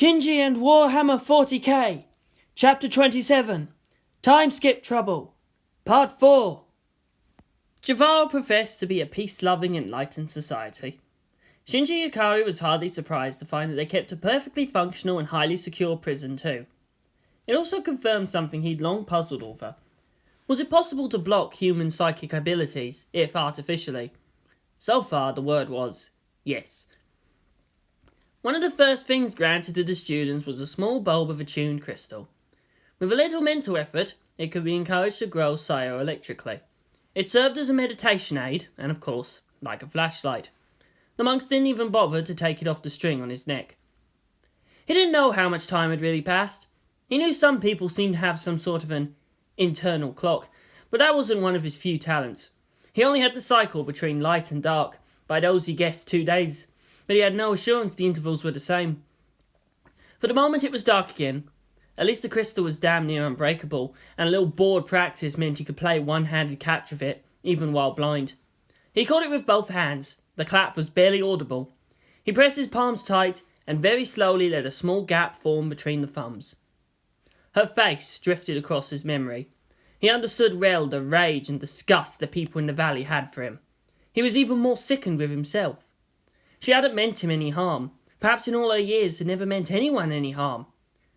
Shinji and Warhammer40k, Chapter 27, Timeskip Trouble, Part 4. Javaal professed to be a peace-loving, enlightened society. Shinji Yukari was hardly surprised to find that they kept a perfectly functional and highly secure prison too. It also confirmed something he'd long puzzled over. Was it possible to block human psychic abilities, if artificially? So far, the word was yes. One of the first things granted to the students was a small bulb of attuned crystal. With a little mental effort, it could be encouraged to grow psio-electrically. It served as a meditation aid, and of course, like a flashlight. The monks didn't even bother to take it off the string on his neck. He didn't know how much time had really passed. He knew some people seemed to have some sort of an internal clock, but that wasn't one of his few talents. He only had the cycle between light and dark. By those he guessed 2 days, but he had no assurance the intervals were the same. For the moment it was dark again. At least the crystal was damn near unbreakable, and a little board practice meant he could play one-handed catch with it, even while blind. He caught it with both hands. The clap was barely audible. He pressed his palms tight, and very slowly let a small gap form between the thumbs. Her face drifted across his memory. He understood well the rage and disgust the people in the valley had for him. He was even more sickened with himself. She hadn't meant him any harm. Perhaps in all her years had never meant anyone any harm.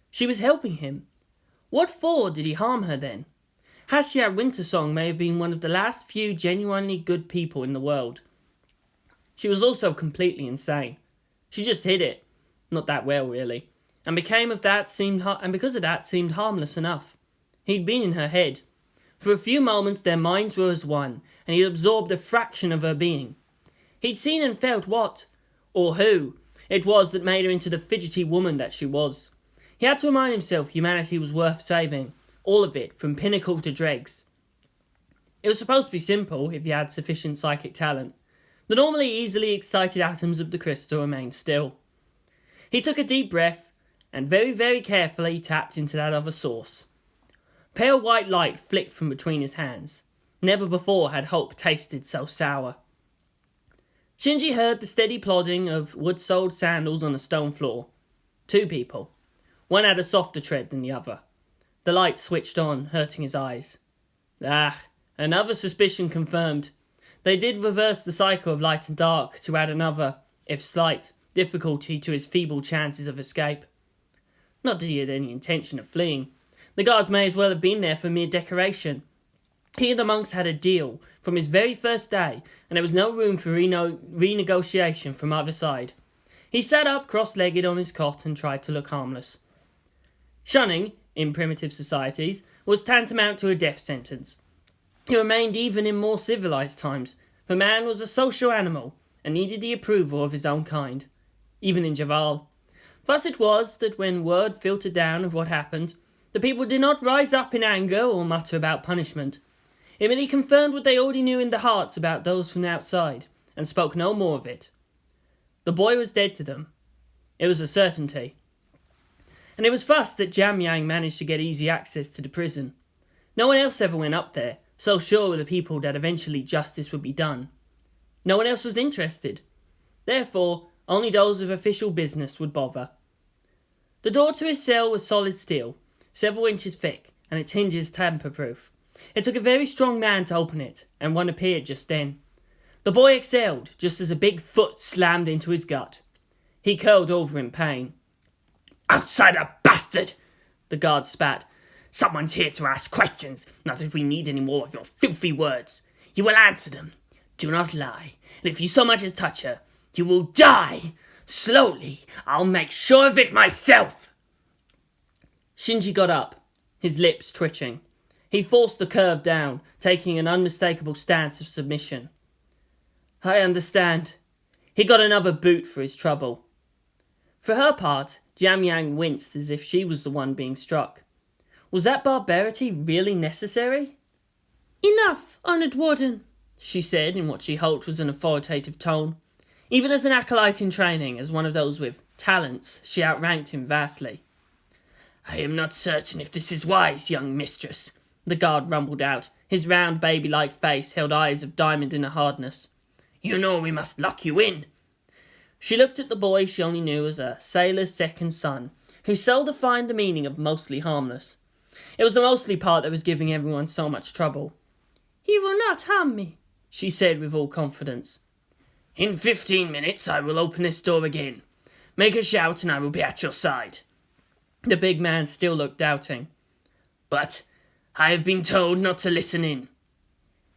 She was helping him. What for did he harm her then? Hasya Winter-Song may have been one of the last few genuinely good people in the world. She was also completely insane. She just hid it. Not that well, really. And because of that seemed harmless enough. He'd been in her head. For a few moments their minds were as one, and he'd absorbed a fraction of her being. He'd seen and felt what, or who, it was that made her into the fidgety woman that she was. He had to remind himself humanity was worth saving, all of it, from pinnacle to dregs. It was supposed to be simple if you had sufficient psychic talent. The normally easily excited atoms of the crystal remained still. He took a deep breath, and very, very carefully tapped into that other source. Pale white light flicked from between his hands. Never before had hope tasted so sour. Shinji heard the steady plodding of wood-soled sandals on the stone floor. 2 people. One had a softer tread than the other. The light switched on, hurting his eyes. Another suspicion confirmed. They did reverse the cycle of light and dark to add another, if slight, difficulty to his feeble chances of escape. Not that he had any intention of fleeing. The guards may as well have been there for mere decoration. He and the monks had a deal from his very first day, and there was no room for renegotiation from either side. He sat up cross-legged on his cot and tried to look harmless. Shunning, in primitive societies, was tantamount to a death sentence. It remained even in more civilized times, for man was a social animal and needed the approval of his own kind, even in Javaal. Thus it was that when word filtered down of what happened, the people did not rise up in anger or mutter about punishment. It merely confirmed what they already knew in their hearts about those from the outside, and spoke no more of it. The boy was dead to them. It was a certainty. And it was thus that Jamyang managed to get easy access to the prison. No one else ever went up there, so sure were the people that eventually justice would be done. No one else was interested. Therefore, only those with official business would bother. The door to his cell was solid steel, several inches thick, and its hinges tamper-proof. It took a very strong man to open it, and one appeared just then. The boy exhaled, just as a big foot slammed into his gut. He curled over in pain. "Outsider bastard!" the guard spat. "Someone's here to ask questions, not that we need any more of your filthy words. You will answer them. Do not lie, and if you so much as touch her, you will die. Slowly, I'll make sure of it myself." Shinji got up, his lips twitching. He forced the curve down, taking an unmistakable stance of submission. "I understand." He got another boot for his trouble. For her part, Jamyang winced as if she was the one being struck. Was that barbarity really necessary? "Enough, honoured warden," she said in what she hoped was an authoritative tone. Even as an acolyte in training, as one of those with talents, she outranked him vastly. "I am not certain if this is wise, young mistress," the guard rumbled out. His round baby-like face held eyes of diamond inner hardness. "You know we must lock you in." She looked at the boy she only knew as a sailor's second son, who so defined the meaning of mostly harmless. It was the mostly part that was giving everyone so much trouble. "He will not harm me," she said with all confidence. In 15 minutes I will open this door again. Make a shout and I will be at your side. The big man still looked doubting. But I have been told not to listen in.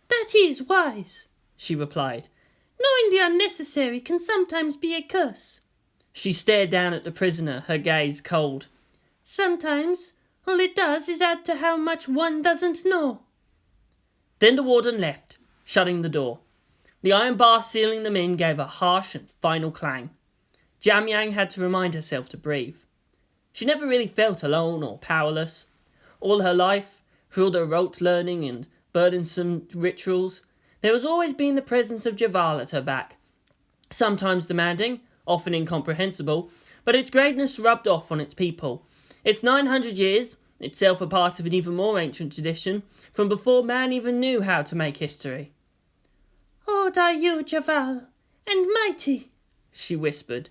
"That is wise," she replied. "Knowing the unnecessary can sometimes be a curse." She stared down at the prisoner, her gaze cold. "Sometimes all it does is add to how much one doesn't know." Then the warden left, shutting the door. The iron bar sealing them in gave a harsh and final clang. Jamyang had to remind herself to breathe. She never really felt alone or powerless. All her life, through all the rote learning and burdensome rituals, there has always been the presence of Javaal at her back. Sometimes demanding, often incomprehensible, but its greatness rubbed off on its people. Its 900 years, itself a part of an even more ancient tradition, from before man even knew how to make history. "Old are you, Javaal, and mighty," she whispered.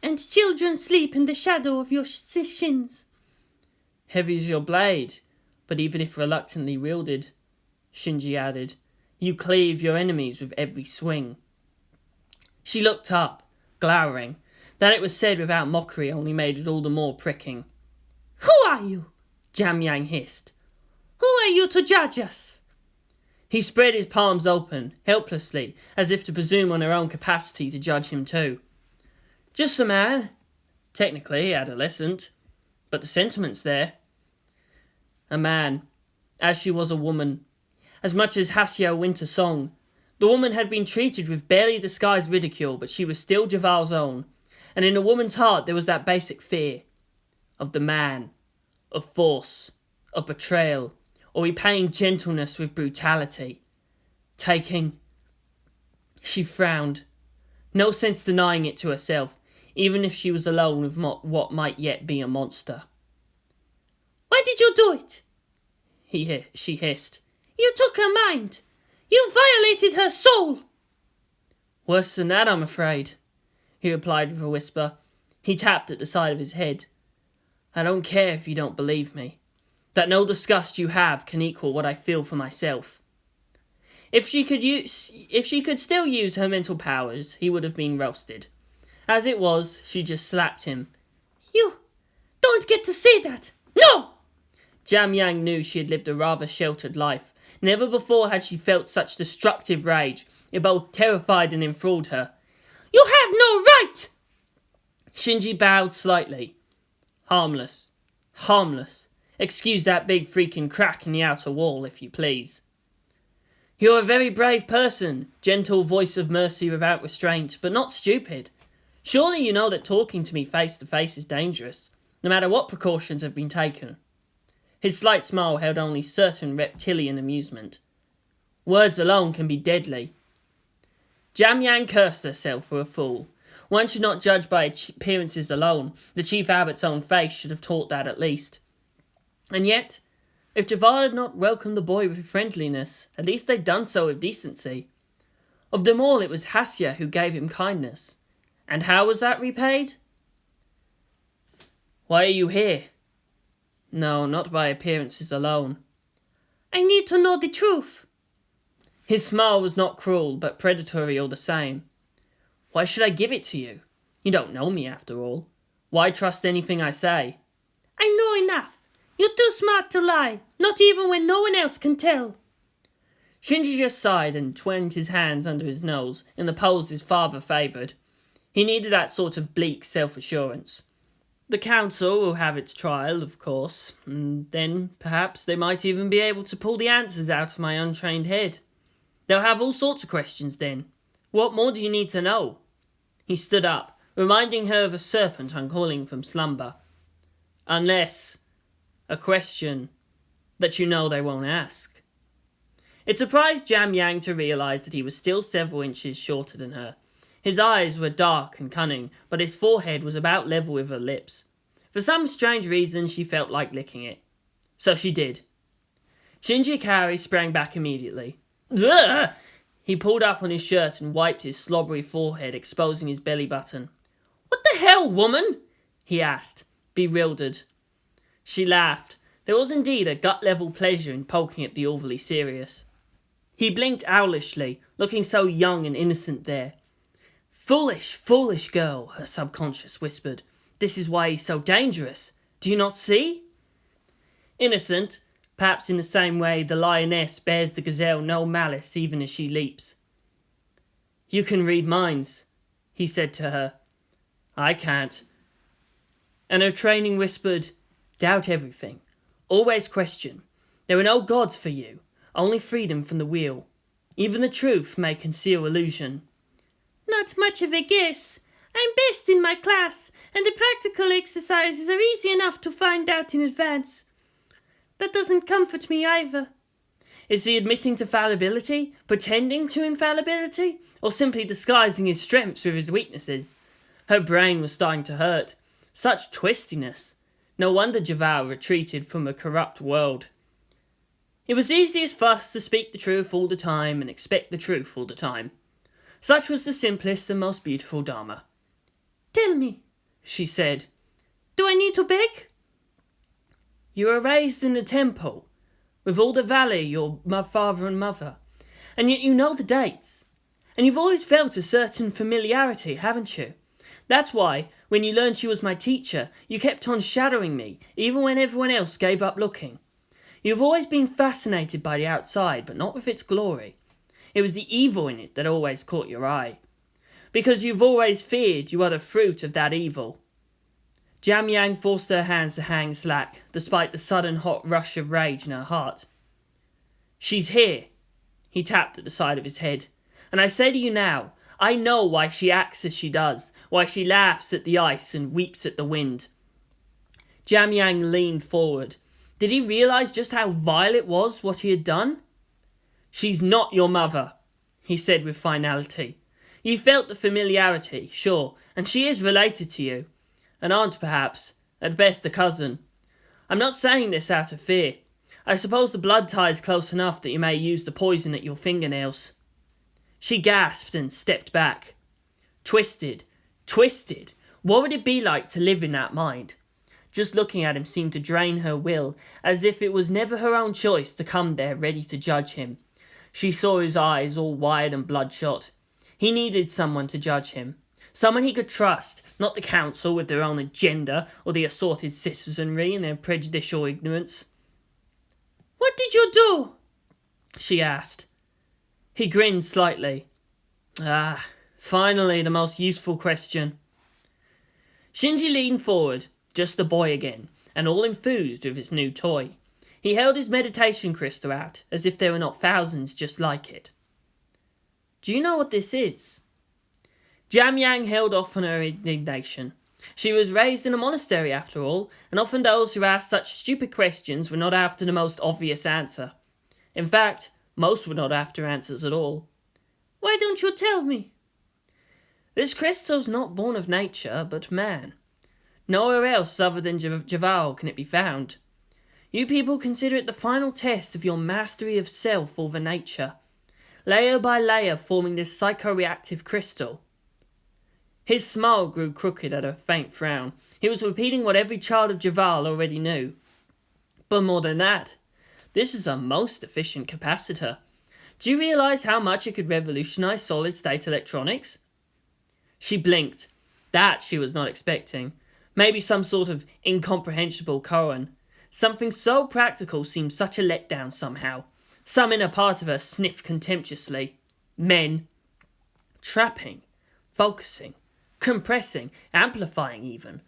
"and children sleep in the shadow of your shins." "Heavy is your blade, but even if reluctantly wielded," Shinji added, "you cleave your enemies with every swing." She looked up, glowering. That it was said without mockery only made it all the more pricking. "Who are you?" Jamyang hissed. "Who are you to judge us?" He spread his palms open, helplessly, as if to presume on her own capacity to judge him too. "Just a man. Technically adolescent. But the sentiment's there. A man, as she was a woman. As much as Hasya Winter-Song. The woman had been treated with barely disguised ridicule, but she was still Javaal's own. And in a woman's heart there was that basic fear. Of the man. Of force. Of betrayal. Or repaying gentleness with brutality. Taking... She frowned. No sense denying it to herself, even if she was alone with what might yet be a monster. "Why did you do it?" She hissed. "You took her mind. You violated her soul." "Worse than that, I'm afraid," he replied with a whisper. He tapped at the side of his head. "I don't care if you don't believe me. That no disgust you have can equal what I feel for myself." If she could still use her mental powers, he would have been roasted. As it was, she just slapped him. "You don't get to say that. No!" Jamyang knew she had lived a rather sheltered life. Never before had she felt such destructive rage. It both terrified and enthralled her. "You have no right!" Shinji bowed slightly. Harmless. Harmless. Excuse that big freaking crack in the outer wall, if you please. "You're a very brave person," gentle voice of mercy without restraint, but not stupid. "Surely you know that talking to me face to face is dangerous, no matter what precautions have been taken." His slight smile held only certain reptilian amusement. "Words alone can be deadly." Jamyang cursed herself for a fool. One should not judge by appearances alone. The chief abbot's own face should have taught that at least. And yet, if Javaal had not welcomed the boy with friendliness, at least they'd done so with decency. Of them all, it was Hasya who gave him kindness. And how was that repaid? "Why are you here?" "No, not by appearances alone." "I need to know the truth." His smile was not cruel, but predatory all the same. "Why should I give it to you? You don't know me, after all. Why trust anything I say?" "I know enough. You're too smart to lie, not even when no one else can tell." Shinji just sighed and twined his hands under his nose in the pose his father favoured. He needed that sort of bleak self-assurance. The council will have its trial, of course, and then perhaps they might even be able to pull the answers out of my untrained head. They'll have all sorts of questions then. What more do you need to know? He stood up, reminding her of a serpent uncoiling from slumber. Unless... a question that you know they won't ask. It surprised Jamyang to realise that he was still several inches shorter than her. His eyes were dark and cunning, but his forehead was about level with her lips. For some strange reason, she felt like licking it. So she did. Shinji Ikari sprang back immediately. "Ugh!" He pulled up on his shirt and wiped his slobbery forehead, exposing his belly button. What the hell, woman? He asked, bewildered. She laughed. There was indeed a gut-level pleasure in poking at the overly serious. He blinked owlishly, looking so young and innocent there. Foolish, foolish girl, her subconscious whispered. This is why he's so dangerous. Do you not see? Innocent, perhaps in the same way the lioness bears the gazelle no malice even as she leaps. You can read minds, he said to her. I can't. And her training whispered, doubt everything. Always question. There are no gods for you, only freedom from the wheel. Even the truth may conceal illusion. Not much of a guess. I'm best in my class, and the practical exercises are easy enough to find out in advance. That doesn't comfort me either. Is he admitting to fallibility, pretending to infallibility, or simply disguising his strengths with his weaknesses? Her brain was starting to hurt. Such twistiness. No wonder Javaal retreated from a corrupt world. It was easiest for us to speak the truth all the time and expect the truth all the time. Such was the simplest and most beautiful Dharma. Tell me, she said. Do I need to beg? You were raised in the temple, with all the valley, your father and mother, and yet you know the dates. And you've always felt a certain familiarity, haven't you? That's why, when you learned she was my teacher, you kept on shadowing me, even when everyone else gave up looking. You've always been fascinated by the outside, but not with its glory. It was the evil in it that always caught your eye. Because you've always feared you are the fruit of that evil. Jam Yang forced her hands to hang slack, despite the sudden hot rush of rage in her heart. She's here. He tapped at the side of his head. And I say to you now, I know why she acts as she does, why she laughs at the ice and weeps at the wind. Jam Yang leaned forward. Did he realise just how vile it was what he had done? She's not your mother, he said with finality. You felt the familiarity, sure, and she is related to you. An aunt, perhaps, at best a cousin. I'm not saying this out of fear. I suppose the blood tie's close enough that you may use the poison at your fingernails. She gasped and stepped back. Twisted. What would it be like to live in that mind? Just looking at him seemed to drain her will, as if it was never her own choice to come there ready to judge him. She saw his eyes all wide and bloodshot. He needed someone to judge him. Someone he could trust, not the council with their own agenda or the assorted citizenry and their prejudicial ignorance. What did you do? She asked. He grinned slightly. Finally the most useful question. Shinji leaned forward, just a boy again, and all enthused with his new toy. He held his meditation crystal out, as if there were not thousands just like it. Do you know what this is? Jam Yang held off on her indignation. She was raised in a monastery after all, and often those who asked such stupid questions were not after the most obvious answer. In fact, most were not after answers at all. Why don't you tell me? This crystal's not born of nature, but man. Nowhere else other than Javaal can it be found. You people consider it the final test of your mastery of self over nature, layer by layer forming this psychoreactive crystal. His smile grew crooked at a faint frown. He was repeating what every child of Javaal already knew. But more than that, this is a most efficient capacitor. Do you realise how much it could revolutionise solid-state electronics? She blinked. That she was not expecting. Maybe some sort of incomprehensible koan. Something so practical seemed such a letdown somehow. Some inner part of her sniffed contemptuously. Men. Trapping. Focusing. Compressing. Amplifying even.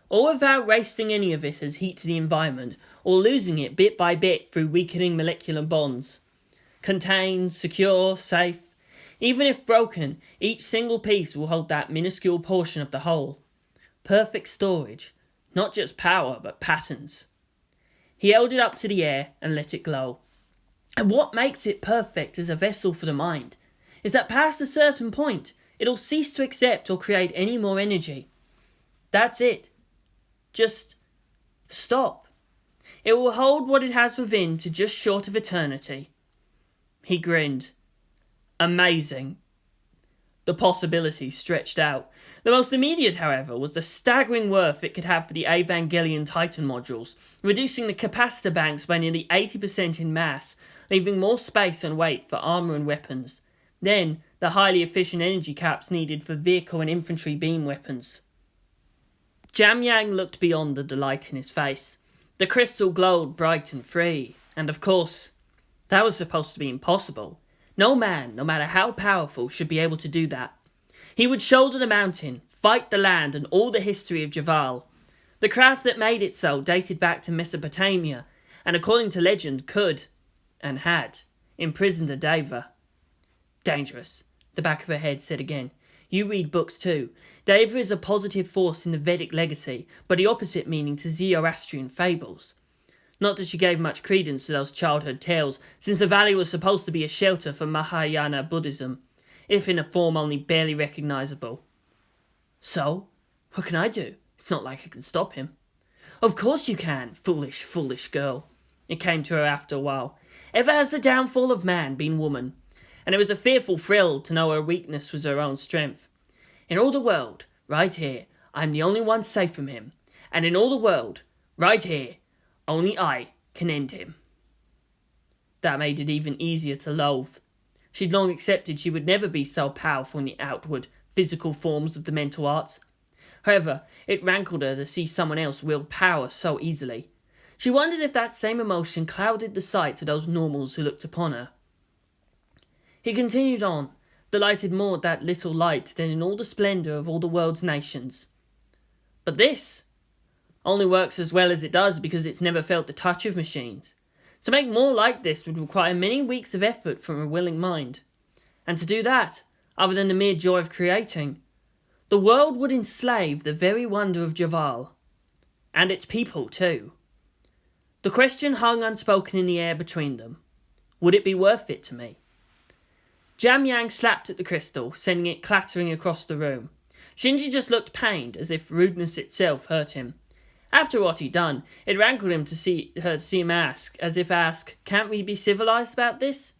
All without wasting any of it as heat to the environment, or losing it bit by bit through weakening molecular bonds. Contained, secure, safe. Even if broken, each single piece will hold that minuscule portion of the whole. Perfect storage. Not just power, but patterns. He held it up to the air and let it glow. And what makes it perfect as a vessel for the mind is that past a certain point, it'll cease to accept or create any more energy. That's it. Just stop. It will hold what it has within to just short of eternity. He grinned. Amazing. The possibilities stretched out. The most immediate, however, was the staggering worth it could have for the Evangelion Titan modules, reducing the capacitor banks by nearly 80% in mass, leaving more space and weight for armour and weapons. Then, the highly efficient energy caps needed for vehicle and infantry beam weapons. Jamyang looked beyond the delight in his face. The crystal glowed bright and free, and of course, that was supposed to be impossible. No man, no matter how powerful, should be able to do that. He would shoulder the mountain, fight the land and all the history of Javaal. The craft that made it so dated back to Mesopotamia, and according to legend could, and had, imprisoned a deva. Dangerous, the back of her head said again. You read books too. Deva is a positive force in the Vedic legacy, but the opposite meaning to Zoroastrian fables. Not that she gave much credence to those childhood tales, since the valley was supposed to be a shelter for Mahayana Buddhism, if in a form only barely recognisable. So, what can I do? It's not like I can stop him. Of course you can, foolish, foolish girl. It came to her after a while. Ever has the downfall of man been woman, and it was a fearful thrill to know her weakness was her own strength. In all the world, right here, I am the only one safe from him, and in all the world, right here, only I can end him. That made it even easier to loathe. She'd long accepted she would never be so powerful in the outward, physical forms of the mental arts. However, it rankled her to see someone else wield power so easily. She wondered if that same emotion clouded the sight of those normals who looked upon her. He continued on, delighted more at that little light than in all the splendour of all the world's nations. But this only works as well as it does because it's never felt the touch of machines. To make more like this would require many weeks of effort from a willing mind. And to do that, other than the mere joy of creating, the world would enslave the very wonder of Javaal. And its people too. The question hung unspoken in the air between them. Would it be worth it to me? Jamyang slapped at the crystal, sending it clattering across the room. Shinji just looked pained, as if rudeness itself hurt him. After what he'd done, it rankled him to see him ask, can't we be civilized about this?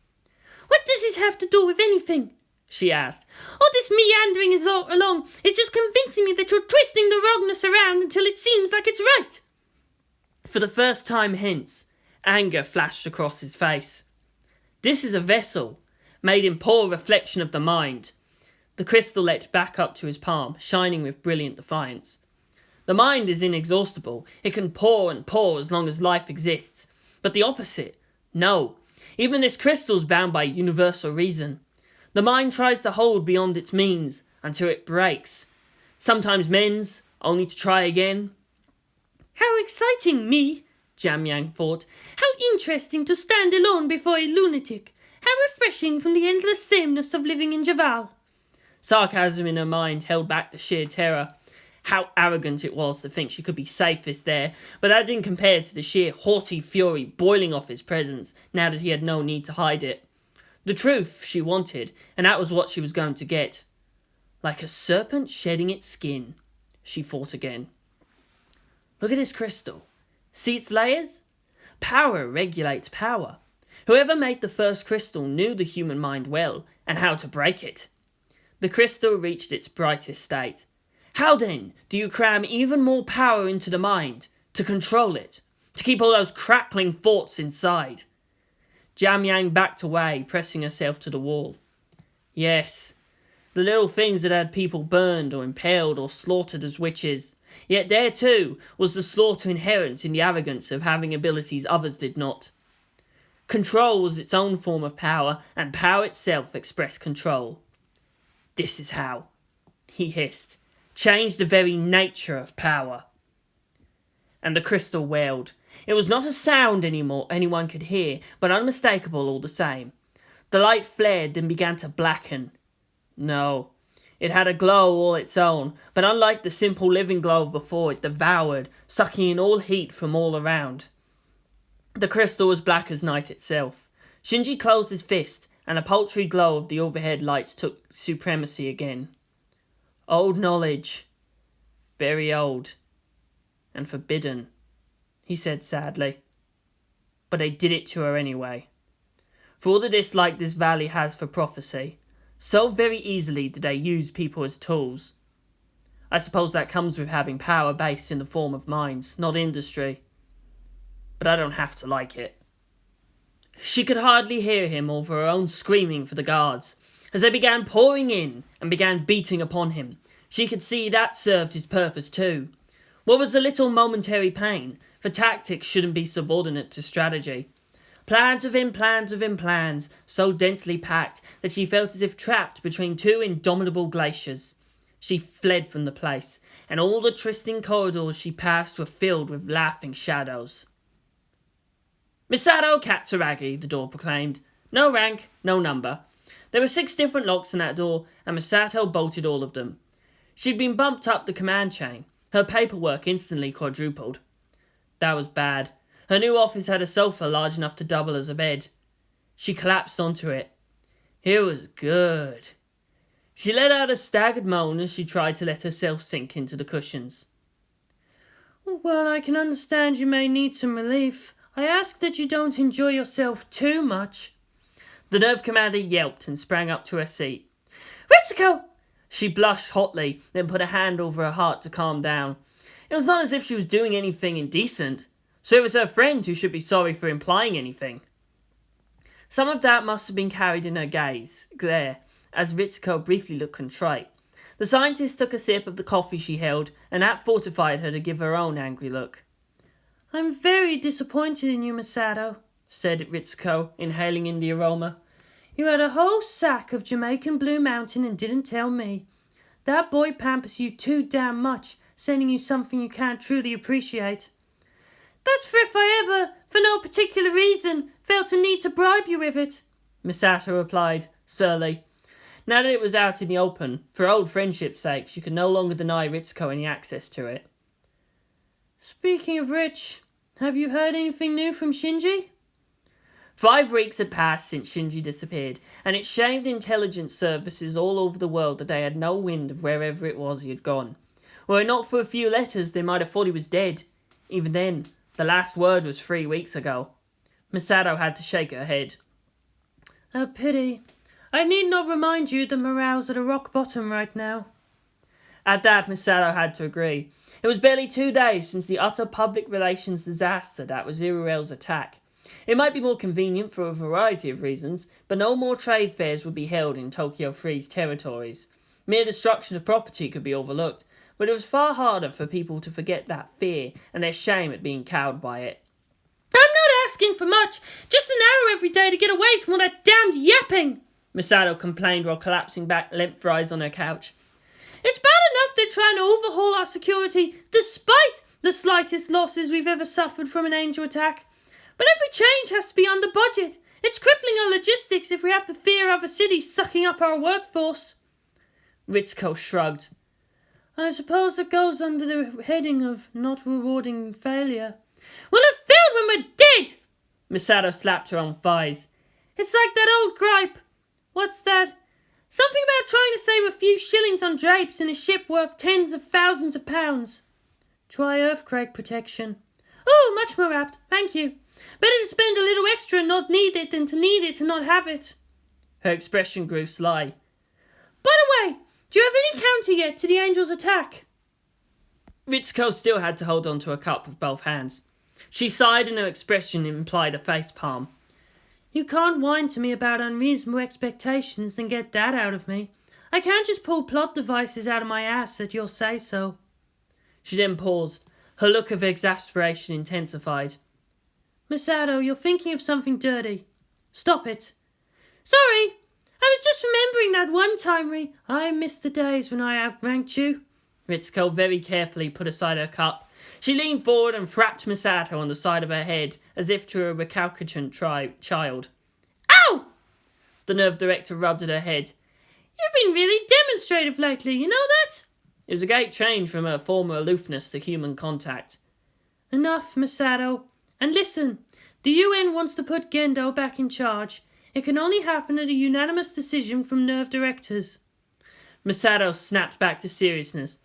What does this have to do with anything? She asked. All this meandering along is just convincing me that you're twisting the wrongness around until it seems like it's right. For the first time hence, anger flashed across his face. This is a vessel, made in poor reflection of the mind. The crystal leapt back up to his palm, shining with brilliant defiance. The mind is inexhaustible. It can pour and pour as long as life exists. But the opposite, no. Even this crystal's bound by universal reason. The mind tries to hold beyond its means until it breaks. Sometimes mends, only to try again. How exciting, me, Jamyang thought. How interesting to stand alone before a lunatic. How refreshing from the endless sameness of living in Javaal. Sarcasm in her mind held back the sheer terror. How arrogant it was to think she could be safest there, but that didn't compare to the sheer haughty fury boiling off his presence now that he had no need to hide it. The truth she wanted, and that was what she was going to get. Like a serpent shedding its skin, she thought again. Look at this crystal. See its layers? Power regulates power. Whoever made the first crystal knew the human mind well, and how to break it. The crystal reached its brightest state. How then do you cram even more power into the mind, to control it, to keep all those crackling thoughts inside? Jamyang backed away, pressing herself to the wall. Yes, the little things that had people burned or impaled or slaughtered as witches. Yet there too was the slaughter inherent in the arrogance of having abilities others did not. Control was its own form of power, and power itself expressed control. This is how, he hissed, change the very nature of power. And the crystal wailed. It was not a sound anymore anyone could hear, but unmistakable all the same. The light flared, then began to blacken. No, it had a glow all its own, but unlike the simple living glow before, it devoured, sucking in all heat from all around. The crystal was black as night itself. Shinji closed his fist, and a paltry glow of the overhead lights took supremacy again. Old knowledge. Very old. And forbidden, he said sadly. But they did it to her anyway. For all the dislike this valley has for prophecy, So very easily do they use people as tools. I suppose that comes with having power based in the form of mines, not industry. But I don't have to like it. She could hardly hear him over her own screaming for the guards. As they began pouring in and began beating upon him, she could see that served his purpose too. What was a little momentary pain, for tactics shouldn't be subordinate to strategy. Plans within plans within plans, so densely packed that she felt as if trapped between two indomitable glaciers. She fled from the place, and all the twisting corridors she passed were filled with laughing shadows. Misato Katsuragi, the door proclaimed. No rank, no number. There were 6 different locks on that door, and Misato bolted all of them. She'd been bumped up the command chain. Her paperwork instantly quadrupled. That was bad. Her new office had a sofa large enough to double as a bed. She collapsed onto it. It was good. She let out a staggered moan as she tried to let herself sink into the cushions. Well, I can understand you may need some relief. I ask that you don't enjoy yourself too much. The nerve commander yelped and sprang up to her seat. Ritsuko! She blushed hotly, then put a hand over her heart to calm down. It was not as if she was doing anything indecent, so it was her friend who should be sorry for implying anything. Some of that must have been carried in her gaze, there, as Ritsuko briefly looked contrite. The scientist took a sip of the coffee she held, and that fortified her to give her own angry look. I'm very disappointed in you, Misato, said Ritsuko, inhaling in the aroma. You had a whole sack of Jamaican Blue Mountain and didn't tell me. That boy pampers you too damn much, sending you something you can't truly appreciate. That's for if I ever, for no particular reason, felt a need to bribe you with it, Misato replied, surly. Now that it was out in the open, for old friendship's sake, she could no longer deny Ritsuko any access to it. Speaking of which, have you heard anything new from Shinji? 5 weeks had passed since Shinji disappeared, and it shamed intelligence services all over the world that they had no wind of wherever it was he had gone. Were it not for a few letters, they might have thought he was dead. Even then, the last word was 3 weeks ago. Misato had to shake her head. A pity. I need not remind you that morale's at a rock bottom right now. At that, Misato had to agree. It was barely 2 days since the utter public relations disaster that was Iruel's attack. It might be more convenient for a variety of reasons, but no more trade fairs would be held in Tokyo Three's territories. Mere destruction of property could be overlooked, but it was far harder for people to forget that fear and their shame at being cowed by it. I'm not asking for much, just an hour every day to get away from all that damned yapping, Misato complained while collapsing back lengthwise on her couch. It's bad enough they're trying to overhaul our security, despite the slightest losses we've ever suffered from an angel attack. But every change has to be under budget. It's crippling our logistics if we have to fear other cities sucking up our workforce. Ritsuko shrugged. I suppose it goes under the heading of not rewarding failure. We'll have failed when we're dead! Misato slapped her on thighs. It's like that old gripe. What's that? Something about trying to save a few shillings on drapes in a ship worth tens of thousands of pounds. Try earthquake protection. Oh, much more apt, thank you. Better to spend a little extra and not need it than to need it and not have it. Her expression grew sly. By the way, do you have any counter yet to the angel's attack? Ritsuko still had to hold on to her cup with both hands. She sighed and her expression implied a facepalm. You can't whine to me about unreasonable expectations then get that out of me. I can't just pull plot devices out of my ass at your say-so. She then paused. Her look of exasperation intensified. Misato, you're thinking of something dirty. Stop it. Sorry, I was just remembering that one time I miss the days when I outranked you. Ritsuko very carefully put aside her cup. She leaned forward and thrapped Misato on the side of her head, as if to a recalcitrant child. Ow! The nerve director rubbed at her head. You've been really demonstrative lately, you know that? It was a great change from her former aloofness to human contact. Enough, Misato. And listen, the UN wants to put Gendo back in charge. It can only happen at a unanimous decision from nerve directors. Misato snapped back to seriousness.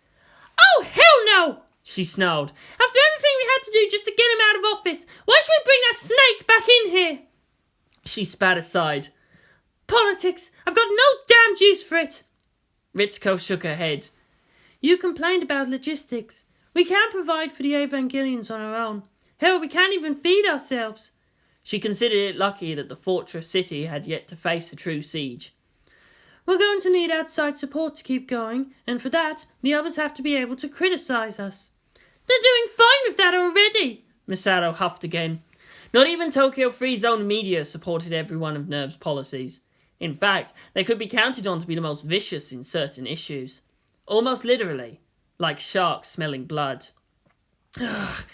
Oh, hell no! She snarled. After everything we had to do just to get him out of office, why should we bring that snake back in here? She spat aside. Politics! I've got no damned use for it! Ritsuko shook her head. You complained about logistics. We can't provide for the Evangelions on our own. Hell, we can't even feed ourselves. She considered it lucky that the fortress city had yet to face a true siege. We're going to need outside support to keep going, and for that, the others have to be able to criticize us. They're doing fine with that already, Masato huffed again. Not even Tokyo Free Zone media supported every one of NERV's policies. In fact, they could be counted on to be the most vicious in certain issues. Almost literally, like sharks smelling blood. Ugh,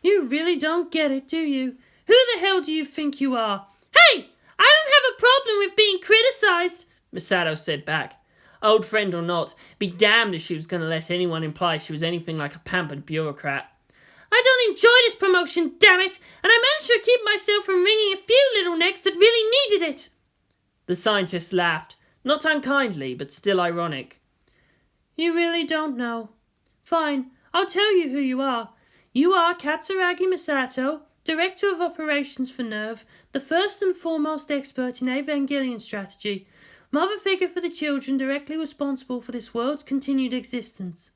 you really don't get it, do you? Who the hell do you think you are? Hey, I don't have a problem with being criticized, Masato said back. Old friend or not, be damned if she was going to let anyone imply she was anything like a pampered bureaucrat. I don't enjoy this promotion, damn it, and I managed to keep myself from wringing a few little necks that really needed it. The scientist laughed, not unkindly, but still ironic. You really don't know. Fine, I'll tell you who you are. You are Katsuragi Masato, Director of Operations for NERV, the first and foremost expert in Evangelion strategy, mother figure for the children directly responsible for this world's continued existence.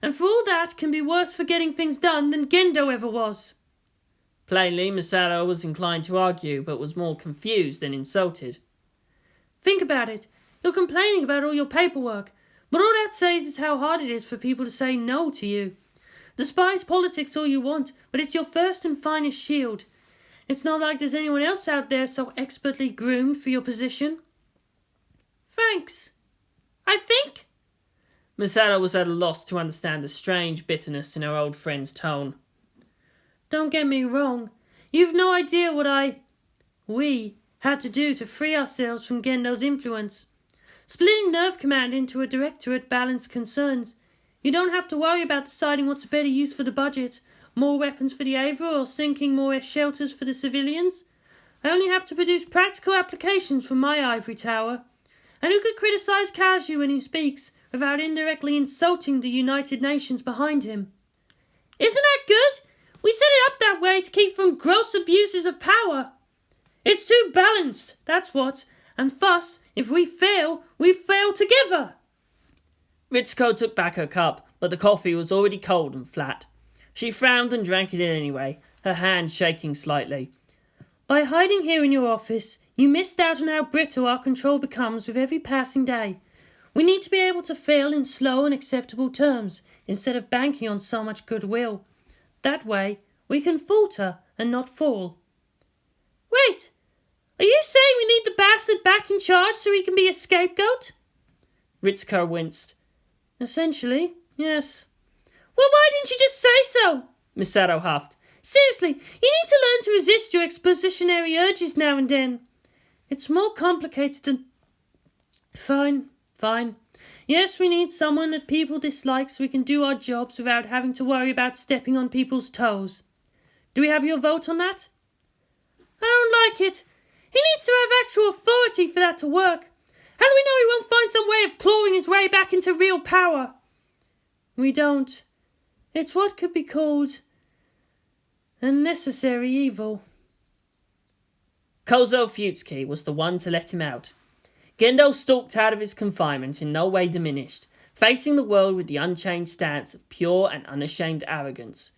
And for all that can be worse for getting things done than Gendo ever was. Plainly, Masato was inclined to argue, but was more confused than insulted. Think about it. You're complaining about all your paperwork, but all that says is how hard it is for people to say no to you. Despise politics all you want, but it's your first and finest shield. It's not like there's anyone else out there so expertly groomed for your position. Thanks. I think... Masato was at a loss to understand the strange bitterness in her old friend's tone. Don't get me wrong. You've no idea what we had to do to free ourselves from Gendo's influence. Splitting NERV Command into a directorate balanced concerns. You don't have to worry about deciding what's a better use for the budget, more weapons for the Ava or sinking more shelters for the civilians. I only have to produce practical applications from my ivory tower. And who could criticize Kaiju when he speaks without indirectly insulting the United Nations behind him? Isn't that good? We set it up that way to keep from gross abuses of power. It's too balanced, that's what. And thus, if we fail together. Ritsuko took back her cup, but the coffee was already cold and flat. She frowned and drank it in anyway, her hand shaking slightly. By hiding here in your office, you missed out on how brittle our control becomes with every passing day. We need to be able to fail in slow and acceptable terms, instead of banking on so much goodwill. That way, we can falter and not fall. Wait, are you saying we need the bastard back in charge so he can be a scapegoat? Ritsuko winced. Essentially, yes. Well, why didn't you just say so? Masato huffed. Seriously, you need to learn to resist your expositionary urges now and then. It's more complicated than... Fine. Yes, we need someone that people dislike so we can do our jobs without having to worry about stepping on people's toes. Do we have your vote on that? I don't like it. He needs to have actual authority for that to work. How do we know he won't find some way of clawing his way back into real power? We don't. It's what could be called a necessary evil. Kozo Futsuki was the one to let him out. Gendo stalked out of his confinement in no way diminished, facing the world with the unchanged stance of pure and unashamed arrogance.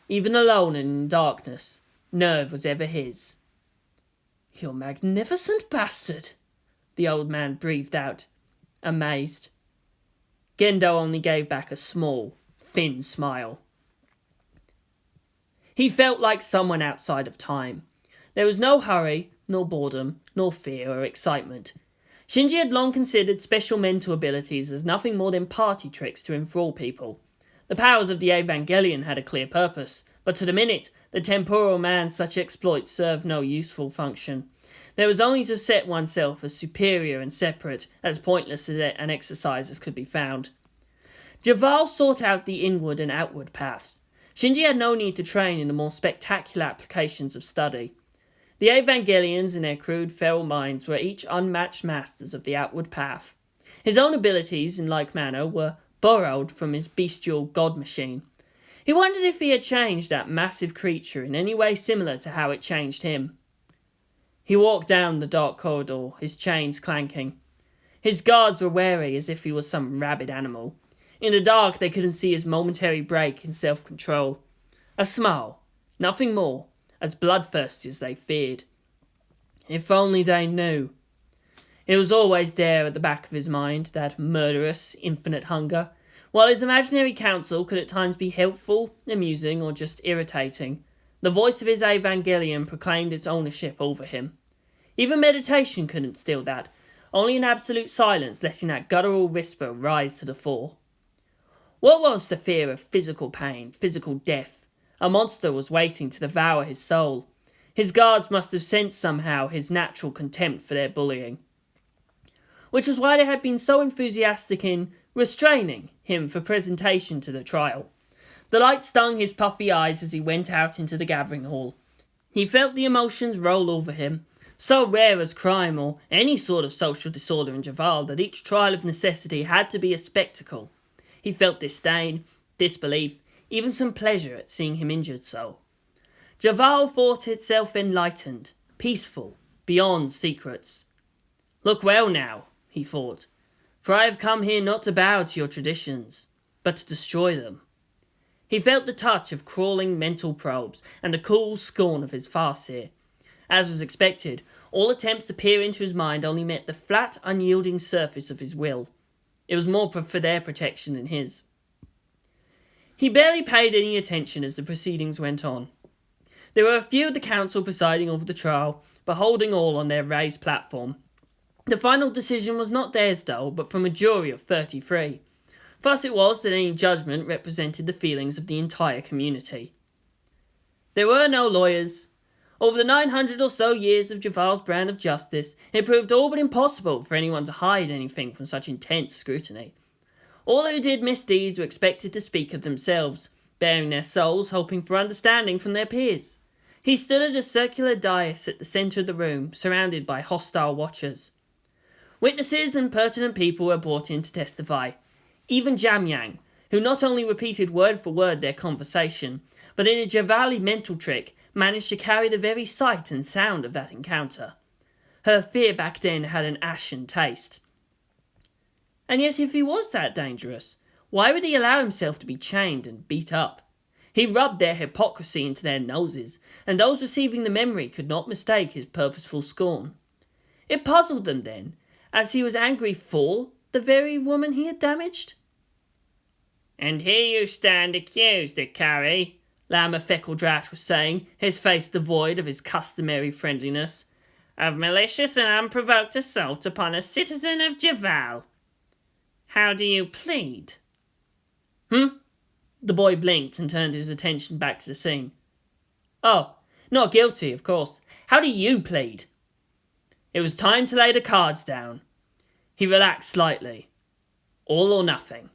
Even alone and in darkness, NERV was ever his. "You magnificent bastard," the old man breathed out, amazed. Gendo only gave back a small, thin smile. He felt like someone outside of time. There was no hurry, nor boredom, nor fear or excitement. Shinji had long considered special mental abilities as nothing more than party tricks to enthrall people. The powers of the Evangelion had a clear purpose, but to the minute, the temporal man such exploits served no useful function. There was only to set oneself as superior and separate, as pointless an exercise as could be found. Javaal sought out the inward and outward paths. Shinji had no need to train in the more spectacular applications of study. The Evangelions in their crude feral minds were each unmatched masters of the outward path. His own abilities, in like manner, were borrowed from his bestial god machine. He wondered if he had changed that massive creature in any way similar to how it changed him. He walked down the dark corridor, his chains clanking. His guards were wary as if he was some rabid animal. In the dark they couldn't see his momentary break in self-control. A smile, nothing more, as bloodthirsty as they feared. If only they knew. It was always there at the back of his mind, that murderous, infinite hunger, while his imaginary counsel could at times be helpful, amusing, or just irritating. The voice of his Evangelion proclaimed its ownership over him. Even meditation couldn't still that, only an absolute silence letting that guttural whisper rise to the fore. What was the fear of physical pain, physical death? A monster was waiting to devour his soul. His guards must have sensed somehow his natural contempt for their bullying, which was why they had been so enthusiastic in restraining him for presentation to the trial. The light stung his puffy eyes as he went out into the gathering hall. He felt the emotions roll over him, so rare as crime or any sort of social disorder in Javaal that each trial of necessity had to be a spectacle. He felt disdain, disbelief, even some pleasure at seeing him injured so. Javaal thought itself enlightened, peaceful, beyond secrets. Look well now, he thought, for I have come here not to bow to your traditions, but to destroy them. He felt the touch of crawling mental probes and the cool scorn of his farseer. As was expected, all attempts to peer into his mind only met the flat, unyielding surface of his will. It was more for their protection than his. He barely paid any attention as the proceedings went on. There were a few of the council presiding over the trial, beholding all on their raised platform. The final decision was not theirs though, but from a jury of 33. Thus it was that any judgment represented the feelings of the entire community. There were no lawyers. Over the 900 or so years of Javaal's brand of justice, it proved all but impossible for anyone to hide anything from such intense scrutiny. All who did misdeeds were expected to speak of themselves, baring their souls, hoping for understanding from their peers. He stood at a circular dais at the centre of the room, surrounded by hostile watchers. Witnesses and pertinent people were brought in to testify. Even Jamyang, who not only repeated word for word their conversation, but in a Javaali mental trick managed to carry the very sight and sound of that encounter. Her fear back then had an ashen taste. And yet if he was that dangerous, why would he allow himself to be chained and beat up? He rubbed their hypocrisy into their noses, and those receiving the memory could not mistake his purposeful scorn. It puzzled them then, as he was angry for the very woman he had damaged. And here you stand accused, Ikari, Lama Feckeldrat was saying, his face devoid of his customary friendliness, of malicious and unprovoked assault upon a citizen of Javaal. How do you plead? The boy blinked and turned his attention back to the scene. Oh, not guilty, of course. How do you plead? It was time to lay the cards down. He relaxed slightly. All or nothing.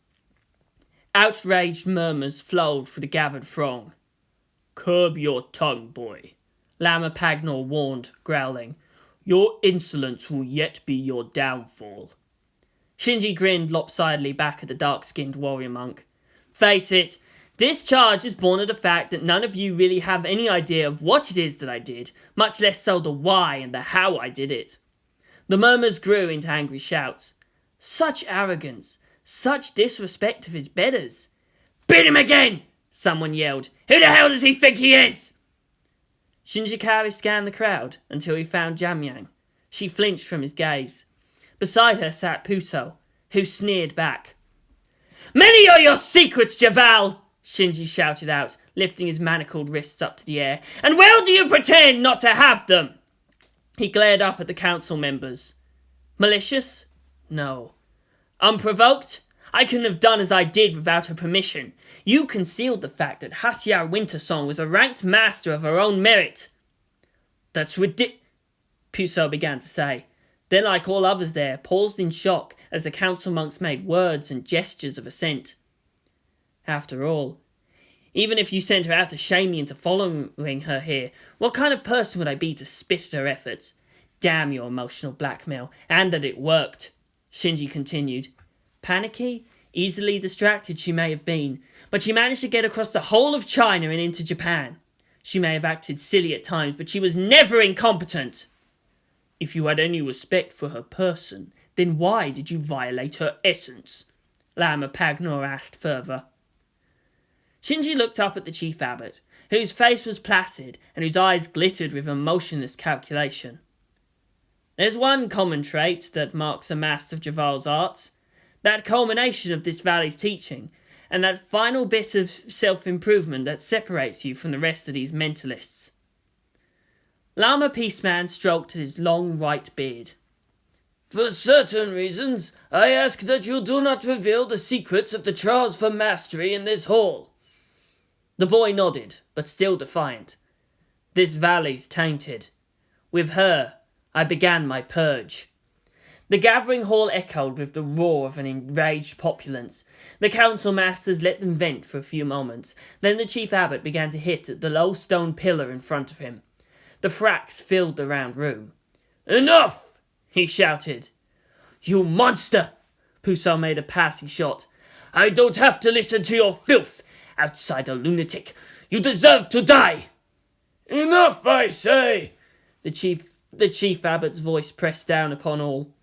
Outraged murmurs flowed through the gathered throng. Curb your tongue, boy, Lama Pagnor warned, growling. Your insolence will yet be your downfall. Shinji grinned lopsidedly back at the dark-skinned warrior monk. Face it, this charge is born of the fact that none of you really have any idea of what it is that I did, much less so the why and the how I did it. The murmurs grew into angry shouts. Such arrogance, such disrespect of his betters. Beat him again! Someone yelled. Who the hell does he think he is? Shinjikari scanned the crowd until he found Jamyang. She flinched from his gaze. Beside her sat Puto, who sneered back. Many are your secrets, Javaal! Shinji shouted out, lifting his manacled wrists up to the air. And well do you pretend not to have them? He glared up at the council members. Malicious? No. Unprovoked? I couldn't have done as I did without her permission. You concealed the fact that Hasya Winter-Song was a ranked master of her own merit. That's ridiculous, Puso began to say. Then, like all others there, paused in shock as the council monks made words and gestures of assent. After all, even if you sent her out to shame me into following her here, what kind of person would I be to spit at her efforts? Damn your emotional blackmail, and that it worked, Shinji continued. Panicky, easily distracted she may have been, but she managed to get across the whole of China and into Japan. She may have acted silly at times, but she was never incompetent. If you had any respect for her person, then why did you violate her essence? Lama Pagnor asked further. Shinji looked up at the chief abbot, whose face was placid and whose eyes glittered with emotionless calculation. There's one common trait that marks a master of Javaal's arts, that culmination of this valley's teaching, and that final bit of self-improvement that separates you from the rest of these mentalists. Lama Peaceman stroked his long white beard. For certain reasons, I ask that you do not reveal the secrets of the trials for mastery in this hall. The boy nodded, but still defiant. This valley's tainted. With her, I began my purge. The gathering hall echoed with the roar of an enraged populace. The council masters let them vent for a few moments. Then the chief abbot began to hit at the low stone pillar in front of him. The fracks filled the round room. Enough! He shouted. You monster! Puso made a passing shot. I don't have to listen to your filth, outsider lunatic. You deserve to die! Enough, I say! The chief abbot's voice pressed down upon all.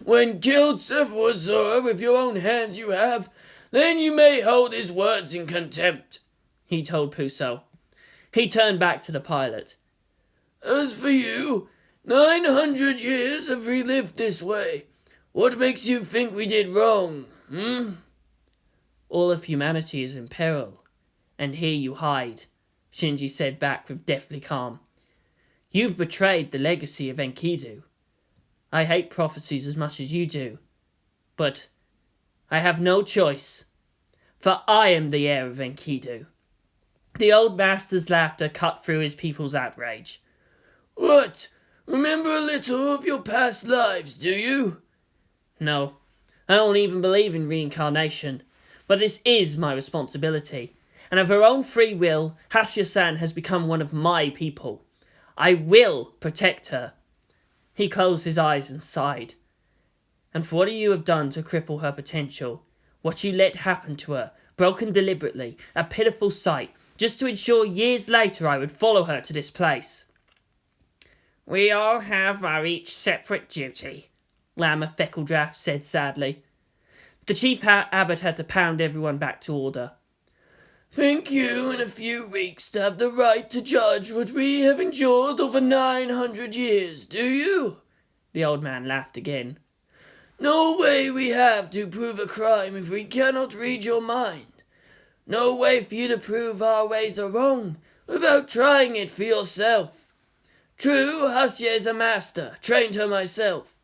When killed Sephwazura with your own hands you have, then you may hold his words in contempt, he told Puso. He turned back to the pilot. As for you, 900 years have we lived this way. What makes you think we did wrong, All of humanity is in peril, and here you hide, Shinji said back with deathly calm. You've betrayed the legacy of Enkidu. I hate prophecies as much as you do, but I have no choice, for I am the heir of Enkidu. The old master's laughter cut through his people's outrage. What? Remember a little of your past lives, do you? No, I don't even believe in reincarnation, but this is my responsibility, and of her own free will, Hasya-san has become one of my people. I will protect her. He closed his eyes and sighed. And for what you have done to cripple her potential, what you let happen to her, broken deliberately, a pitiful sight, just to ensure years later I would follow her to this place. We all have our each separate duty, Lama Feckledraft said sadly. The chief abbot had to pound everyone back to order. Think you in a few weeks to have the right to judge what we have endured over 900 years, do you? The old man laughed again. No way we have to prove a crime if we cannot read your mind. No way for you to prove our ways are wrong without trying it for yourself. True, Hasya is a master, trained her myself.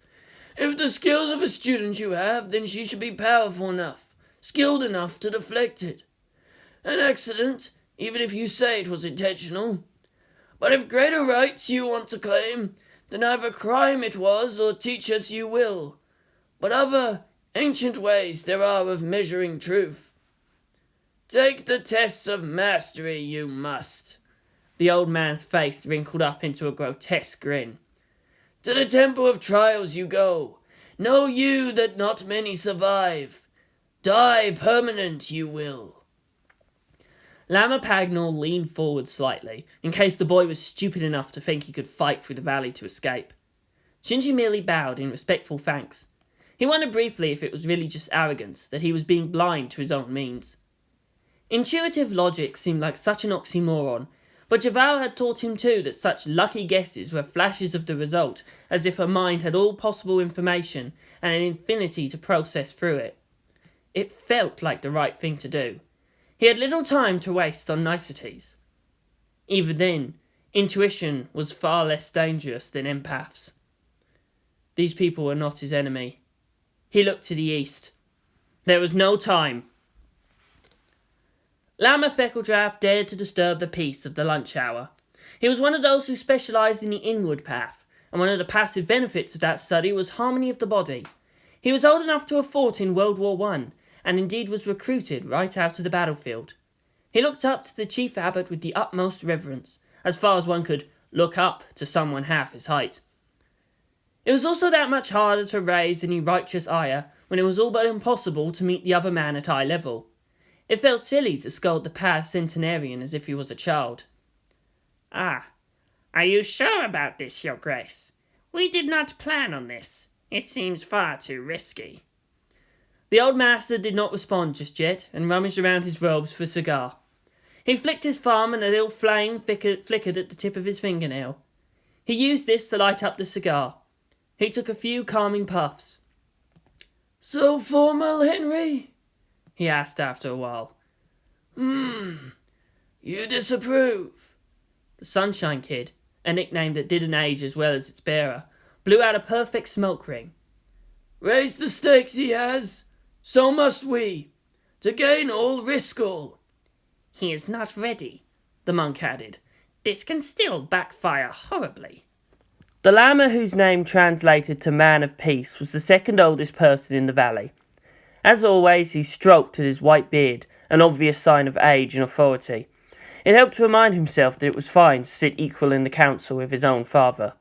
If the skills of a student you have, then she should be powerful enough, skilled enough to deflect it. An accident, even if you say it was intentional. But if greater rights you want to claim, then either crime it was or teach us you will. But other ancient ways there are of measuring truth. Take the tests of mastery you must. The old man's face wrinkled up into a grotesque grin. To the temple of trials you go. Know you that not many survive. Die permanent you will. Lama Pagnor leaned forward slightly, in case the boy was stupid enough to think he could fight through the valley to escape. Shinji merely bowed in respectful thanks. He wondered briefly if it was really just arrogance, that he was being blind to his own means. Intuitive logic seemed like such an oxymoron, but Javaal had taught him too that such lucky guesses were flashes of the result, as if her mind had all possible information and an infinity to process through it. It felt like the right thing to do. He had little time to waste on niceties. Even then, intuition was far less dangerous than empaths. These people were not his enemy. He looked to the east. There was no time. Lama Feckledraft dared to disturb the peace of the lunch hour. He was one of those who specialised in the inward path, and one of the passive benefits of that study was harmony of the body. He was old enough to have fought in World War I, and indeed was recruited right out of the battlefield. He looked up to the chief abbot with the utmost reverence, as far as one could look up to someone half his height. It was also that much harder to raise any righteous ire when it was all but impossible to meet the other man at eye level. It felt silly to scold the past centenarian as if he was a child. Ah, are you sure about this, Your Grace? We did not plan on this. It seems far too risky. The old master did not respond just yet, and rummaged around his robes for a cigar. He flicked his thumb, and a little flame flickered at the tip of his fingernail. He used this to light up the cigar. He took a few calming puffs. So formal, Henry? He asked after a while. You disapprove? The Sunshine Kid, a nickname that didn't age as well as its bearer, blew out a perfect smoke ring. Raise the stakes he has. So must we. To gain all, risk all. He is not ready, the monk added. This can still backfire horribly. The Lama, whose name translated to Man of Peace, was the second oldest person in the valley. As always, he stroked at his white beard, an obvious sign of age and authority. It helped to remind himself that it was fine to sit equal in the council with his own father.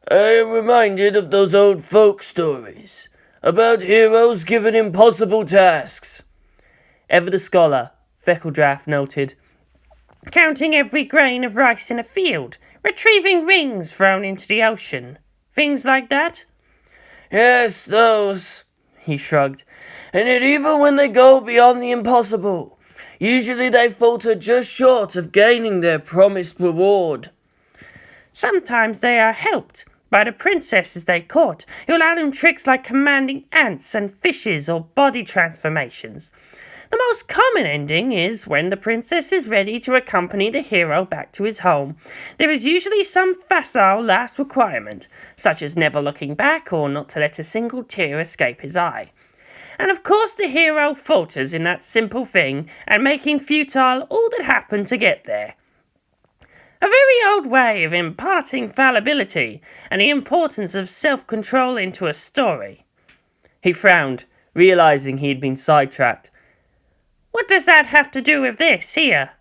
I am reminded of those old folk stories about heroes given impossible tasks. Ever the scholar, Feckledraff noted, Counting every grain of rice in a field, retrieving rings thrown into the ocean. Things like that? Yes, those, he shrugged. And yet even when they go beyond the impossible, usually they falter just short of gaining their promised reward. Sometimes they are helped by the princesses they court, who allow them tricks like commanding ants and fishes or body transformations. The most common ending is when the princess is ready to accompany the hero back to his home. There is usually some facile last requirement, such as never looking back or not to let a single tear escape his eye. And of course the hero falters in that simple thing and making futile all that happened to get there. A very old way of imparting fallibility and the importance of self-control into a story. He frowned, realizing he had been sidetracked. What does that have to do with this here?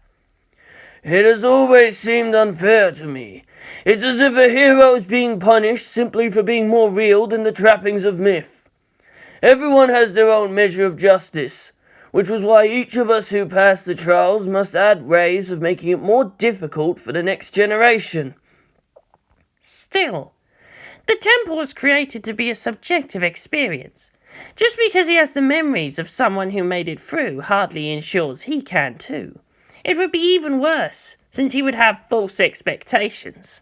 It has always seemed unfair to me. It's as if a hero is being punished simply for being more real than the trappings of myth. Everyone has their own measure of justice, which was why each of us who passed the trials must add ways of making it more difficult for the next generation. Still, the temple was created to be a subjective experience. Just because he has the memories of someone who made it through hardly ensures he can too. It would be even worse, since he would have false expectations.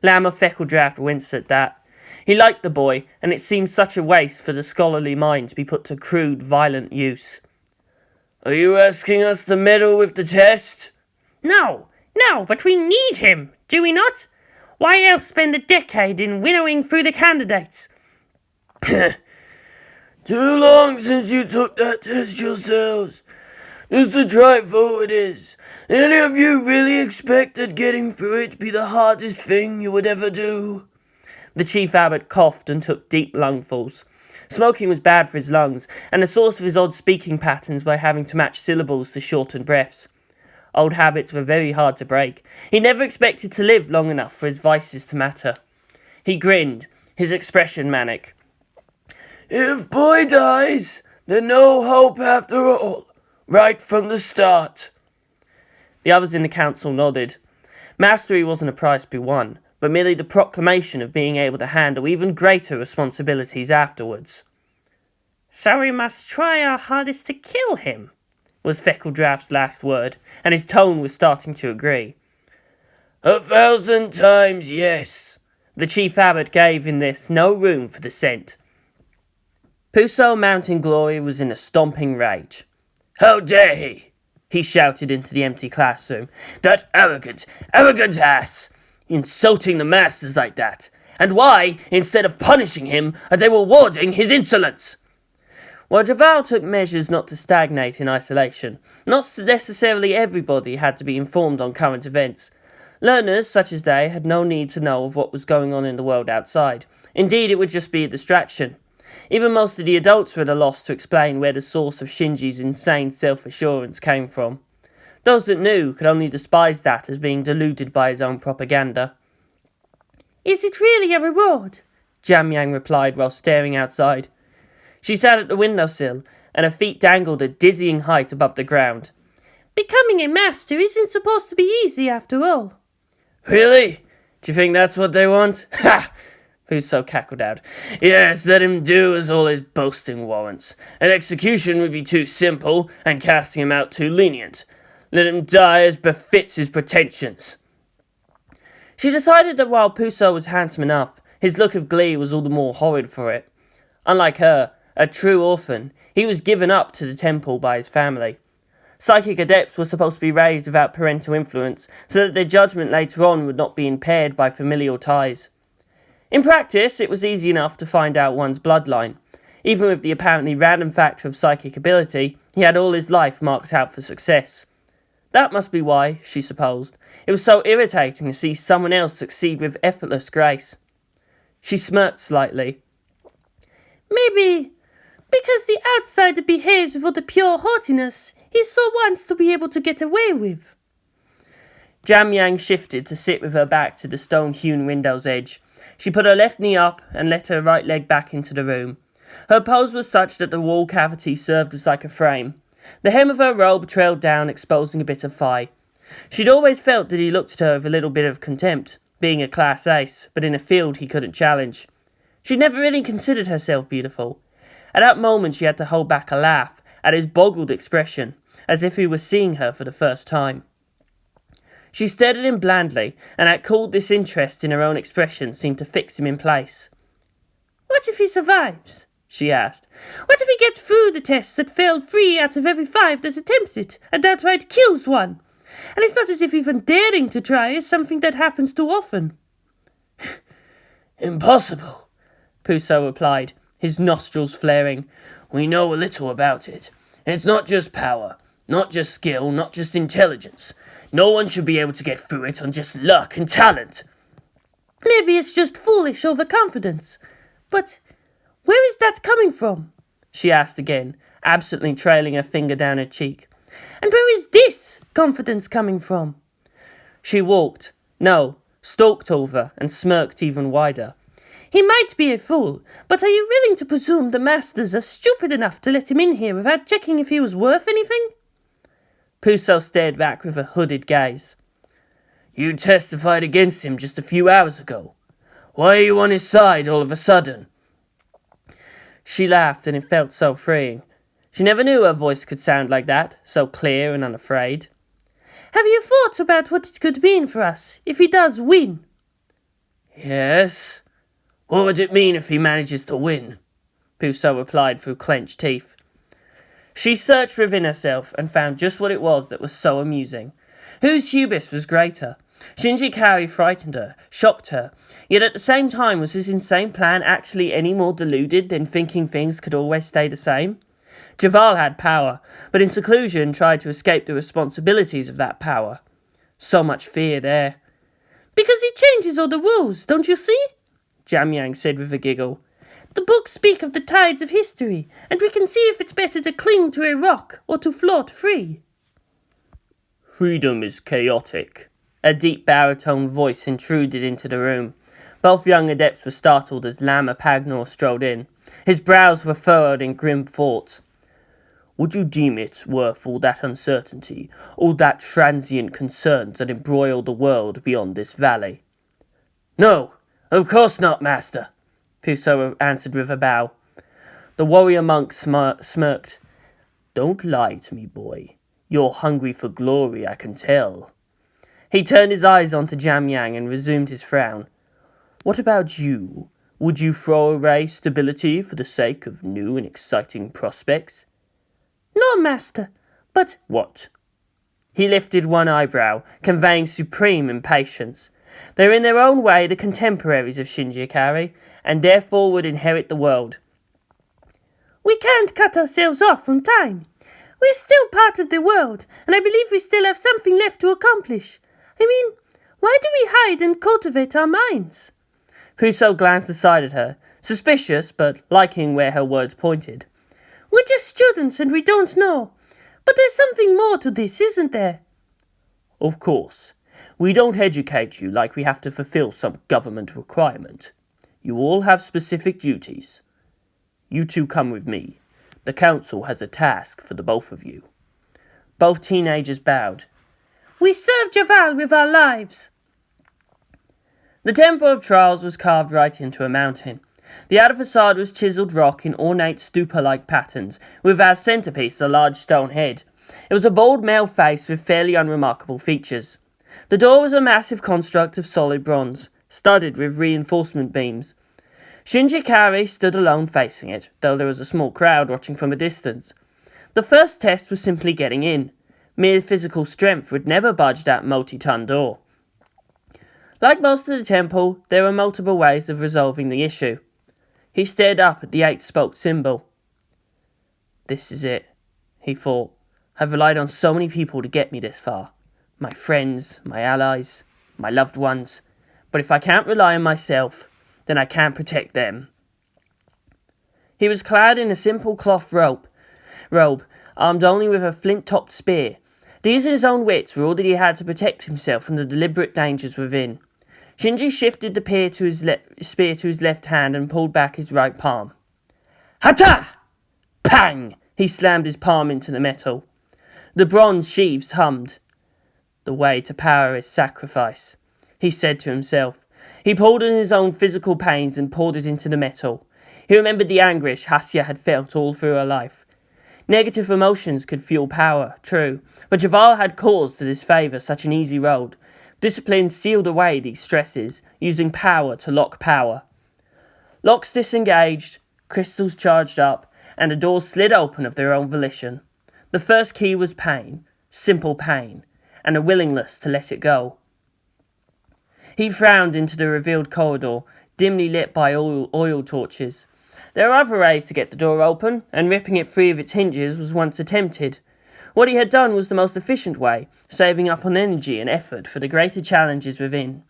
Lama Feckledraft winced at that. He liked the boy, and it seemed such a waste for the scholarly mind to be put to crude, violent use. Are you asking us to meddle with the test? No, but we need him, do we not? Why else spend a decade in winnowing through the candidates? Too long since you took that test yourselves. Just a trifle it is. Any of you really expect that getting through it be the hardest thing you would ever do? The chief abbot coughed and took deep lungfuls. Smoking was bad for his lungs, and the source of his odd speaking patterns by having to match syllables to shortened breaths. Old habits were very hard to break. He never expected to live long enough for his vices to matter. He grinned, his expression manic. If boy dies, then no hope after all. Right from the start. The others in the council nodded. Mastery wasn't a prize to be won, but merely the proclamation of being able to handle even greater responsibilities afterwards. So we must try our hardest to kill him, was Feckledraft's last word, and his tone was starting to agree. 1,000 times yes. The chief abbot gave in this no room for dissent. Puso Mountain Glory was in a stomping rage. How dare he? He shouted into the empty classroom. That arrogant ass! Insulting the masters like that. And why, instead of punishing him, are they rewarding his insolence? While Javaal took measures not to stagnate in isolation, not necessarily everybody had to be informed on current events. Learners, such as they, had no need to know of what was going on in the world outside. Indeed, it would just be a distraction. Even most of the adults were at a loss to explain where the source of Shinji's insane self-assurance came from. Those that knew could only despise that as being deluded by his own propaganda. Is it really a reward? Jamyang replied while staring outside. She sat at the windowsill, and her feet dangled at dizzying height above the ground. Becoming a master isn't supposed to be easy after all. Really? Do you think that's what they want? Ha! Puso cackled out. Yes, let him do as all his boasting warrants. An execution would be too simple, and casting him out too lenient. Let him die as befits his pretensions. She decided that while Puso was handsome enough, his look of glee was all the more horrid for it. Unlike her, a true orphan, he was given up to the temple by his family. Psychic adepts were supposed to be raised without parental influence, so that their judgment later on would not be impaired by familial ties. In practice, it was easy enough to find out one's bloodline. Even with the apparently random factor of psychic ability, he had all his life marked out for success. That must be why, she supposed, it was so irritating to see someone else succeed with effortless grace. She smirked slightly. Maybe because the outsider behaves with all the pure haughtiness he so wants to be able to get away with. Jamyang shifted to sit with her back to the stone-hewn window's edge. She put her left knee up and let her right leg back into the room. Her pose was such that the wall cavity served as like a frame. The hem of her robe trailed down, exposing a bit of thigh. She'd always felt that he looked at her with a little bit of contempt, being a class ace, but in a field he couldn't challenge. She'd never really considered herself beautiful. At that moment she had to hold back a laugh at his boggled expression, as if he was seeing her for the first time. She stared at him blandly, and that cool disinterest in her own expression seemed to fix him in place. What if he survives? She asked. What if he gets through the test that failed 3 out of every 5 that attempts it, and outright kills one? And it's not as if even daring to try is something that happens too often. Impossible, Puso replied, his nostrils flaring. We know a little about it. And it's not just power, not just skill, not just intelligence. No one should be able to get through it on just luck and talent. Maybe it's just foolish overconfidence. But where is that coming from? She asked again, absently trailing her finger down her cheek. And where is this confidence coming from? She stalked over and smirked even wider. He might be a fool, but are you willing to presume the masters are stupid enough to let him in here without checking if he was worth anything? Puso stared back with a hooded gaze. You testified against him just a few hours ago. Why are you on his side all of a sudden? She laughed, and it felt so freeing. She never knew her voice could sound like that, so clear and unafraid. Have you thought about what it could mean for us if he does win? Yes. What would it mean if he manages to win? Puso replied through clenched teeth. She searched within herself and found just what it was that was so amusing. Whose hubris was greater? Shinji Kari frightened her, shocked her, yet at the same time was his insane plan actually any more deluded than thinking things could always stay the same? Javaal had power, but in seclusion tried to escape the responsibilities of that power. So much fear there. Because he changes all the rules, don't you see? Jamyang said with a giggle. The books speak of the tides of history, and we can see if it's better to cling to a rock or to float free. Freedom is chaotic. A deep baritone voice intruded into the room. Both young adepts were startled as Lama Pagnor strolled in. His brows were furrowed in grim thought. Would you deem it worth all that uncertainty, all that transient concerns that embroil the world beyond this valley? No, of course not, master, Puso answered with a bow. The warrior monk smirked. Don't lie to me, boy. You're hungry for glory, I can tell. He turned his eyes onto Jamyang and resumed his frown. What about you? Would you throw away stability for the sake of new and exciting prospects? No, master, but... What? He lifted one eyebrow, conveying supreme impatience. They're in their own way the contemporaries of Shinji Kari, and therefore would inherit the world. We can't cut ourselves off from time. We're still part of the world, and I believe we still have something left to accomplish. I mean, why do we hide and cultivate our minds? Puso glanced aside at her, suspicious but liking where her words pointed. We're just students and we don't know. But there's something more to this, isn't there? Of course. We don't educate you like we have to fulfill some government requirement. You all have specific duties. You two come with me. The council has a task for the both of you. Both teenagers bowed. We serve Javaal with our lives. The Temple of Trials was carved right into a mountain. The outer facade was chiselled rock in ornate stupa-like patterns, with as centrepiece a large stone head. It was a bald male face with fairly unremarkable features. The door was a massive construct of solid bronze, studded with reinforcement beams. Shinji Kari stood alone facing it, though there was a small crowd watching from a distance. The first test was simply getting in. Mere physical strength would never budge that multi-ton door. Like most of the temple, there were multiple ways of resolving the issue. He stared up at the 8-spoked symbol. This is it, he thought. I've relied on so many people to get me this far. My friends, my allies, my loved ones. But if I can't rely on myself, then I can't protect them. He was clad in a simple cloth robe, armed only with a flint-topped spear. These and his own wits were all that he had to protect himself from the deliberate dangers within. Shinji shifted the spear to his left hand and pulled back his right palm. Hata! Pang! He slammed his palm into the metal. The bronze sheaves hummed. The way to power is sacrifice, he said to himself. He pulled in his own physical pains and poured it into the metal. He remembered the anguish Hasya had felt all through her life. Negative emotions could fuel power, true, but Javaal had caused to disfavour such an easy road. Discipline sealed away these stresses, using power to lock power. Locks disengaged, crystals charged up, and the doors slid open of their own volition. The first key was pain, simple pain, and a willingness to let it go. He frowned into the revealed corridor, dimly lit by oil torches. There are other ways to get the door open, and ripping it free of its hinges was once attempted. What he had done was the most efficient way, saving up on energy and effort for the greater challenges within.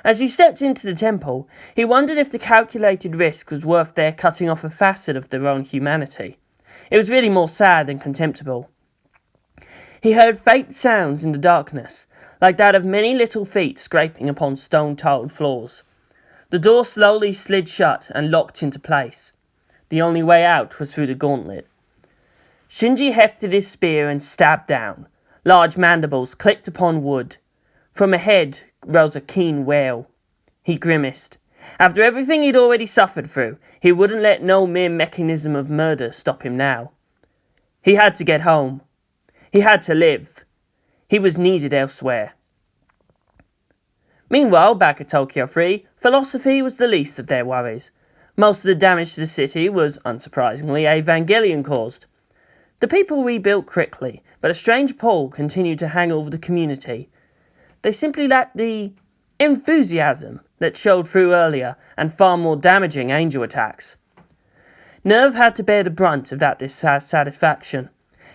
As he stepped into the temple, he wondered if the calculated risk was worth their cutting off a facet of their own humanity. It was really more sad than contemptible. He heard faint sounds in the darkness, like that of many little feet scraping upon stone-tiled floors. The door slowly slid shut and locked into place. The only way out was through the gauntlet. Shinji hefted his spear and stabbed down. Large mandibles clicked upon wood. From ahead rose a keen wail. He grimaced. After everything he'd already suffered through, he wouldn't let no mere mechanism of murder stop him now. He had to get home. He had to live. He was needed elsewhere. Meanwhile, back at Tokyo 3, philosophy was the least of their worries. Most of the damage to the city was, unsurprisingly, Evangelion caused. The people rebuilt quickly, but a strange pall continued to hang over the community. They simply lacked the enthusiasm that showed through earlier and far more damaging angel attacks. Nerve had to bear the brunt of that dissatisfaction.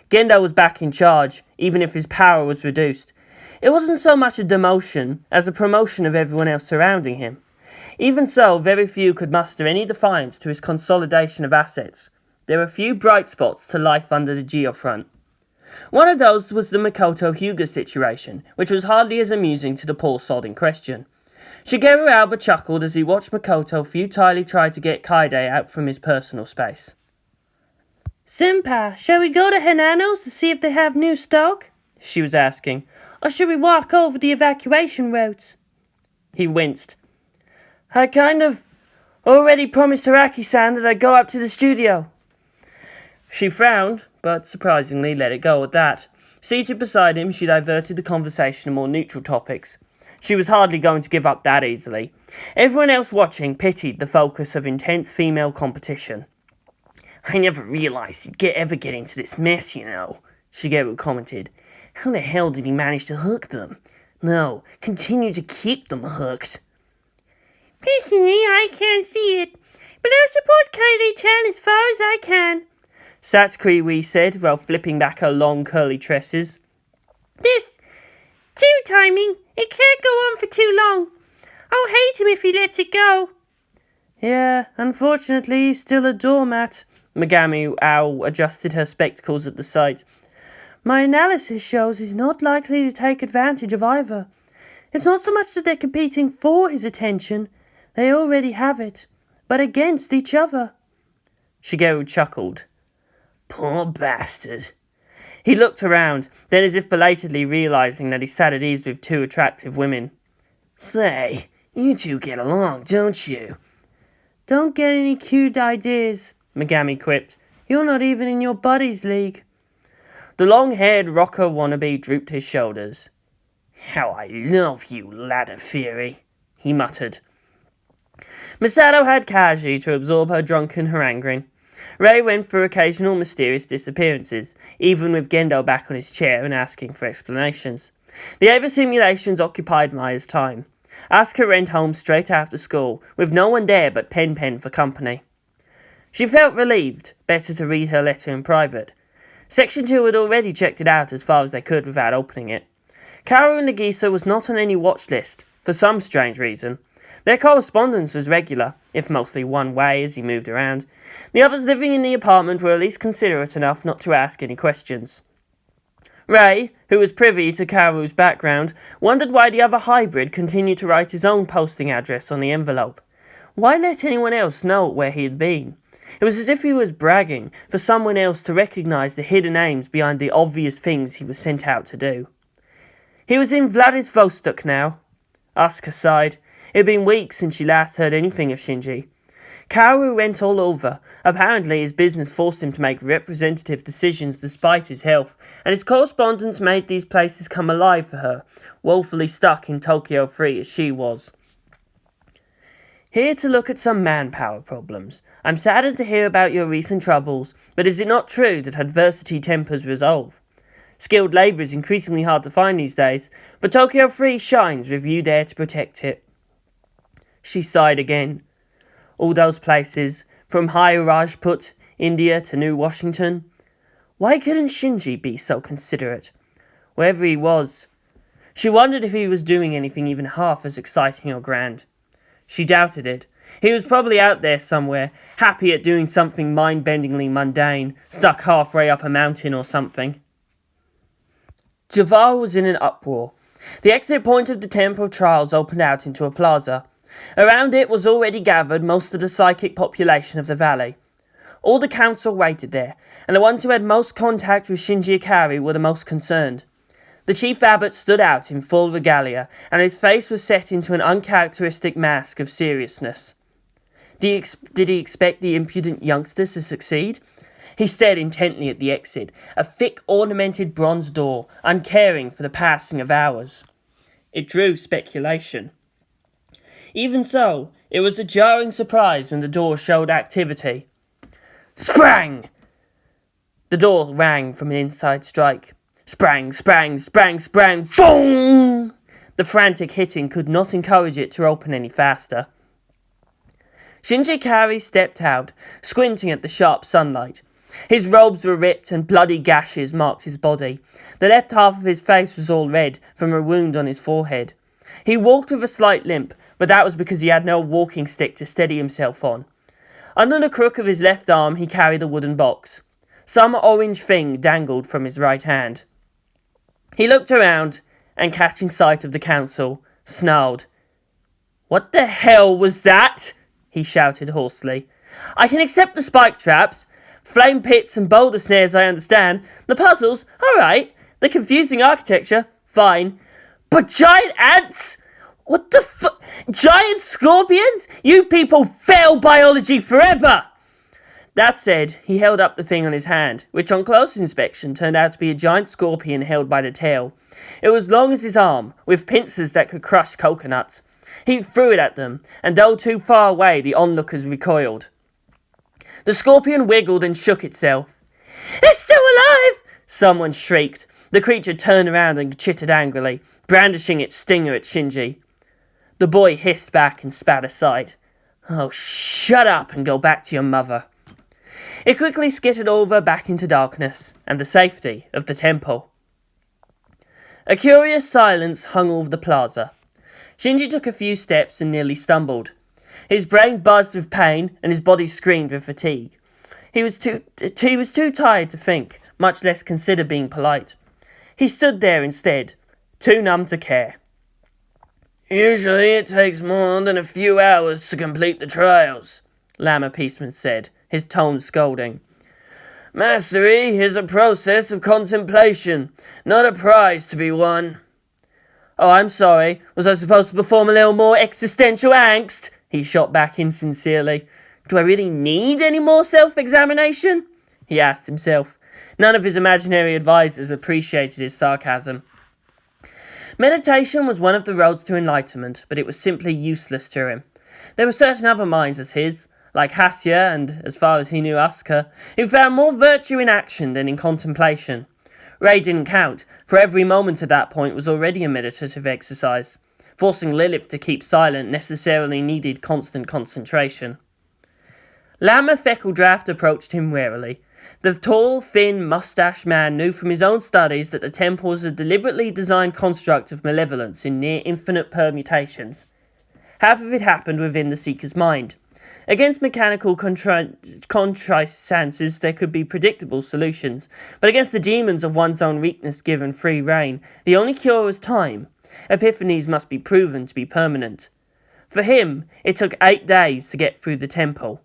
Gendo was back in charge, even if his power was reduced. It wasn't so much a demotion as a promotion of everyone else surrounding him. Even so, very few could muster any defiance to his consolidation of assets. There were few bright spots to life under the geofront. One of those was the Makoto Hyuga situation, which was hardly as amusing to the poor sod in question. Shigeru Alba chuckled as he watched Makoto futilely try to get Kaide out from his personal space. Senpai, shall we go to Hanano's to see if they have new stock? She was asking. Or should we walk over the evacuation routes? He winced. I kind of already promised Araki-san that I'd go up to the studio. She frowned, but surprisingly let it go at that. Seated beside him, she diverted the conversation to more neutral topics. She was hardly going to give up that easily. Everyone else watching pitied the focus of intense female competition. I never realized he'd ever get into this mess, you know, Shigeru commented. How the hell did he manage to hook them? No, continue to keep them hooked. Personally, I can't see it, but I'll support Kaede-chan as far as I can, Satsuki said, while flipping back her long curly tresses. This two-timing, it can't go on for too long. I'll hate him if he lets it go. Yeah, unfortunately, he's still a doormat. Megami Owl adjusted her spectacles at the sight. My analysis shows he's not likely to take advantage of either. It's not so much that they're competing for his attention, they already have it, but against each other. Shigeru chuckled. Poor bastard. He looked around, then as if belatedly realizing that he sat at ease with two attractive women. Say, You two get along, don't you? Don't get any cute ideas, Megami quipped. You're not even in your buddies' league. The long-haired rocker wannabe drooped his shoulders. How I love you, ladder theory, he muttered. Masato had Kaji to absorb her drunken haranguing. Ray went for occasional mysterious disappearances, even with Gendo back on his chair and asking for explanations. The Ava simulations occupied Maya's time. Asuka went home straight after school, with no one there but Pen for company. She felt relieved, better to read her letter in private. Section 2 had already checked it out as far as they could without opening it. Kaoru Nagisa was not on any watch list, for some strange reason. Their correspondence was regular, if mostly one way as he moved around. The others living in the apartment were at least considerate enough not to ask any questions. Ray, who was privy to Kaoru's background, wondered why the other hybrid continued to write his own posting address on the envelope. Why let anyone else know where he had been? It was as if he was bragging for someone else to recognise the hidden aims behind the obvious things he was sent out to do. He was in Vladivostok now. Asuka sighed. It had been weeks since she last heard anything of Shinji. Kaoru went all over. Apparently his business forced him to make representative decisions despite his health, and his correspondence made these places come alive for her, woefully stuck in Tokyo 3 as she was. Here to look at some manpower problems. I'm saddened to hear about your recent troubles, but is it not true that adversity tempers resolve? Skilled labour is increasingly hard to find these days, but Tokyo 3 shines with you there to protect it. She sighed again. All those places, from High Rajput, India to New Washington. Why couldn't Shinji be so considerate? Wherever he was. She wondered if he was doing anything even half as exciting or grand. She doubted it. He was probably out there somewhere, happy at doing something mind-bendingly mundane, stuck halfway up a mountain or something. Javaal was in an uproar. The exit point of the temple trials opened out into a plaza. Around it was already gathered most of the psychic population of the valley. All the council waited there, and the ones who had most contact with Shinji Ikari were the most concerned. The chief abbot stood out in full regalia, and his face was set into an uncharacteristic mask of seriousness. Did he expect the impudent youngsters to succeed? He stared intently at the exit, a thick ornamented bronze door, uncaring for the passing of hours. It drew speculation. Even so, it was a jarring surprise when the door showed activity. Sprang! The door rang from an inside strike. Sprang, sprang, sprang, sprang, boom! The frantic hitting could not encourage it to open any faster. Shinji Ikari stepped out, squinting at the sharp sunlight. His robes were ripped and bloody gashes marked his body. The left half of his face was all red from a wound on his forehead. He walked with a slight limp, but that was because he had no walking stick to steady himself on. Under the crook of his left arm he carried a wooden box. Some orange thing dangled from his right hand. He looked around, and catching sight of the council, snarled. "What the hell was that?" he shouted hoarsely. "I can accept the spike traps. Flame pits and boulder snares I understand. The puzzles, alright. The confusing architecture, fine. But giant ants? What the Giant scorpions? You people fail biology forever!" That said, he held up the thing on his hand, which on close inspection turned out to be a giant scorpion held by the tail. It was long as his arm, with pincers that could crush coconuts. He threw it at them, and though too far away, the onlookers recoiled. The scorpion wiggled and shook itself. "It's still alive!" someone shrieked. The creature turned around and chittered angrily, brandishing its stinger at Shinji. The boy hissed back and spat aside. "Oh, shut up and go back to your mother." It quickly skittered over back into darkness and the safety of the temple. A curious silence hung over the plaza. Shinji took a few steps and nearly stumbled. His brain buzzed with pain and his body screamed with fatigue. He was too tired to think, much less consider being polite. He stood there instead, too numb to care. "Usually it takes more than a few hours to complete the trials," Lama Peaceman said, his tone scolding. "Mastery is a process of contemplation, not a prize to be won." Oh, I'm sorry. Was I supposed to perform a little more existential angst? He shot back insincerely. Do I really need any more self-examination? He asked himself. None of his imaginary advisors appreciated his sarcasm. Meditation was one of the roads to enlightenment, but it was simply useless to him. There were certain other minds as his, like Hasya and, as far as he knew, Asuka, who found more virtue in action than in contemplation. Ray didn't count, for every moment at that point was already a meditative exercise. Forcing Lilith to keep silent necessarily needed constant concentration. Lama Feckledraft approached him warily. The tall, thin, mustached man knew from his own studies that the temple was a deliberately designed construct of malevolence in near-infinite permutations. Half of it happened within the Seeker's mind. Against mechanical contrastances there could be predictable solutions, but against the demons of one's own weakness given free rein, the only cure was time. Epiphanies must be proven to be permanent. For him, it took 8 days to get through the temple.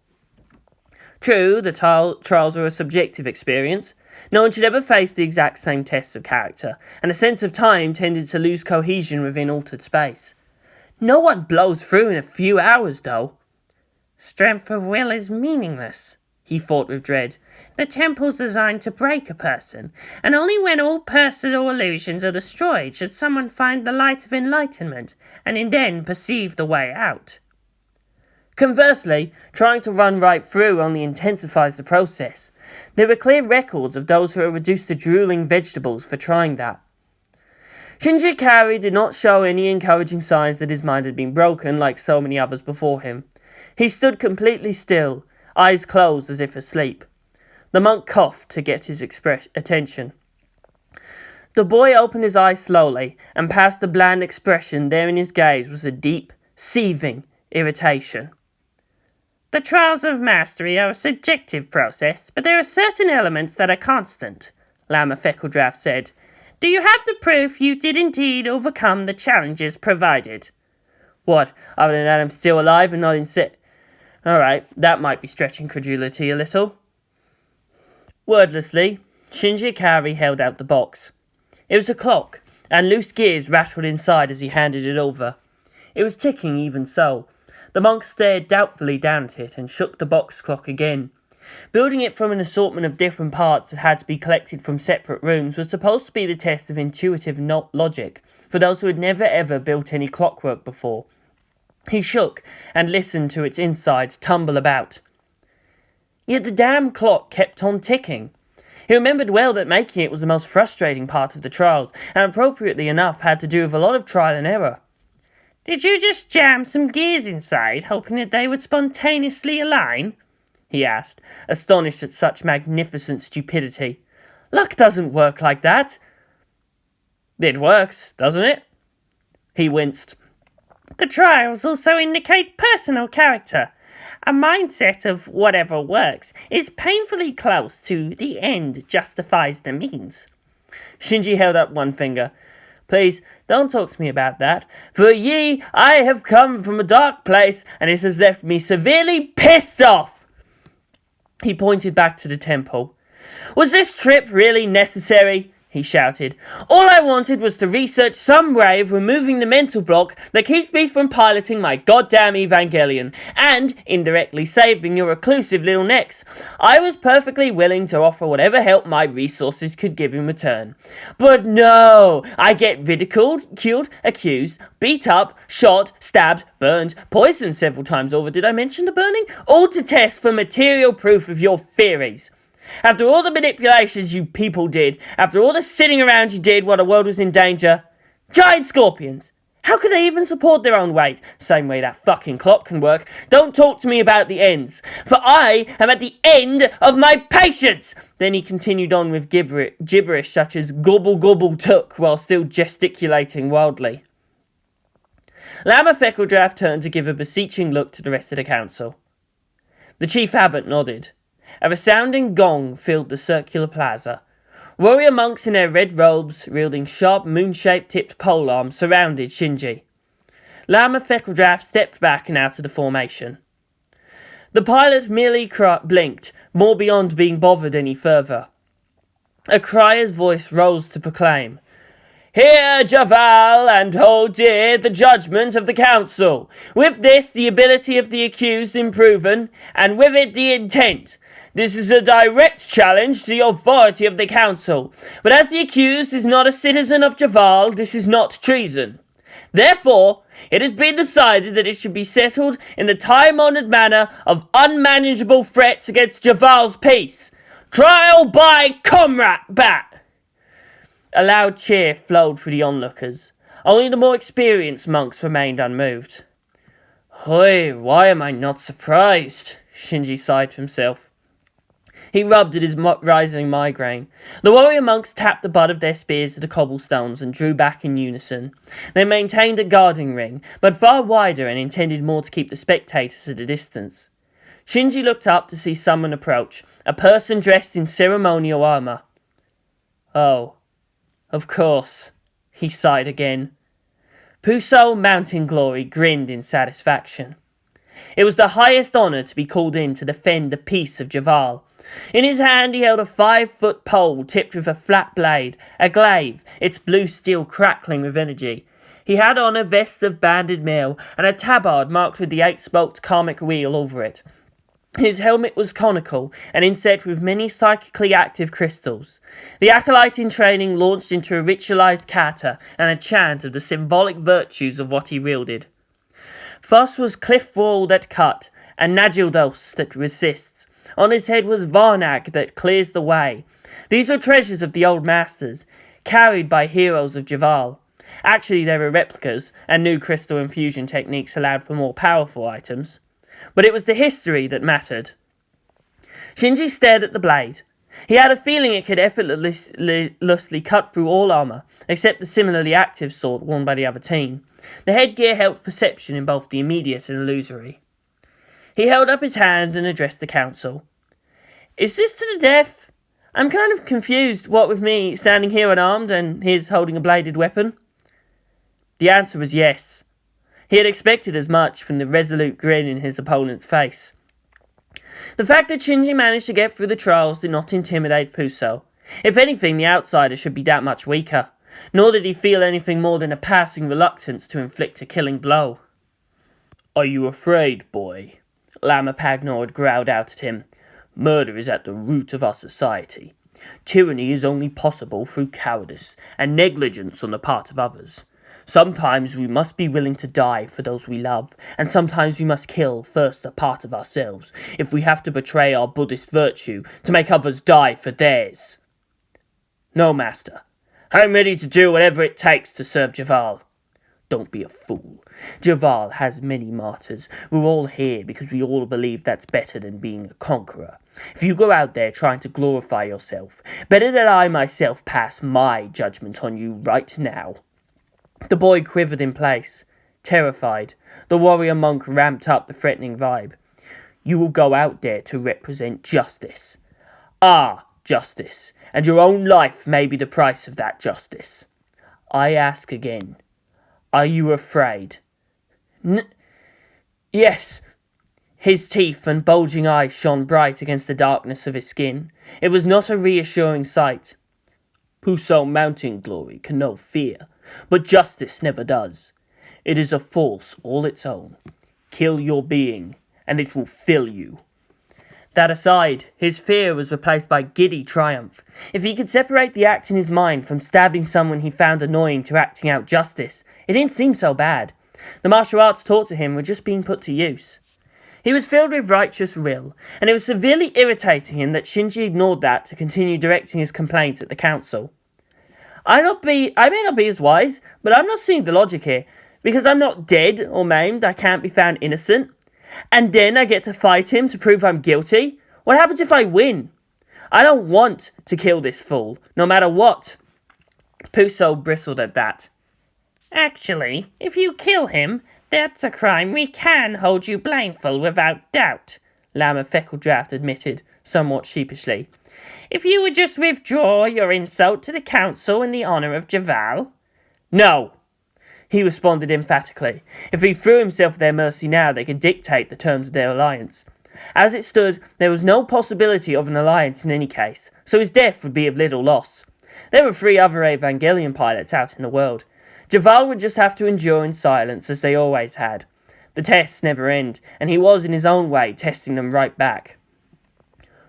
True, the trials are a subjective experience. No one should ever face the exact same tests of character, and a sense of time tended to lose cohesion within altered space. No one blows through in a few hours, though. Strength of will is meaningless, he thought with dread. The temple's designed to break a person, and only when all personal illusions are destroyed should someone find the light of enlightenment, and then perceive the way out. Conversely, trying to run right through only intensifies the process. There were clear records of those who were reduced to drooling vegetables for trying that. Shinji Ikari did not show any encouraging signs that his mind had been broken like so many others before him. He stood completely still, eyes closed as if asleep. The monk coughed to get his attention. The boy opened his eyes slowly, and past the bland expression there in his gaze was a deep, seething irritation. The trials of mastery are a subjective process, but there are certain elements that are constant, Lama Feckledraft said. Do you have the proof you did indeed overcome the challenges provided? What, other than that I'm still alive and not in sick? Alright, that might be stretching credulity a little. Wordlessly, Shinji Ikari held out the box. It was a clock, and loose gears rattled inside as he handed it over. It was ticking even so. The monk stared doubtfully down at it and shook the box clock again. Building it from an assortment of different parts that had to be collected from separate rooms was supposed to be the test of intuitive logic for those who had never ever built any clockwork before. He shook and listened to its insides tumble about. Yet the damn clock kept on ticking. He remembered well that making it was the most frustrating part of the trials, and appropriately enough had to do with a lot of trial and error. Did you just jam some gears inside, hoping that they would spontaneously align? He asked, astonished at such magnificent stupidity. Luck doesn't work like that. It works, doesn't it? He winced. The trials also indicate personal character. A mindset of whatever works is painfully close to the end justifies the means. Shinji held up one finger. Please, don't talk to me about that. For I have come from a dark place, and it has left me severely pissed off. He pointed back to the temple. Was this trip really necessary? He shouted. All I wanted was to research some way of removing the mental block that keeps me from piloting my goddamn Evangelion, and indirectly saving your reclusive little necks. I was perfectly willing to offer whatever help my resources could give in return. But no, I get ridiculed, killed, accused, beat up, shot, stabbed, burned, poisoned several times over. Did I mention the burning? All to test for material proof of your theories. After all the manipulations you people did, after all the sitting around you did while the world was in danger, giant scorpions, how could they even support their own weight? Same way that fucking clock can work. Don't talk to me about the ends, for I am at the end of my patience. Then he continued on with gibberish such as gobble gobble took while still gesticulating wildly. Lama Feckledraft turned to give a beseeching look to the rest of the council. The chief abbot nodded. A resounding gong filled the circular plaza. Warrior monks in their red robes, wielding sharp moon-shaped tipped polearms, surrounded Shinji. Lama Feckledraft stepped back and out of the formation. The pilot merely blinked, more beyond being bothered any further. A crier's voice rose to proclaim, Hear, Javaal, and hold dear the judgment of the council. With this, the ability of the accused improven, and with it the intent. This is a direct challenge to the authority of the council, but as the accused is not a citizen of Javaal, this is not treason. Therefore, it has been decided that it should be settled in the time-honoured manner of unmanageable threats against Javaal's peace. Trial by combat! A loud cheer flowed through the onlookers. Only the more experienced monks remained unmoved. Hoi, why am I not surprised? Shinji sighed to himself. He rubbed at his rising migraine. The warrior monks tapped the butt of their spears to the cobblestones and drew back in unison. They maintained a guarding ring, but far wider and intended more to keep the spectators at a distance. Shinji looked up to see someone approach, a person dressed in ceremonial armour. Oh. Of course, he sighed again. Puso Mountain Glory grinned in satisfaction. It was the highest honour to be called in to defend the peace of Javaal. In his hand he held a 5-foot pole tipped with a flat blade, a glaive, its blue steel crackling with energy. He had on a vest of banded mail and a tabard marked with the 8-spoked karmic wheel over it. His helmet was conical and inset with many psychically active crystals. The acolyte in training launched into a ritualized kata and a chant of the symbolic virtues of what he wielded. Thus was cliff wall that cut, and Nagildos that resists. On his head was Varnag that clears the way. These were treasures of the old masters, carried by heroes of Javaal. Actually, they were replicas, and new crystal infusion techniques allowed for more powerful items. But it was the history that mattered. Shinji stared at the blade. He had a feeling it could effortlessly cut through all armour, except the similarly active sword worn by the other team. The headgear helped perception in both the immediate and illusory. He held up his hand and addressed the council. Is this to the death? I'm kind of confused, what with me standing here unarmed and his holding a bladed weapon. The answer was yes. He had expected as much from the resolute grin in his opponent's face. The fact that Shinji managed to get through the trials did not intimidate Puso. If anything, the outsider should be that much weaker. Nor did he feel anything more than a passing reluctance to inflict a killing blow. Are you afraid, boy? Lama Pagnor had growled out at him. Murder is at the root of our society. Tyranny is only possible through cowardice and negligence on the part of others. Sometimes we must be willing to die for those we love, and sometimes we must kill first a part of ourselves, if we have to betray our Buddhist virtue to make others die for theirs. No, master. I'm ready to do whatever it takes to serve Javaal. Don't be a fool. Javaal has many martyrs. We're all here because we all believe that's better than being a conqueror. If you go out there trying to glorify yourself, better that I myself pass my judgment on you right now. The boy quivered in place, terrified. The warrior monk ramped up the threatening vibe. You will go out there to represent justice. Ah, justice, and your own life may be the price of that justice. I ask again, are you afraid? Yes. His teeth and bulging eyes shone bright against the darkness of his skin. It was not a reassuring sight. Puso Mountain Glory can know fear, but justice never does. It is a force all its own. Kill your being, and it will fill you. That aside, his fear was replaced by giddy triumph. If he could separate the act in his mind from stabbing someone he found annoying to acting out justice, it didn't seem so bad. The martial arts taught to him were just being put to use. He was filled with righteous will, and it was severely irritating him that Shinji ignored that to continue directing his complaints at the council. I may not be as wise, but I'm not seeing the logic here. Because I'm not dead or maimed, I can't be found innocent. And then I get to fight him to prove I'm guilty? What happens if I win? I don't want to kill this fool, no matter what. Puso bristled at that. Actually, if you kill him, that's a crime we can hold you blameful without doubt, Lama Feckledraft admitted, somewhat sheepishly. If you would just withdraw your insult to the council in the honour of Javaal. No, he responded emphatically. If he threw himself at their mercy now, they could dictate the terms of their alliance. As it stood, there was no possibility of an alliance in any case, so his death would be of little loss. There were 3 other Evangelion pilots out in the world. Javaal would just have to endure in silence as they always had. The tests never end, and he was in his own way testing them right back.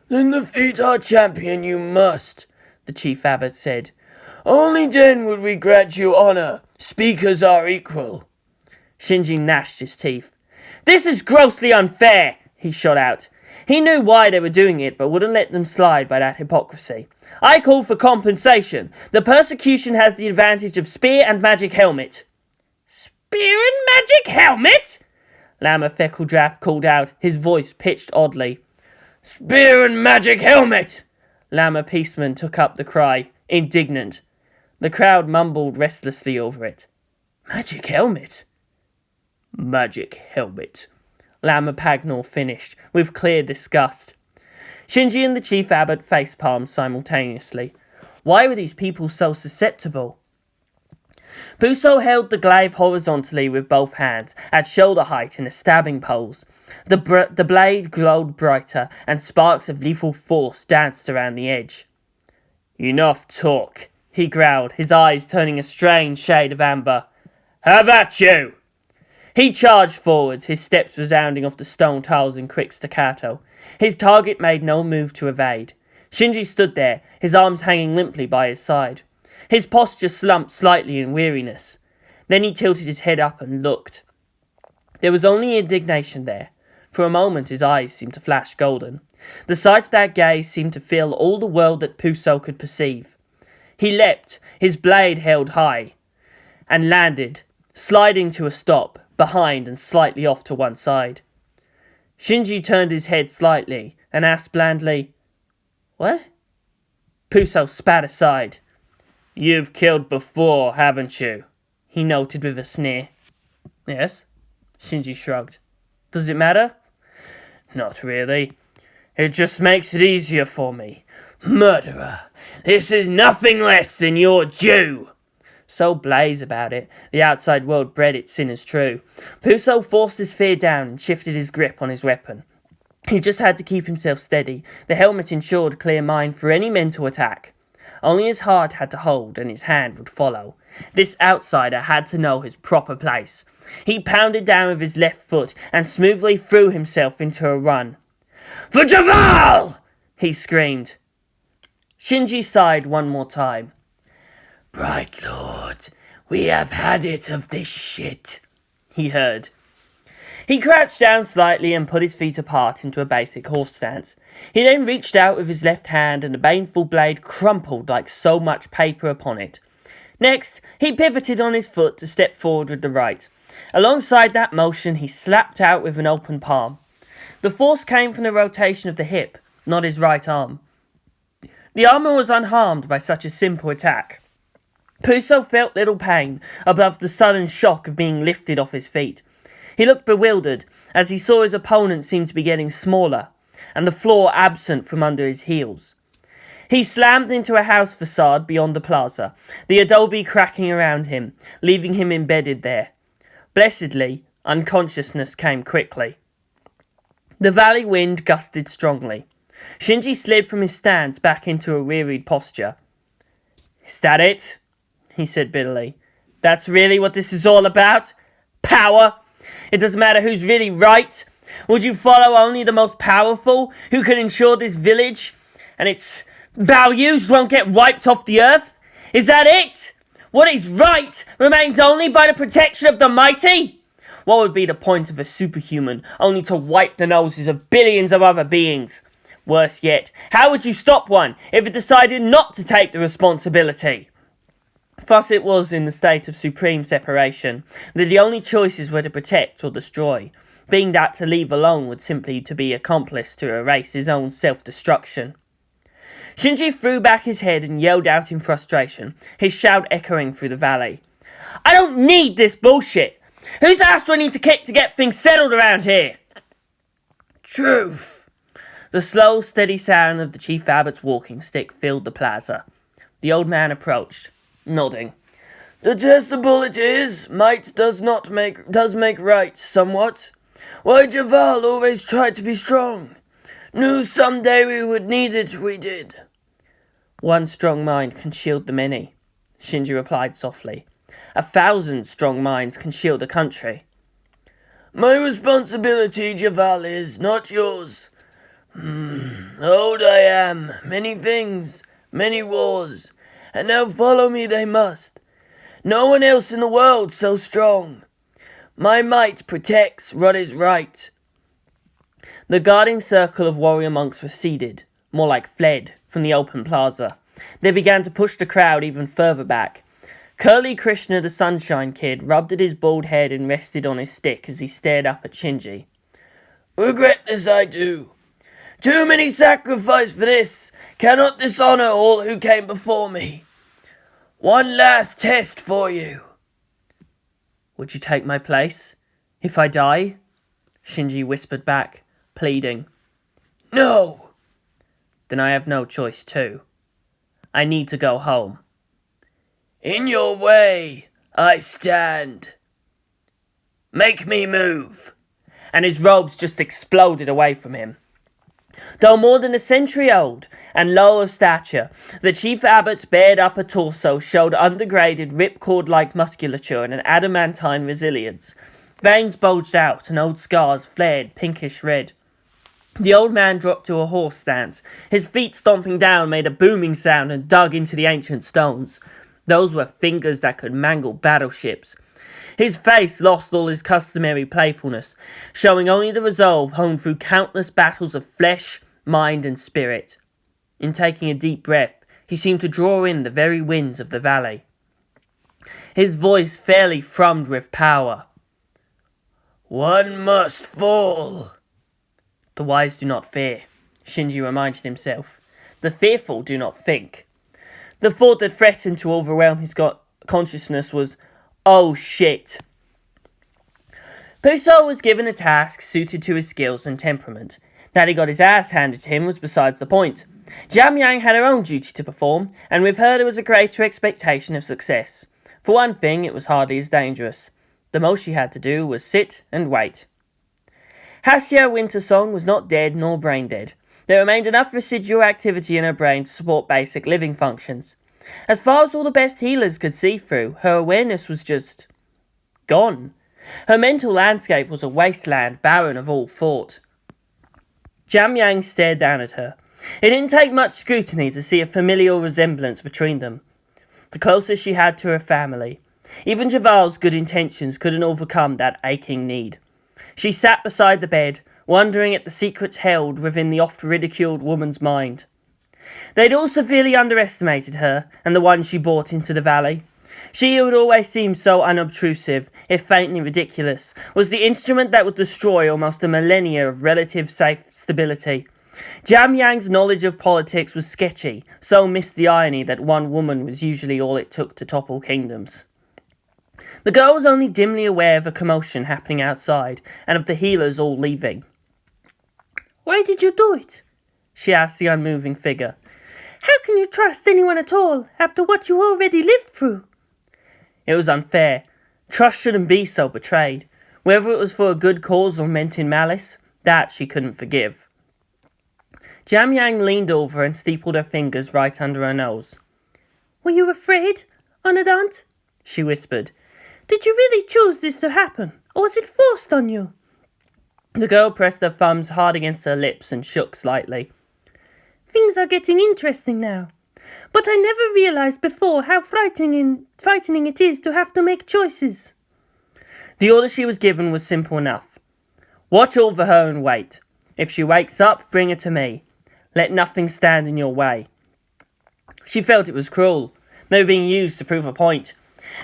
Then defeat our champion you must, the chief abbot said. Only then would we grant you honor, speak as our equal. Shinji gnashed his teeth. This is grossly unfair, he shot out. He knew why they were doing it, but wouldn't let them slide by that hypocrisy. I call for compensation. The persecution has the advantage of spear and magic helmet. Spear and magic helmet? Lama Feckledraft called out, his voice pitched oddly. Spear and magic helmet! Lama Peaceman took up the cry, indignant. The crowd mumbled restlessly over it. Magic helmet? Magic helmet, Lama Pagnor finished, with clear disgust. Shinji and the chief abbot facepalmed simultaneously. Why were these people so susceptible? Puso held the glaive horizontally with both hands, at shoulder height in a stabbing pose. The blade glowed brighter, and sparks of lethal force danced around the edge. Enough talk, he growled, his eyes turning a strange shade of amber. Have at you! He charged forwards, his steps resounding off the stone tiles in quick staccato. His target made no move to evade. Shinji stood there, his arms hanging limply by his side. His posture slumped slightly in weariness. Then he tilted his head up and looked. There was only indignation there. For a moment his eyes seemed to flash golden. The sight of that gaze seemed to fill all the world that Puso could perceive. He leapt, his blade held high, and landed, sliding to a stop, behind and slightly off to one side. Shinji turned his head slightly and asked blandly, "What?" Puso spat aside. You've killed before, haven't you? He noted with a sneer. Yes, Shinji shrugged. Does it matter? Not really. It just makes it easier for me. Murderer, this is nothing less than your due. So blaze about it, the outside world bred its sin as true. Puso forced his fear down and shifted his grip on his weapon. He just had to keep himself steady. The helmet ensured clear mind for any mental attack. Only his heart had to hold and his hand would follow. This outsider had to know his proper place. He pounded down with his left foot and smoothly threw himself into a run. For Javaal! He screamed. Shinji sighed one more time. Bright Lord, we have had it of this shit, he heard. He crouched down slightly and put his feet apart into a basic horse stance. He then reached out with his left hand and the baneful blade crumpled like so much paper upon it. Next, he pivoted on his foot to step forward with the right. Alongside that motion, he slapped out with an open palm. The force came from the rotation of the hip, not his right arm. The armour was unharmed by such a simple attack. Puso felt little pain above the sudden shock of being lifted off his feet. He looked bewildered as he saw his opponent seem to be getting smaller, and the floor absent from under his heels. He slammed into a house facade beyond the plaza, the adobe cracking around him, leaving him embedded there. Blessedly, unconsciousness came quickly. The valley wind gusted strongly. Shinji slid from his stance back into a wearied posture. "Is that it?" he said bitterly. "That's really what this is all about? Power? It doesn't matter who's really right? Would you follow only the most powerful, who can ensure this village and its values won't get wiped off the earth? Is that it? What is right remains only by the protection of the mighty? What would be the point of a superhuman only to wipe the noses of billions of other beings? Worse yet, how would you stop one if it decided not to take the responsibility?" Thus it was in the state of supreme separation, that the only choices were to protect or destroy, being that to leave alone would simply to be accomplice to erase his own self-destruction. Shinji threw back his head and yelled out in frustration, his shout echoing through the valley. "I don't need this bullshit! Whose ass do I need to kick to get things settled around here?" Truth! The slow, steady sound of the chief abbot's walking stick filled the plaza. The old man approached, nodding. Detestable it is, might does make right somewhat. Why Javaal always tried to be strong. Knew someday we would need it, we did. One strong mind can shield the many, Shinji replied softly. 1,000 strong minds can shield a country. My responsibility, Javaal, is not yours. Old I am, many things, many wars, and now follow me they must. No one else in the world so strong. My might protects what is right. The guarding circle of warrior monks receded, more like fled, from the open plaza. They began to push the crowd even further back. Curly Krishna the Sunshine Kid rubbed at his bald head and rested on his stick as he stared up at Shinji. Regret this I do. Too many sacrifice for this. Cannot dishonor all who came before me. One last test for you. Would you take my place? If I die? Shinji whispered back, pleading. No. Then I have no choice too. I need to go home. In your way, I stand. Make me move. And his robes just exploded away from him. Though more than a century old and low of stature, the chief abbot's bared upper torso showed undergraded ripcord-like musculature and an adamantine resilience. Veins bulged out and old scars flared pinkish red. The old man dropped to a horse stance. His feet stomping down made a booming sound and dug into the ancient stones. Those were fingers that could mangle battleships. His face lost all his customary playfulness, showing only the resolve honed through countless battles of flesh, mind, and spirit. In taking a deep breath, he seemed to draw in the very winds of the valley. His voice fairly thrummed with power. One must fall. The wise do not fear, Shinji reminded himself. The fearful do not think. The thought that threatened to overwhelm his consciousness was, oh shit. Puso was given a task suited to his skills and temperament. That he got his ass handed to him was besides the point. Jamyang had her own duty to perform, and with her there was a greater expectation of success. For one thing, it was hardly as dangerous. The most she had to do was sit and wait. Hasya Winter-Song was not dead nor brain dead. There remained enough residual activity in her brain to support basic living functions. As far as all the best healers could see through, her awareness was just gone. Her mental landscape was a wasteland barren of all thought. Jamyang stared down at her. It didn't take much scrutiny to see a familial resemblance between them. The closest she had to her family. Even Javaal's good intentions couldn't overcome that aching need. She sat beside the bed, wondering at the secrets held within the oft-ridiculed woman's mind. They'd all severely underestimated her and the one she brought into the valley. She who had always seemed so unobtrusive, if faintly ridiculous, was the instrument that would destroy almost a millennia of relative safe stability. Jamyang's knowledge of politics was sketchy, so missed the irony that one woman was usually all it took to topple kingdoms. The girl was only dimly aware of a commotion happening outside, and of the healers all leaving. Why did you do it? She asked the unmoving figure. How can you trust anyone at all, after what you already lived through? It was unfair. Trust shouldn't be so betrayed. Whether it was for a good cause or meant in malice, that she couldn't forgive. Jamyang leaned over and steepled her fingers right under her nose. Were you afraid, Honoured Aunt? She whispered. Did you really choose this to happen, or was it forced on you? The girl pressed her thumbs hard against her lips and shook slightly. Things are getting interesting now. But I never realized before how frightening it is to have to make choices. The order she was given was simple enough. Watch over her and wait. If she wakes up, bring her to me. Let nothing stand in your way. She felt it was cruel. They were being used to prove a point.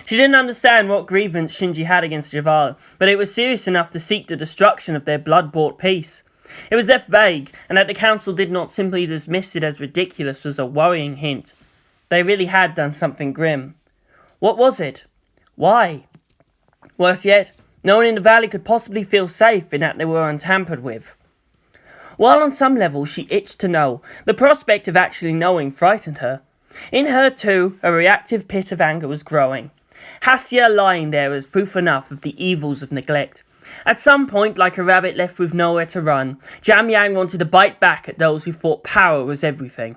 She didn't understand what grievance Shinji had against Javaal, but it was serious enough to seek the destruction of their blood-bought peace. It was left vague, and that the council did not simply dismiss it as ridiculous was a worrying hint. They really had done something grim. What was it? Why? Worse yet, no one in the valley could possibly feel safe in that they were untampered with. While on some level she itched to know, the prospect of actually knowing frightened her. In her too, a reactive pit of anger was growing. Hasya lying there was proof enough of the evils of neglect. At some point, like a rabbit left with nowhere to run, Jamyang wanted to bite back at those who thought power was everything.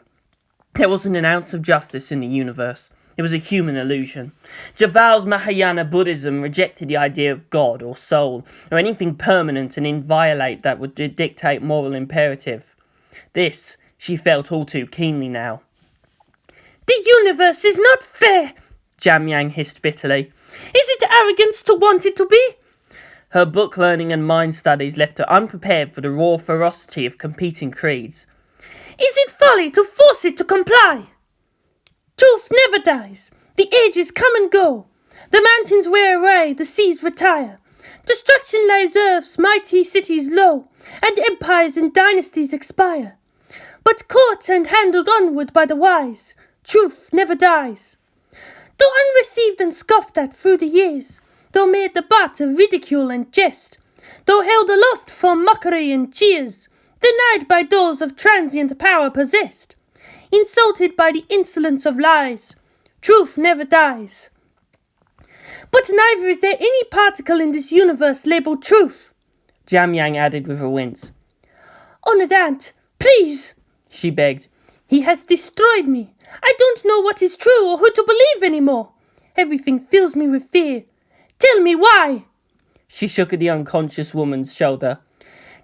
There wasn't an ounce of justice in the universe. It was a human illusion. Javaal's Mahayana Buddhism rejected the idea of God or soul, or anything permanent and inviolate that would dictate moral imperative. This she felt all too keenly now. The universe is not fair, Jamyang hissed bitterly. Is it arrogance to want it to be? Her book learning and mind studies left her unprepared for the raw ferocity of competing creeds. Is it folly to force it to comply? Truth never dies. The ages come and go. The mountains wear away, the seas retire. Destruction lays earth's mighty cities low, and empires and dynasties expire. But caught and handled onward by the wise, truth never dies. Though unreceived and scoffed at through the years, though made the butt of ridicule and jest, though held aloft for mockery and cheers, denied by those of transient power possessed, insulted by the insolence of lies, truth never dies. But neither is there any particle in this universe labelled truth, Jamyang added with a wince. Honoured aunt, please, she begged. He has destroyed me. I don't know what is true or who to believe any more. Everything fills me with fear. Tell me why. She shook at the unconscious woman's shoulder.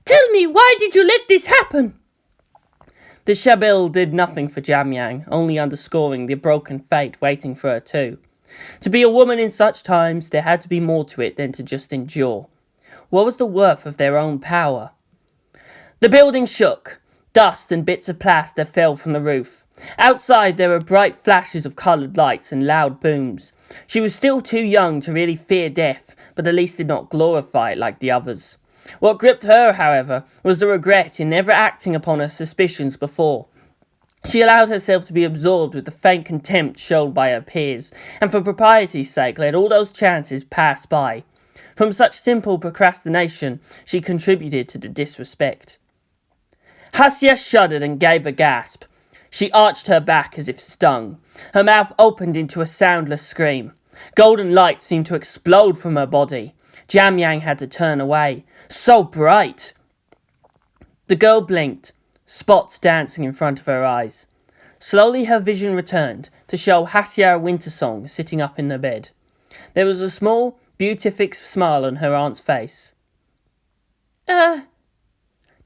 Tell me, why did you let this happen? The Shabil did nothing for Jamyang, only underscoring the broken fate waiting for her too. To be a woman in such times, there had to be more to it than to just endure. What was the worth of their own power? The building shook. Dust and bits of plaster fell from the roof. Outside there were bright flashes of coloured lights and loud booms. She was still too young to really fear death, but at least did not glorify it like the others. What gripped her, however, was the regret in never acting upon her suspicions before. She allowed herself to be absorbed with the faint contempt shown by her peers, and for propriety's sake let all those chances pass by. From such simple procrastination, she contributed to the disrespect. Hasya shuddered and gave a gasp. She arched her back as if stung. Her mouth opened into a soundless scream. Golden light seemed to explode from her body. Jamyang had to turn away. So bright! The girl blinked, spots dancing in front of her eyes. Slowly her vision returned to show Hasya Winter-Song sitting up in the bed. There was a small, beatific smile on her aunt's face.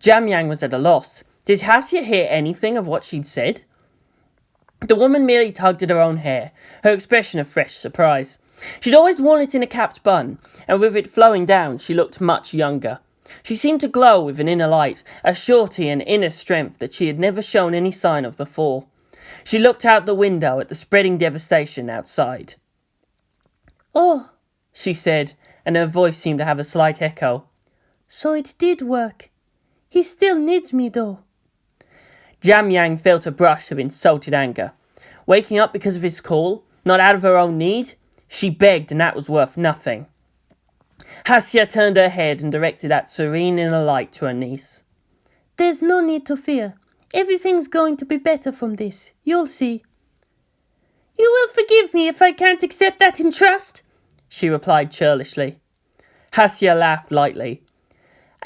Jamyang was at a loss. Did Hasya hear anything of what she'd said? The woman merely tugged at her own hair, her expression of fresh surprise. She'd always worn it in a capped bun, and with it flowing down, she looked much younger. She seemed to glow with an inner light, a surety and inner strength that she had never shown any sign of before. She looked out the window at the spreading devastation outside. Oh, she said, and her voice seemed to have a slight echo. So it did work. He still needs me, though. Jamyang felt a brush of insulted anger. Waking up because of his call, not out of her own need? She begged, and that was worth nothing. Hasya turned her head and directed that serene inner light to her niece. There's no need to fear. Everything's going to be better from this. You'll see. You will forgive me if I can't accept that in trust, she replied churlishly. Hasya laughed lightly.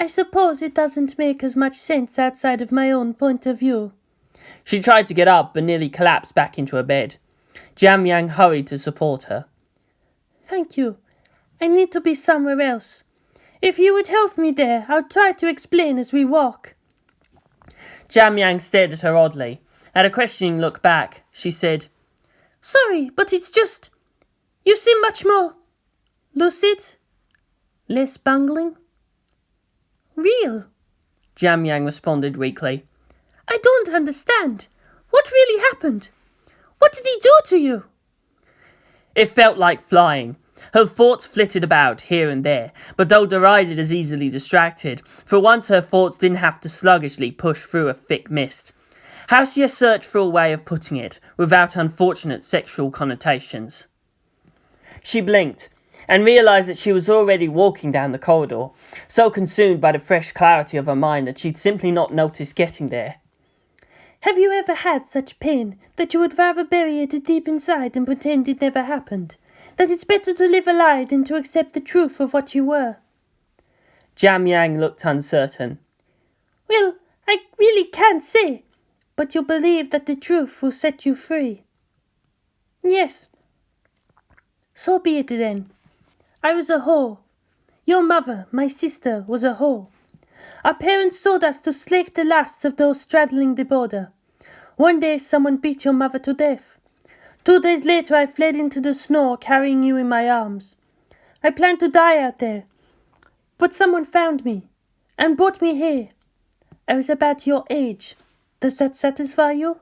I suppose it doesn't make as much sense outside of my own point of view. She tried to get up but nearly collapsed back into her bed. Jamyang hurried to support her. Thank you. I need to be somewhere else. If you would help me there, I'll try to explain as we walk. Jamyang stared at her oddly. At a questioning look back, she said, Sorry, but it's just... You seem much more... lucid? Less bungling? Real? Jamyang responded weakly. I don't understand. What really happened? What did he do to you? It felt like flying. Her thoughts flitted about here and there, but though derided as easily distracted, for once her thoughts didn't have to sluggishly push through a thick mist. Hasya searched for a way of putting it, without unfortunate sexual connotations. She blinked, and realised that she was already walking down the corridor, so consumed by the fresh clarity of her mind that she'd simply not noticed getting there. Have you ever had such pain that you would rather bury it deep inside and pretend it never happened? That it's better to live a lie than to accept the truth of what you were? Jamyang looked uncertain. Well, I really can't say. But you believe that the truth will set you free. Yes. So be it then. I was a whore. Your mother, my sister, was a whore. Our parents sold us to slake the lusts of those straddling the border. One day someone beat your mother to death. 2 days later I fled into the snow carrying you in my arms. I planned to die out there. But someone found me and brought me here. I was about your age. Does that satisfy you?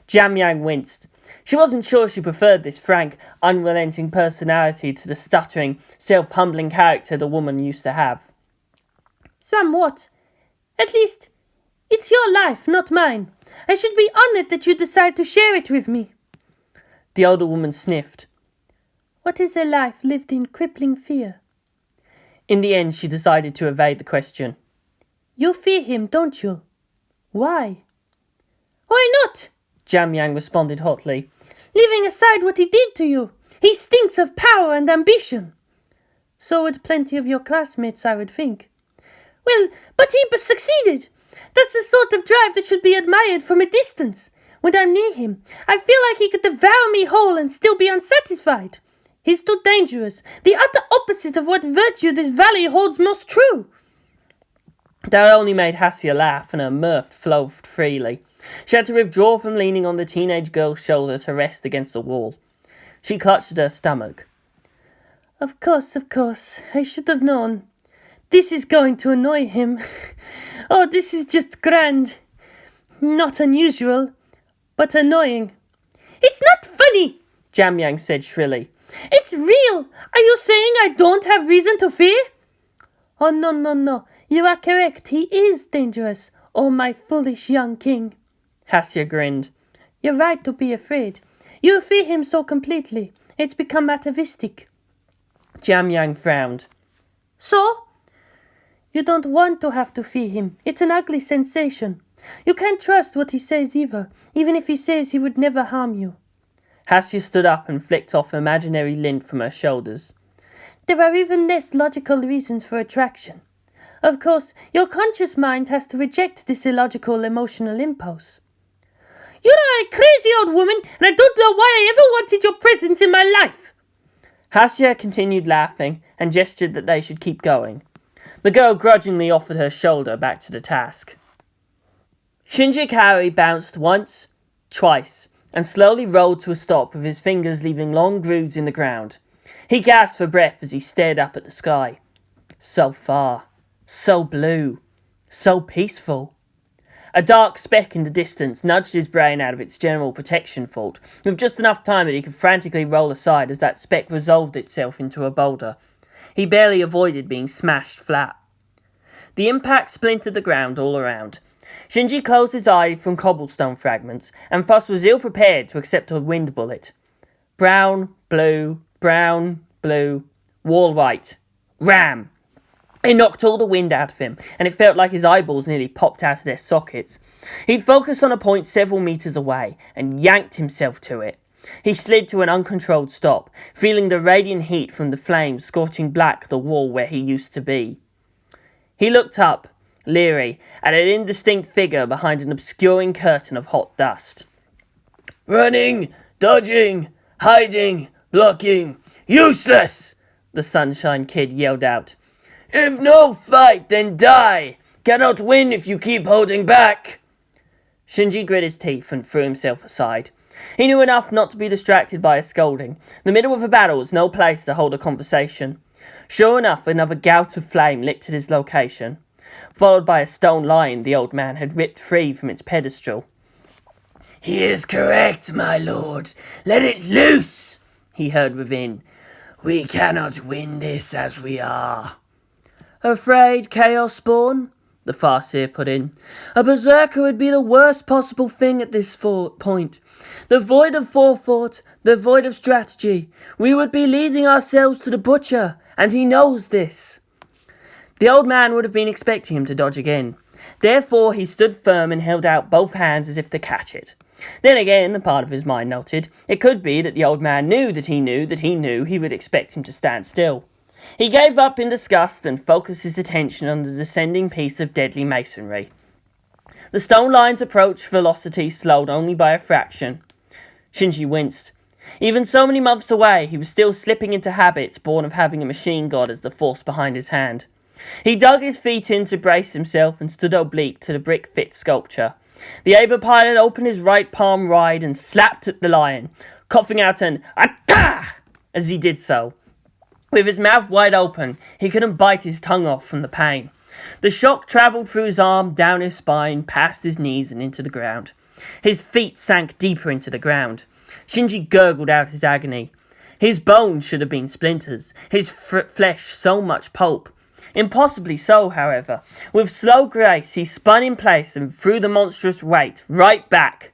Jam Yang winced. She wasn't sure she preferred this frank, unrelenting personality to the stuttering, self-humbling character the woman used to have. Somewhat. At least, it's your life, not mine. I should be honored that you decide to share it with me. The older woman sniffed. What is a life lived in crippling fear? In the end, she decided to evade the question. You fear him, don't you? Why? Why not? Jam Yang responded hotly. Leaving aside what he did to you, he stinks of power and ambition. So would plenty of your classmates, I would think. Well, but he succeeded. That's the sort of drive that should be admired from a distance. When I'm near him, I feel like he could devour me whole and still be unsatisfied. He's too dangerous, the utter opposite of what virtue this valley holds most true. That only made Hasya laugh, and her mirth flowed freely. She had to withdraw from leaning on the teenage girl's shoulder to rest against the wall. She clutched at her stomach. Of course, I should have known. This is going to annoy him. Oh, this is just grand. Not unusual, but annoying. It's not funny, Jam Yang said shrilly. It's real. Are you saying I don't have reason to fear? Oh, no. You are correct. He is dangerous. Oh, my foolish young king. Hasya grinned. You're right to be afraid. You fear him so completely. It's become atavistic. Jam Yang frowned. So? You don't want to have to fear him. It's an ugly sensation. You can't trust what he says either, even if he says he would never harm you. Hasya stood up and flicked off imaginary lint from her shoulders. There are even less logical reasons for attraction. Of course, your conscious mind has to reject this illogical emotional impulse. You're a crazy old woman, and I don't know why I ever wanted your presence in my life. Hasya continued laughing and gestured that they should keep going. The girl grudgingly offered her shoulder back to the task. Shinji Kari bounced once, twice, and slowly rolled to a stop with his fingers leaving long grooves in the ground. He gasped for breath as he stared up at the sky. So far, so blue, so peaceful. A dark speck in the distance nudged his brain out of its general protection fault, with just enough time that he could frantically roll aside as that speck resolved itself into a boulder. He barely avoided being smashed flat. The impact splintered the ground all around. Shinji closed his eye from cobblestone fragments, and thus was ill-prepared to accept a wind bullet. Brown, blue, wall right. Ram! It knocked all the wind out of him, and it felt like his eyeballs nearly popped out of their sockets. He'd focused on a point several meters away, and yanked himself to it. He slid to an uncontrolled stop, feeling the radiant heat from the flames scorching black the wall where he used to be. He looked up, leery, at an indistinct figure behind an obscuring curtain of hot dust. Running, dodging, hiding, blocking, useless! The Sunshine Kid yelled out. If no fight, then die! Cannot win if you keep holding back! Shinji grit his teeth and threw himself aside. He knew enough not to be distracted by a scolding. The middle of a battle was no place to hold a conversation. Sure enough, another gout of flame licked at his location, followed by a stone lion the old man had ripped free from its pedestal. He is correct, my lord. Let it loose, he heard within. We cannot win this as we are. Afraid Chaos Spawn? The Farseer put in. A berserker would be the worst possible thing at this point. Devoid of forethought, devoid of strategy. We would be leading ourselves to the butcher, and he knows this. The old man would have been expecting him to dodge again. Therefore he stood firm and held out both hands as if to catch it. Then again, a part of his mind noted, it could be that the old man knew that he knew he would expect him to stand still. He gave up in disgust and focused his attention on the descending piece of deadly masonry. The stone line's approach velocity slowed only by a fraction. Shinji winced. Even so many months away, he was still slipping into habits born of having a machine god as the force behind his hand. He dug his feet in to brace himself and stood oblique to the brick-fit sculpture. The Ava pilot opened his right palm wide and slapped at the lion, coughing out an "Atta!" as he did so. With his mouth wide open, he couldn't bite his tongue off from the pain. The shock travelled through his arm, down his spine, past his knees and into the ground. His feet sank deeper into the ground. Shinji gurgled out his agony. His bones should have been splinters, his flesh so much pulp. Impossibly so, however. With slow grace, he spun in place and threw the monstrous weight right back.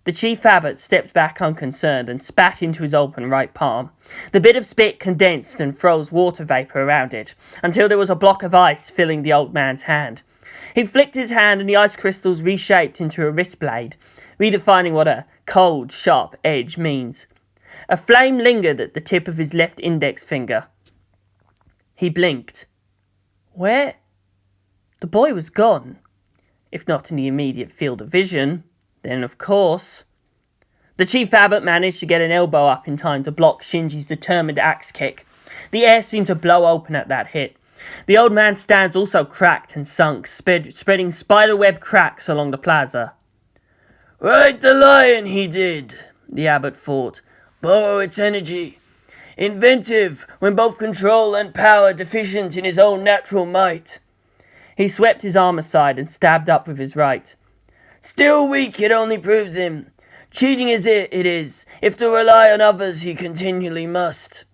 The chief abbot stepped back unconcerned and spat into his open right palm. The bit of spit condensed and froze water vapour around it, until there was a block of ice filling the old man's hand. He flicked his hand and the ice crystals reshaped into a wrist blade, redefining what a cold, sharp edge means. A flame lingered at the tip of his left index finger. He blinked. Where? The boy was gone. If not in the immediate field of vision, then of course. The chief abbot managed to get an elbow up in time to block Shinji's determined axe kick. The air seemed to blow open at that hit. The old man's stance also cracked and sunk, spreading spiderweb cracks along the plaza. Ride the lion, he did, the abbot thought. Borrow its energy. Inventive, when both control and power deficient in his own natural might. He swept his arm aside and stabbed up with his right. Still weak, it only proves him. Cheating is it is, if to rely on others he continually must.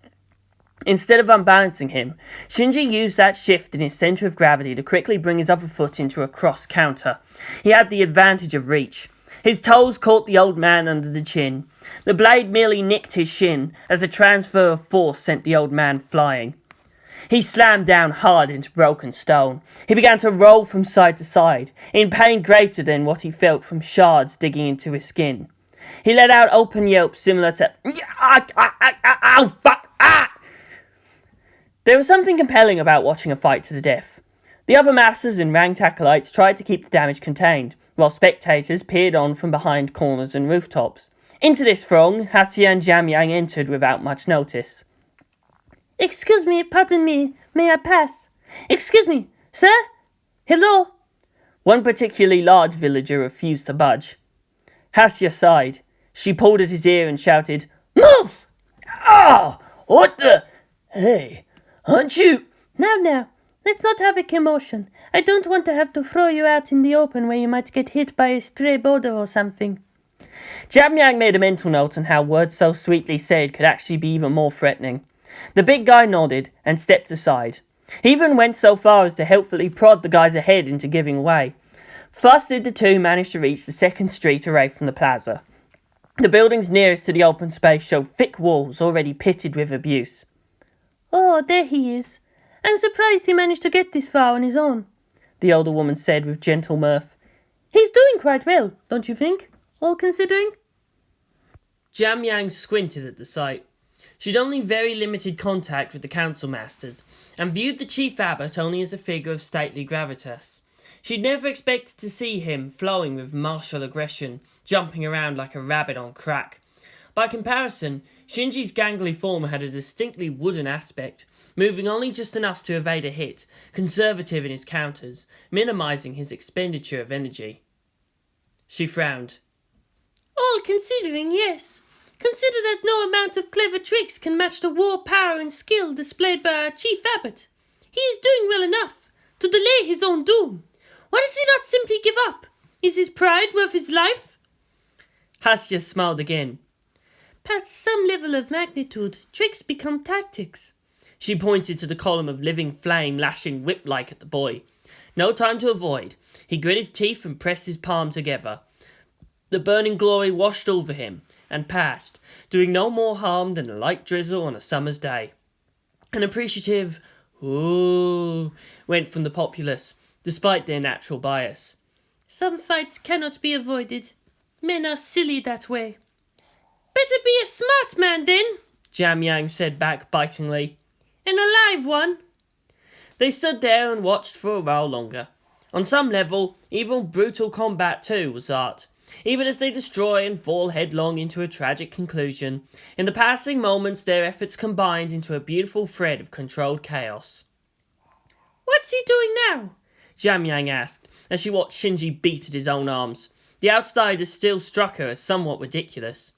Instead of unbalancing him, Shinji used that shift in his centre of gravity to quickly bring his other foot into a cross counter. He had the advantage of reach. His toes caught the old man under the chin. The blade merely nicked his shin, as a transfer of force sent the old man flying. He slammed down hard into broken stone. He began to roll from side to side, in pain greater than what he felt from shards digging into his skin. He let out open yelps similar to "Ow, fuck, ah!" There was something compelling about watching a fight to the death. The other masters and ranked acolytes tried to keep the damage contained, while spectators peered on from behind corners and rooftops. Into this throng, Hasya and Jamyang entered without much notice. Excuse me, pardon me, may I pass? Excuse me, sir? Hello? One particularly large villager refused to budge. Hasya sighed. She pulled at his ear and shouted, "Move!" Ah! What the? Hey, aren't you? Now, let's not have a commotion. I don't want to have to throw you out in the open where you might get hit by a stray boulder or something. Jamyang made a mental note on how words so sweetly said could actually be even more threatening. The big guy nodded and stepped aside. He even went so far as to helpfully prod the guys ahead into giving way. Thus did the two manage to reach the second street away from the plaza. The buildings nearest to the open space showed thick walls already pitted with abuse. Oh, there he is. I'm surprised he managed to get this far on his own, the older woman said with gentle mirth. He's doing quite well, don't you think, all considering? Jamyang squinted at the sight. She'd only very limited contact with the council masters, and viewed the chief abbot only as a figure of stately gravitas. She'd never expected to see him flowing with martial aggression, jumping around like a rabbit on crack. By comparison, Shinji's gangly form had a distinctly wooden aspect, moving only just enough to evade a hit, conservative in his counters, minimising his expenditure of energy. She frowned. All considering, yes. Consider that no amount of clever tricks can match the war power and skill displayed by our chief abbot. He is doing well enough to delay his own doom. Why does he not simply give up? Is his pride worth his life? Hasya smiled again. Past some level of magnitude, tricks become tactics. She pointed to the column of living flame lashing whip-like at the boy. No time to avoid. He grit his teeth and pressed his palm together. The burning glory washed over him and passed, doing no more harm than a light drizzle on a summer's day. An appreciative "ooh" went from the populace, despite their natural bias. Some fights cannot be avoided. Men are silly that way. Better be a smart man then, Jamyang said back bitingly. An alive one. They stood there and watched for a while longer. On some level, even brutal combat too was art, even as they destroy and fall headlong into a tragic conclusion. In the passing moments, their efforts combined into a beautiful thread of controlled chaos. What's he doing now? Jiang Yang asked, as she watched Shinji beat at his own arms. The outsider still struck her as somewhat ridiculous.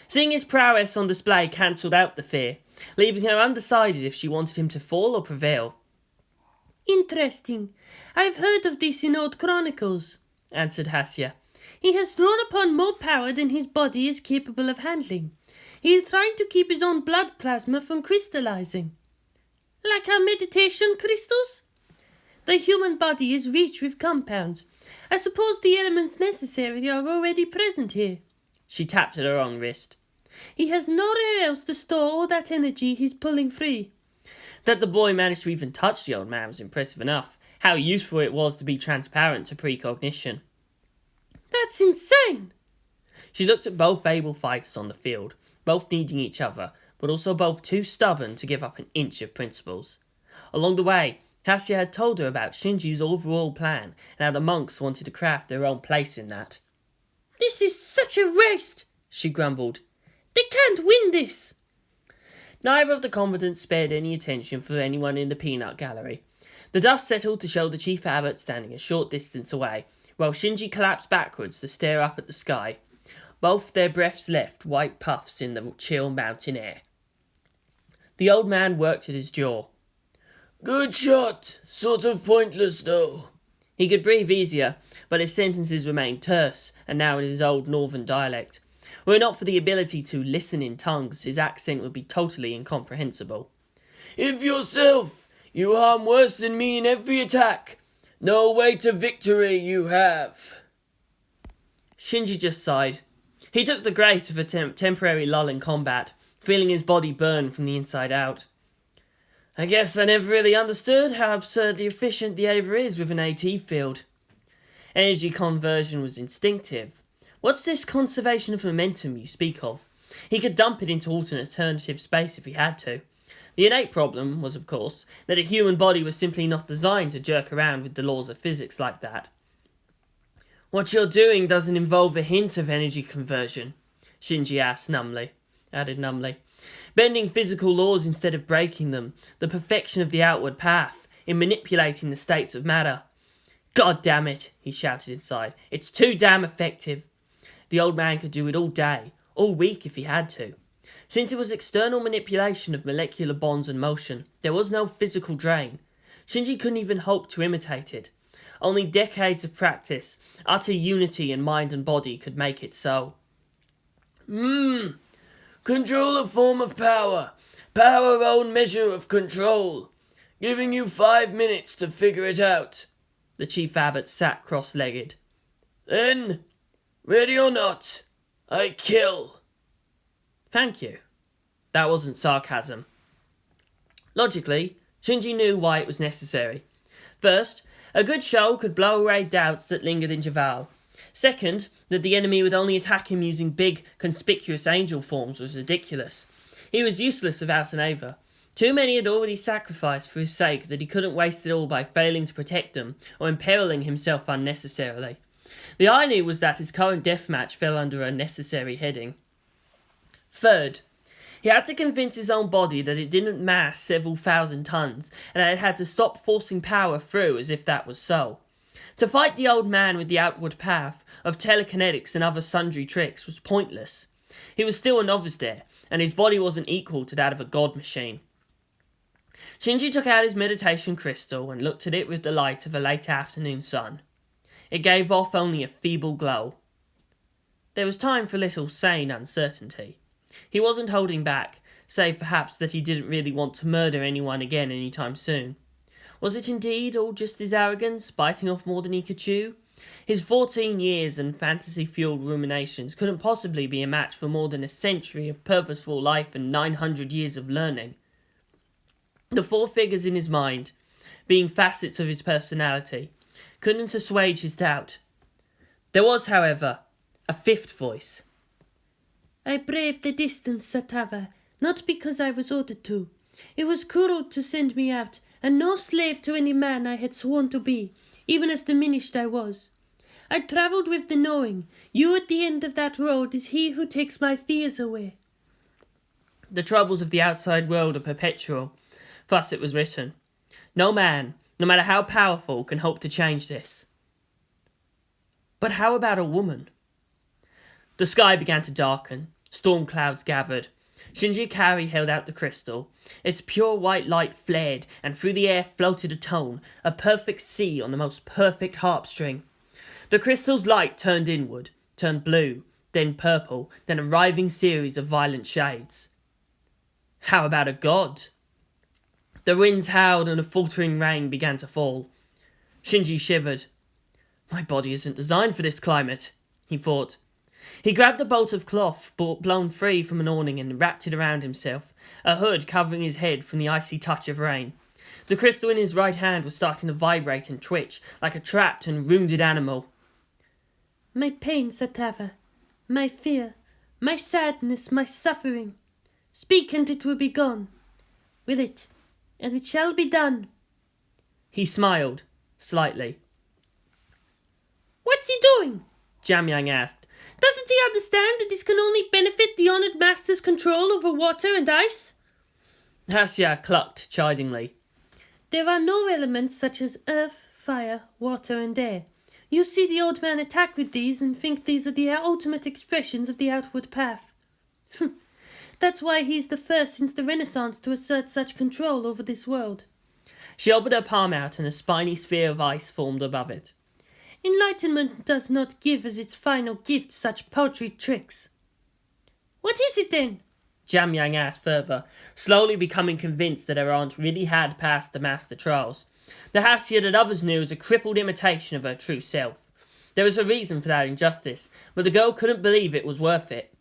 Seeing his prowess on display cancelled out the fear, leaving her undecided if she wanted him to fall or prevail. Interesting. I've heard of this in old chronicles, answered Hasya. He has drawn upon more power than his body is capable of handling. He is trying to keep his own blood plasma from crystallizing. Like our meditation crystals? The human body is rich with compounds. I suppose the elements necessary are already present here. She tapped at her own wrist. He has nowhere else to store all that energy he's pulling free. That the boy managed to even touch the old man was impressive enough. How useful it was to be transparent to precognition. That's insane! She looked at both able fighters on the field, both needing each other, but also both too stubborn to give up an inch of principles. Along the way, Hasya had told her about Shinji's overall plan and how the monks wanted to craft their own place in that. This is such a waste, she grumbled. They can't win this. Neither of the combatants spared any attention for anyone in the peanut gallery. The dust settled to show the chief abbot standing a short distance away, while Shinji collapsed backwards to stare up at the sky. Both their breaths left white puffs in the chill mountain air. The old man worked at his jaw. Good shot. Sort of pointless, though. He could breathe easier, but his sentences remained terse, and now in his old northern dialect. Were it not for the ability to listen in tongues, his accent would be totally incomprehensible. If yourself, you harm worse than me in every attack. No way to victory you have. Shinji just sighed. He took the grace of a temporary lull in combat, feeling his body burn from the inside out. I guess I never really understood how absurdly efficient the Ava is with an AT field. Energy conversion was instinctive. What's this conservation of momentum you speak of? He could dump it into alternative space if he had to. The innate problem was, of course, that a human body was simply not designed to jerk around with the laws of physics like that. What you're doing doesn't involve a hint of energy conversion, Shinji added numbly. Bending physical laws instead of breaking them, the perfection of the outward path, in manipulating the states of matter. God damn it, he shouted inside. It's too damn effective. The old man could do it all day, all week if he had to. Since it was external manipulation of molecular bonds and motion, there was no physical drain. Shinji couldn't even hope to imitate it. Only decades of practice, utter unity in mind and body could make it so. Control a form of power. Power own measure of control. Giving you 5 minutes to figure it out. The chief abbot sat cross-legged. Then, ready or not, I kill. Thank you. That wasn't sarcasm. Logically, Shinji knew why it was necessary. First, a good show could blow away doubts that lingered in Javaal. Second, that the enemy would only attack him using big, conspicuous angel forms was ridiculous. He was useless without an Ava. Too many had already sacrificed for his sake that he couldn't waste it all by failing to protect them or imperiling himself unnecessarily. The irony was that his current deathmatch fell under a necessary heading. Third, he had to convince his own body that it didn't mass several thousand tons and that it had to stop forcing power through as if that was so. To fight the old man with the outward path of telekinetics and other sundry tricks was pointless. He was still a novice there, and his body wasn't equal to that of a god machine. Shinji took out his meditation crystal and looked at it with the light of a late afternoon sun. It gave off only a feeble glow. There was time for little sane uncertainty. He wasn't holding back, save perhaps that he didn't really want to murder anyone again anytime soon. Was it indeed all just his arrogance, biting off more than he could chew? His 14 years and fantasy-fueled ruminations couldn't possibly be a match for more than a century of purposeful life and 900 years of learning. The 4 figures in his mind, being facets of his personality, couldn't assuage his doubt. There was, however, a 5th voice. I braved the distance, Satava, not because I was ordered to. It was Kuro to send me out, and no slave to any man I had sworn to be. even as diminished I was. I travelled with the knowing, you at the end of that road is he who takes my fears away. The troubles of the outside world are perpetual. Thus it was written. No man, no matter how powerful, can hope to change this. But how about a woman? The sky began to darken. Storm clouds gathered. Shinji Ikari held out the crystal. Its pure white light flared, and through the air floated a tone, a perfect C on the most perfect harp string. The crystal's light turned inward, turned blue, then purple, then a writhing series of violent shades. How about a god? The winds howled and a faltering rain began to fall. Shinji shivered. My body isn't designed for this climate, he thought. He grabbed a bolt of cloth blown free from an awning and wrapped it around himself, a hood covering his head from the icy touch of rain. The crystal in his right hand was starting to vibrate and twitch like a trapped and wounded animal. My pain, Satava, my fear, my sadness, my suffering. Speak and it will be gone. Will it? And it shall be done. He smiled, slightly. What's he doing? Jamyang asked. Doesn't he understand that this can only benefit the honoured master's control over water and ice? Hasya clucked chidingly. There are no elements such as earth, fire, water and air. You see the old man attack with these and think these are the ultimate expressions of the outward path. That's why he's the first since the Renaissance to assert such control over this world. She opened her palm out and a spiny sphere of ice formed above it. Enlightenment does not give as its final gift such paltry tricks. What is it then? Jamyang asked further, slowly becoming convinced that her aunt really had passed the master trials. The Hasya that others knew was a crippled imitation of her true self. There was a reason for that injustice, but the girl couldn't believe it was worth it.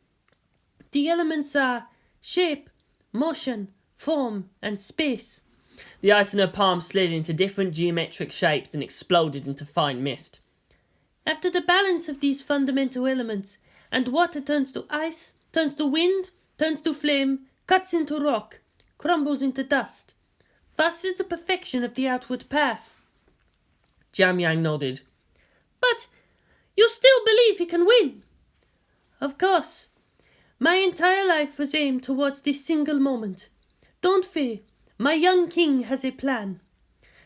The elements are shape, motion, form, and space. The ice in her palm slid into different geometric shapes and exploded into fine mist. After the balance of these fundamental elements, and water turns to ice, turns to wind, turns to flame, cuts into rock, crumbles into dust. Thus is the perfection of the outward path. Jamyang nodded. But you still believe he can win? Of course. My entire life was aimed towards this single moment. Don't fear, my young king has a plan.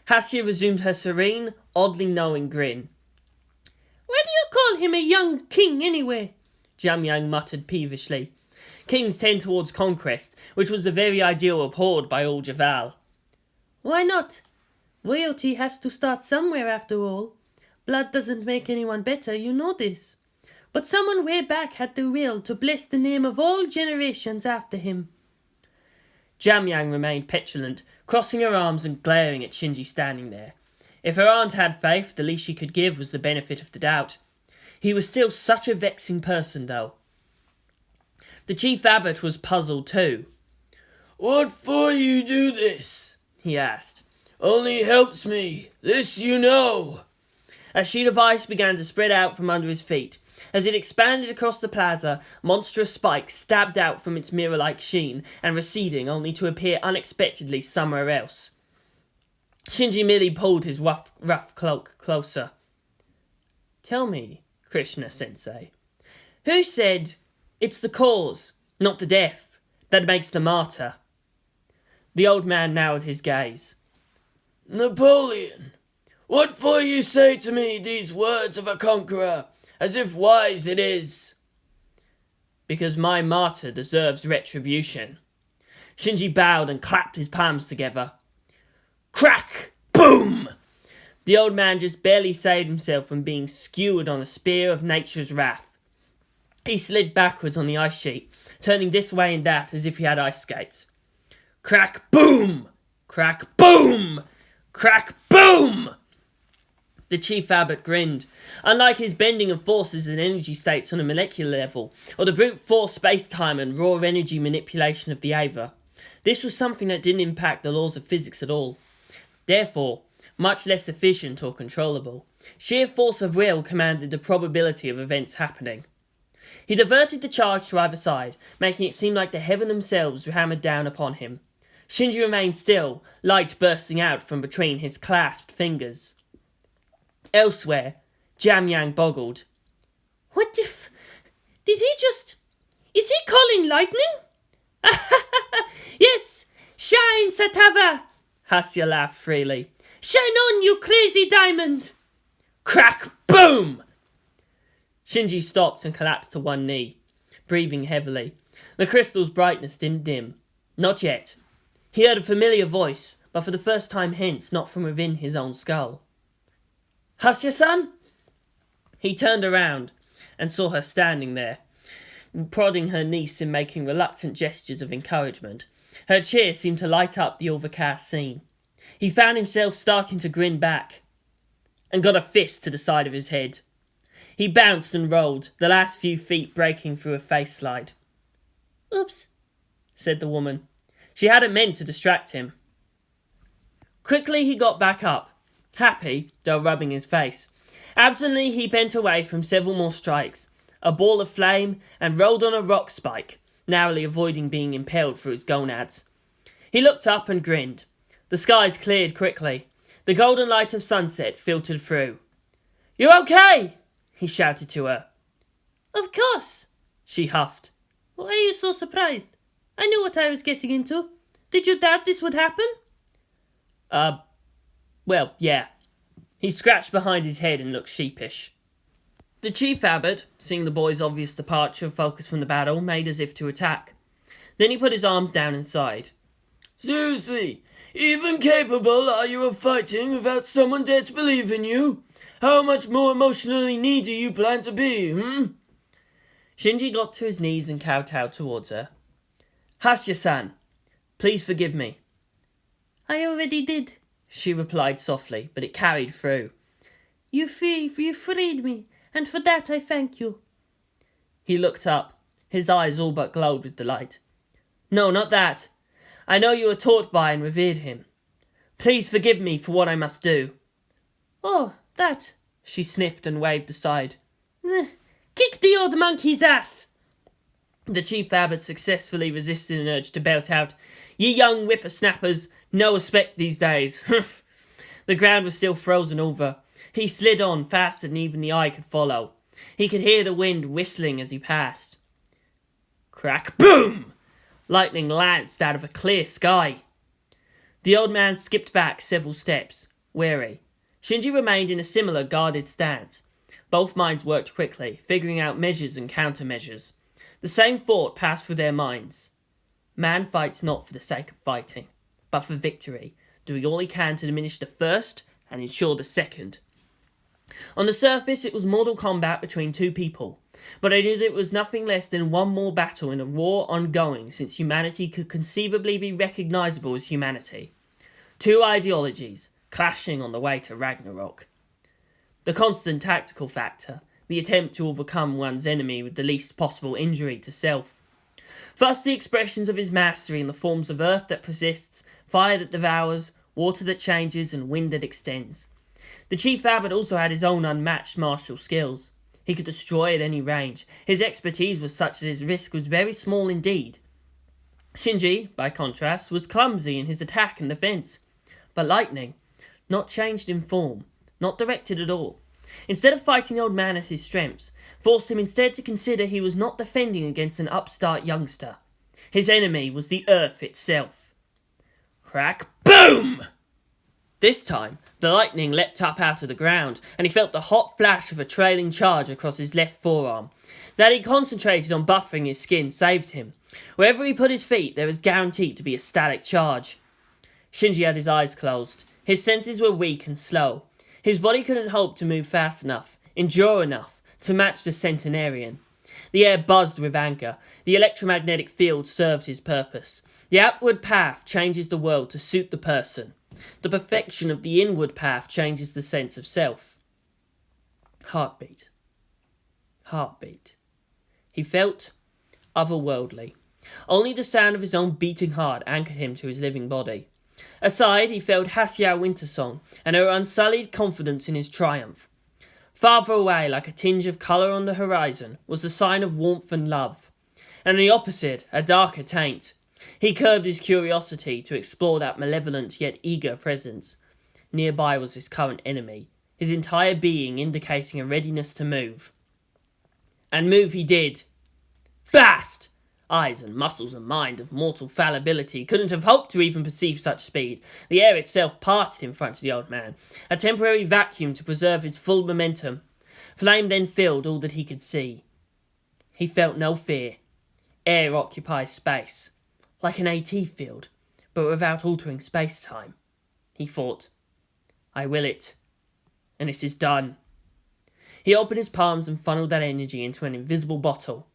Hasya resumed her serene, oddly knowing grin. Why do you call him a young king anyway? Jamyang muttered peevishly. Kings tend towards conquest, which was the very ideal abhorred by all Javaal. Why not? Royalty has to start somewhere after all. Blood doesn't make anyone better, you know this. But someone way back had the will to bless the name of all generations after him. Jamyang remained petulant, crossing her arms and glaring at Shinji standing there. If her aunt had faith, the least she could give was the benefit of the doubt. He was still such a vexing person, though. The chief abbot was puzzled too. What for you do this? He asked. Only helps me, this you know. A sheet of ice began to spread out from under his feet. As it expanded across the plaza, monstrous spikes stabbed out from its mirror-like sheen and receding only to appear unexpectedly somewhere else. Shinji merely pulled his rough cloak closer. Tell me, Krishna-sensei, who said it's the cause, not the death, that makes the martyr? The old man narrowed his gaze. Napoleon, what for you say to me these words of a conqueror, as if wise it is? Because my martyr deserves retribution. Shinji bowed and clapped his palms together. Crack! Boom! The old man just barely saved himself from being skewered on a spear of nature's wrath. He slid backwards on the ice sheet, turning this way and that as if he had ice skates. Crack! Boom! Crack! Boom! Crack! Boom! The chief abbot grinned. Unlike his bending of forces and energy states on a molecular level, or the brute force space-time and raw energy manipulation of the Ava, this was something that didn't impact the laws of physics at all. Therefore, much less efficient or controllable. Sheer force of will commanded the probability of events happening. He diverted the charge to either side, making it seem like the heaven themselves were hammered down upon him. Shinji remained still, light bursting out from between his clasped fingers. Elsewhere, Jam Yang boggled. What did he just... Is he calling lightning? Yes, shine, Satava! Hasya laughed freely. Shine on, you crazy diamond! Crack! Boom! Shinji stopped and collapsed to one knee, breathing heavily. The crystal's brightness dimmed dim. Not yet. He heard a familiar voice, but for the first time hence not from within his own skull. Hasya-san? He turned around and saw her standing there, prodding her niece and making reluctant gestures of encouragement. Her cheer seemed to light up the overcast scene. He found himself starting to grin back, and got a fist to the side of his head. He bounced and rolled, the last few feet breaking through a face slide. Oops, said the woman. She hadn't meant to distract him. Quickly he got back up, happy, though rubbing his face. Absently he bent away from several more strikes, a ball of flame, and rolled on a rock spike, narrowly avoiding being impaled through his gonads. He looked up and grinned. The skies cleared quickly. The golden light of sunset filtered through. "You okay?" he shouted to her. Of course, she huffed. Why are you so surprised? I knew what I was getting into. Did you doubt this would happen? Well, yeah. He scratched behind his head and looked sheepish. The chief abbot, seeing the boy's obvious departure of focus from the battle, made as if to attack. Then he put his arms down and sighed. Seriously, even capable are you of fighting without someone there to believe in you? How much more emotionally needy you plan to be, Shinji got to his knees and kowtowed towards her. Hasya-san, please forgive me. I already did, she replied softly, but it carried through. You freed me, and for that I thank you. He looked up, his eyes all but glowed with delight. No, not that. I know you were taught by and revered him. Please forgive me for what I must do. Oh, that. She sniffed and waved aside. Kick the old monkey's ass! The chief abbot successfully resisted an urge to belt out, Ye young whippersnappers, no respect these days. The ground was still frozen over. He slid on faster than even the eye could follow. He could hear the wind whistling as he passed. Crack, boom! Lightning lanced out of a clear sky. The old man skipped back several steps, wary. Shinji remained in a similar guarded stance. Both minds worked quickly, figuring out measures and countermeasures. The same thought passed through their minds. Man fights not for the sake of fighting, but for victory, doing all he can to diminish the first and ensure the second. On the surface, it was mortal combat between two people, but I knew that it was nothing less than one more battle in a war ongoing since humanity could conceivably be recognizable as humanity. Two ideologies, clashing on the way to Ragnarok. The constant tactical factor, the attempt to overcome one's enemy with the least possible injury to self. Thus the expressions of his mastery in the forms of earth that persists, fire that devours, water that changes, and wind that extends. The chief abbot also had his own unmatched martial skills. He could destroy at any range. His expertise was such that his risk was very small indeed. Shinji, by contrast, was clumsy in his attack and defence. But lightning, not changed in form, not directed at all. Instead of fighting the old man at his strengths, forced him instead to consider he was not defending against an upstart youngster. His enemy was the earth itself. Crack, boom! This time, the lightning leapt up out of the ground, and he felt the hot flash of a trailing charge across his left forearm. That he concentrated on buffering his skin saved him. Wherever he put his feet, there was guaranteed to be a static charge. Shinji had his eyes closed. His senses were weak and slow. His body couldn't hope to move fast enough, endure enough, to match the centenarian. The air buzzed with anger. The electromagnetic field served his purpose. The outward path changes the world to suit the person. The perfection of the inward path changes the sense of self. Heartbeat. Heartbeat. He felt otherworldly. Only the sound of his own beating heart anchored him to his living body. Aside, he felt Hasya Winter-Song and her unsullied confidence in his triumph. Farther away, like a tinge of colour on the horizon, was the sign of warmth and love. And the opposite, a darker taint. He curbed his curiosity to explore that malevolent yet eager presence. Nearby was his current enemy, his entire being indicating a readiness to move. And move he did. Fast! Eyes and muscles and mind of mortal fallibility couldn't have hoped to even perceive such speed. The air itself parted in front of the old man, a temporary vacuum to preserve his full momentum. Flame then filled all that he could see. He felt no fear. Air occupies space, like an AT field, but without altering space-time. He thought, I will it, and it is done. He opened his palms and funneled that energy into an invisible bottle.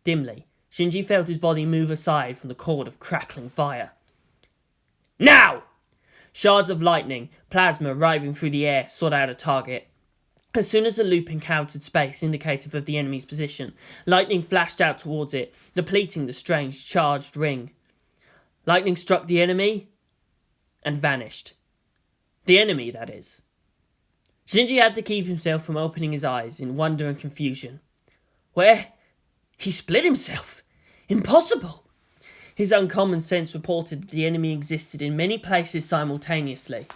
Dimly, Shinji felt his body move aside from the cord of crackling fire. Now! Shards of lightning, plasma arriving through the air, sought out a target. As soon as the loop encountered space indicative of the enemy's position, lightning flashed out towards it, depleting the strange charged ring. Lightning struck the enemy and vanished. The enemy, that is. Shinji had to keep himself from opening his eyes in wonder and confusion. Where? He split himself. Impossible. His uncommon sense reported that the enemy existed in many places simultaneously.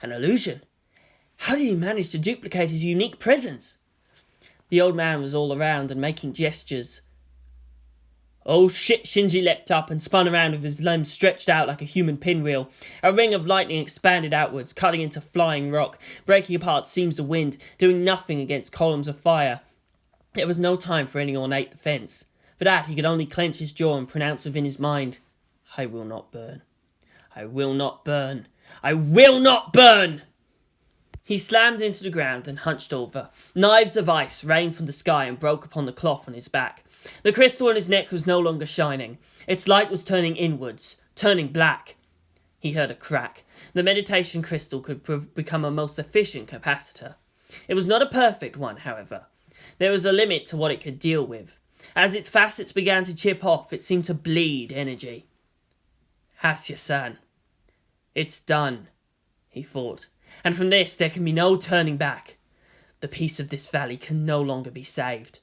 An illusion. How did he manage to duplicate his unique presence? The old man was all around and making gestures. Oh shit! Shinji leapt up and spun around with his limbs stretched out like a human pinwheel. A ring of lightning expanded outwards, cutting into flying rock, breaking apart seams of wind, doing nothing against columns of fire. There was no time for any ornate defence. For that he could only clench his jaw and pronounce within his mind, I will not burn. I will not burn. I will not burn! He slammed into the ground and hunched over. Knives of ice rained from the sky and broke upon the cloth on his back. The crystal on his neck was no longer shining. Its light was turning inwards, turning black. He heard a crack. The meditation crystal could become a most efficient capacitor. It was not a perfect one, however. There was a limit to what it could deal with. As its facets began to chip off, it seemed to bleed energy. Hasya-san. It's done, he thought. And from this there can be no turning back. The peace of this valley can no longer be saved.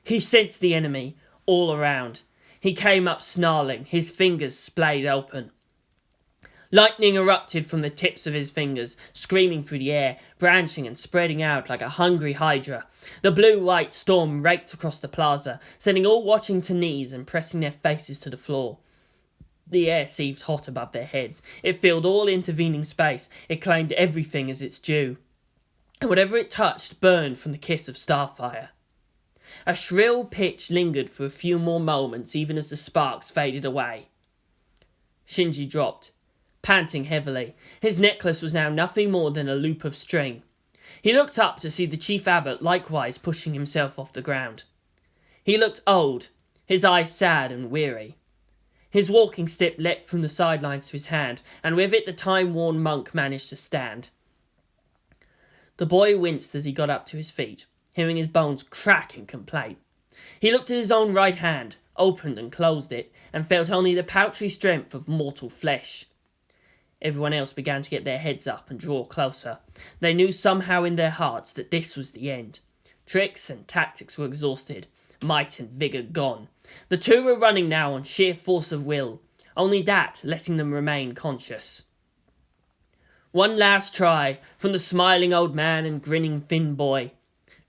He sensed the enemy all around. He came up snarling, his fingers splayed open. Lightning erupted from the tips of his fingers, screaming through the air, branching and spreading out like a hungry hydra. The blue-white storm raked across the plaza, sending all watching to knees and pressing their faces to the floor. The air seethed hot above their heads. It filled all intervening space. It claimed everything as its due. And whatever it touched burned from the kiss of starfire. A shrill pitch lingered for a few more moments even as the sparks faded away. Shinji dropped, panting heavily. His necklace was now nothing more than a loop of string. He looked up to see the chief abbot likewise pushing himself off the ground. He looked old, his eyes sad and weary. His walking stick leapt from the sidelines to his hand, and with it the time-worn monk managed to stand. The boy winced as he got up to his feet, hearing his bones crack in complaint. He looked at his own right hand, opened and closed it, and felt only the paltry strength of mortal flesh. Everyone else began to get their heads up and draw closer. They knew somehow in their hearts that this was the end. Tricks and tactics were exhausted, might and vigour gone. The two were running now on sheer force of will, only that letting them remain conscious. One last try from the smiling old man and grinning thin boy.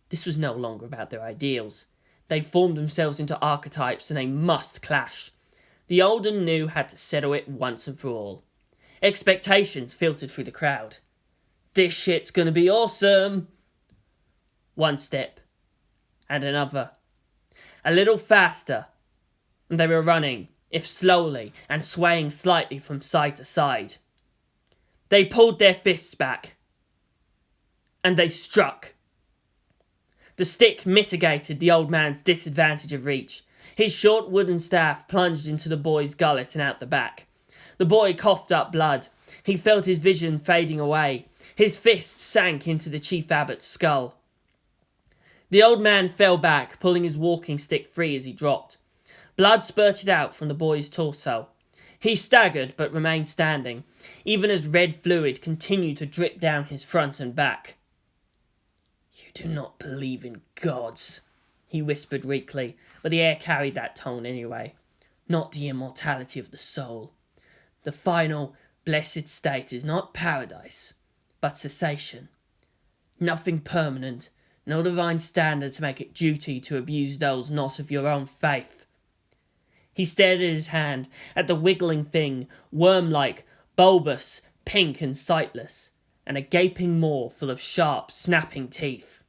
This was no longer about their ideals. They'd formed themselves into archetypes and they must clash. The old and new had to settle it once and for all. Expectations filtered through the crowd. This shit's gonna be awesome! One step, and another. A little faster, and they were running, if slowly, and swaying slightly from side to side. They pulled their fists back, and they struck. The stick mitigated the old man's disadvantage of reach. His short wooden staff plunged into the boy's gullet and out the back. The boy coughed up blood. He felt his vision fading away. His fist sank into the chief abbot's skull. The old man fell back, pulling his walking stick free as he dropped. Blood spurted out from the boy's torso. He staggered but remained standing, even as red fluid continued to drip down his front and back. You do not believe in gods, he whispered weakly, but the air carried that tone anyway. Not the immortality of the soul. The final, blessed state is not paradise, but cessation. Nothing permanent, no divine standard to make it duty to abuse those not of your own faith. He stared at his hand, at the wiggling thing, worm-like, bulbous, pink and sightless, and a gaping maw full of sharp, snapping teeth.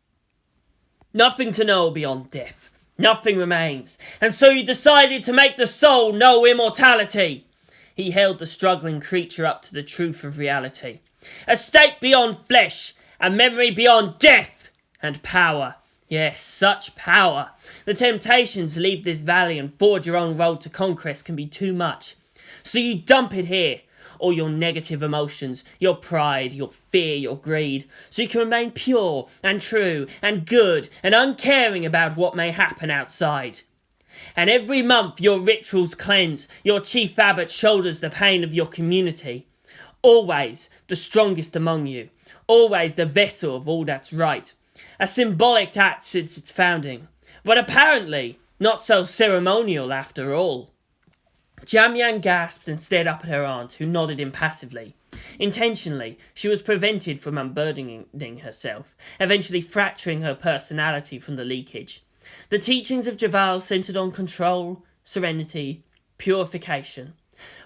Nothing to know beyond death. Nothing remains, and so you decided to make the soul know immortality. He held the struggling creature up to the truth of reality. A state beyond flesh, a memory beyond death, and power. Yes, such power. The temptation to leave this valley and forge your own road to conquest can be too much. So you dump it here, all your negative emotions, your pride, your fear, your greed, so you can remain pure and true and good and uncaring about what may happen outside. And every month your rituals cleanse, your chief abbot shoulders the pain of your community. Always the strongest among you, always the vessel of all that's right. A symbolic act since its founding, but apparently not so ceremonial after all. Jamyang gasped and stared up at her aunt, who nodded impassively. Intentionally, she was prevented from unburdening herself, eventually fracturing her personality from the leakage. The teachings of Javaal centered on control, serenity, purification.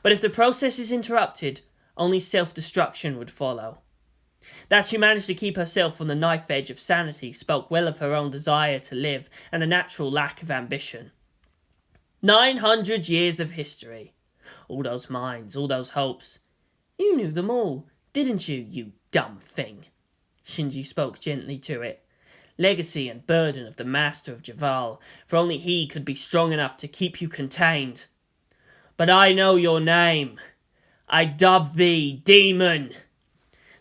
But if the process is interrupted, only self-destruction would follow. That she managed to keep herself on the knife edge of sanity spoke well of her own desire to live and a natural lack of ambition. 900 years of history. All those minds, all those hopes. You knew them all, didn't you, you dumb thing? Shinji spoke gently to it. Legacy and burden of the master of Javaal, for only he could be strong enough to keep you contained. But I know your name. I dub thee Demon.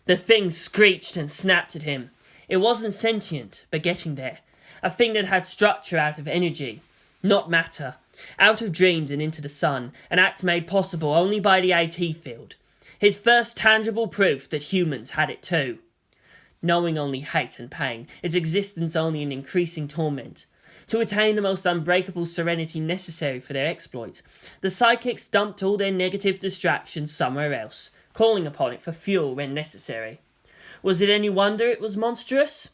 The thing screeched and snapped at him. It wasn't sentient, but getting there. A thing that had structure out of energy, not matter. Out of dreams and into the sun, an act made possible only by the AT field. His first tangible proof that humans had it too. Knowing only hate and pain, its existence only an increasing torment. To attain the most unbreakable serenity necessary for their exploit, the psychics dumped all their negative distractions somewhere else, calling upon it for fuel when necessary. Was it any wonder it was monstrous?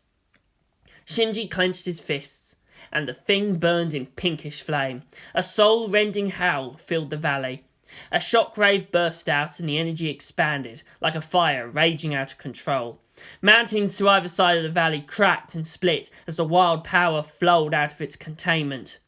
Shinji clenched his fists, and the thing burned in pinkish flame. A soul-rending howl filled the valley. A shockwave burst out and the energy expanded, like a fire raging out of control. Mountains to either side of the valley cracked and split as the wild power flowed out of its containment.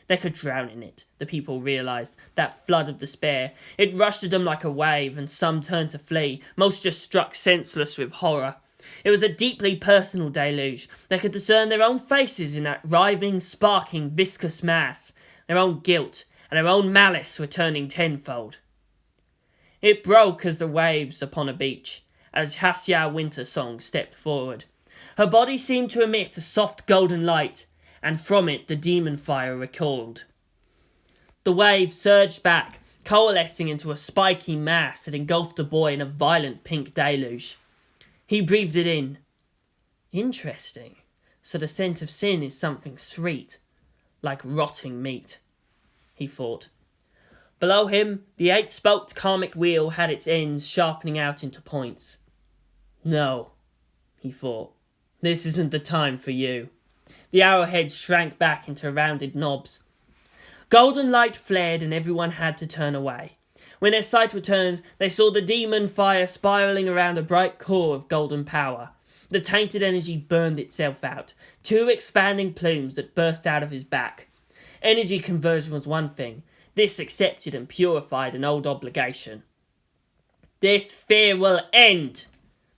They could drown in it, the people realised, that flood of despair. It rushed at them like a wave, and some turned to flee, most just struck senseless with horror. It was a deeply personal deluge. They could discern their own faces in that writhing, sparking, viscous mass, their own guilt, and their own malice returning tenfold. It broke as the waves upon a beach, as Hasya Winter-Song stepped forward. Her body seemed to emit a soft golden light, and from it the demon fire recoiled. The wave surged back, coalescing into a spiky mass that engulfed the boy in a violent pink deluge. He breathed it in. Interesting. So the scent of sin is something sweet, like rotting meat, he thought. Below him, the eight-spoked karmic wheel had its ends sharpening out into points. No, he thought. This isn't the time for you. The arrowheads shrank back into rounded knobs. Golden light flared and everyone had to turn away. When their sight returned, they saw the demon fire spiralling around a bright core of golden power. The tainted energy burned itself out, two expanding plumes that burst out of his back. Energy conversion was one thing. This accepted and purified an old obligation. This fear will end.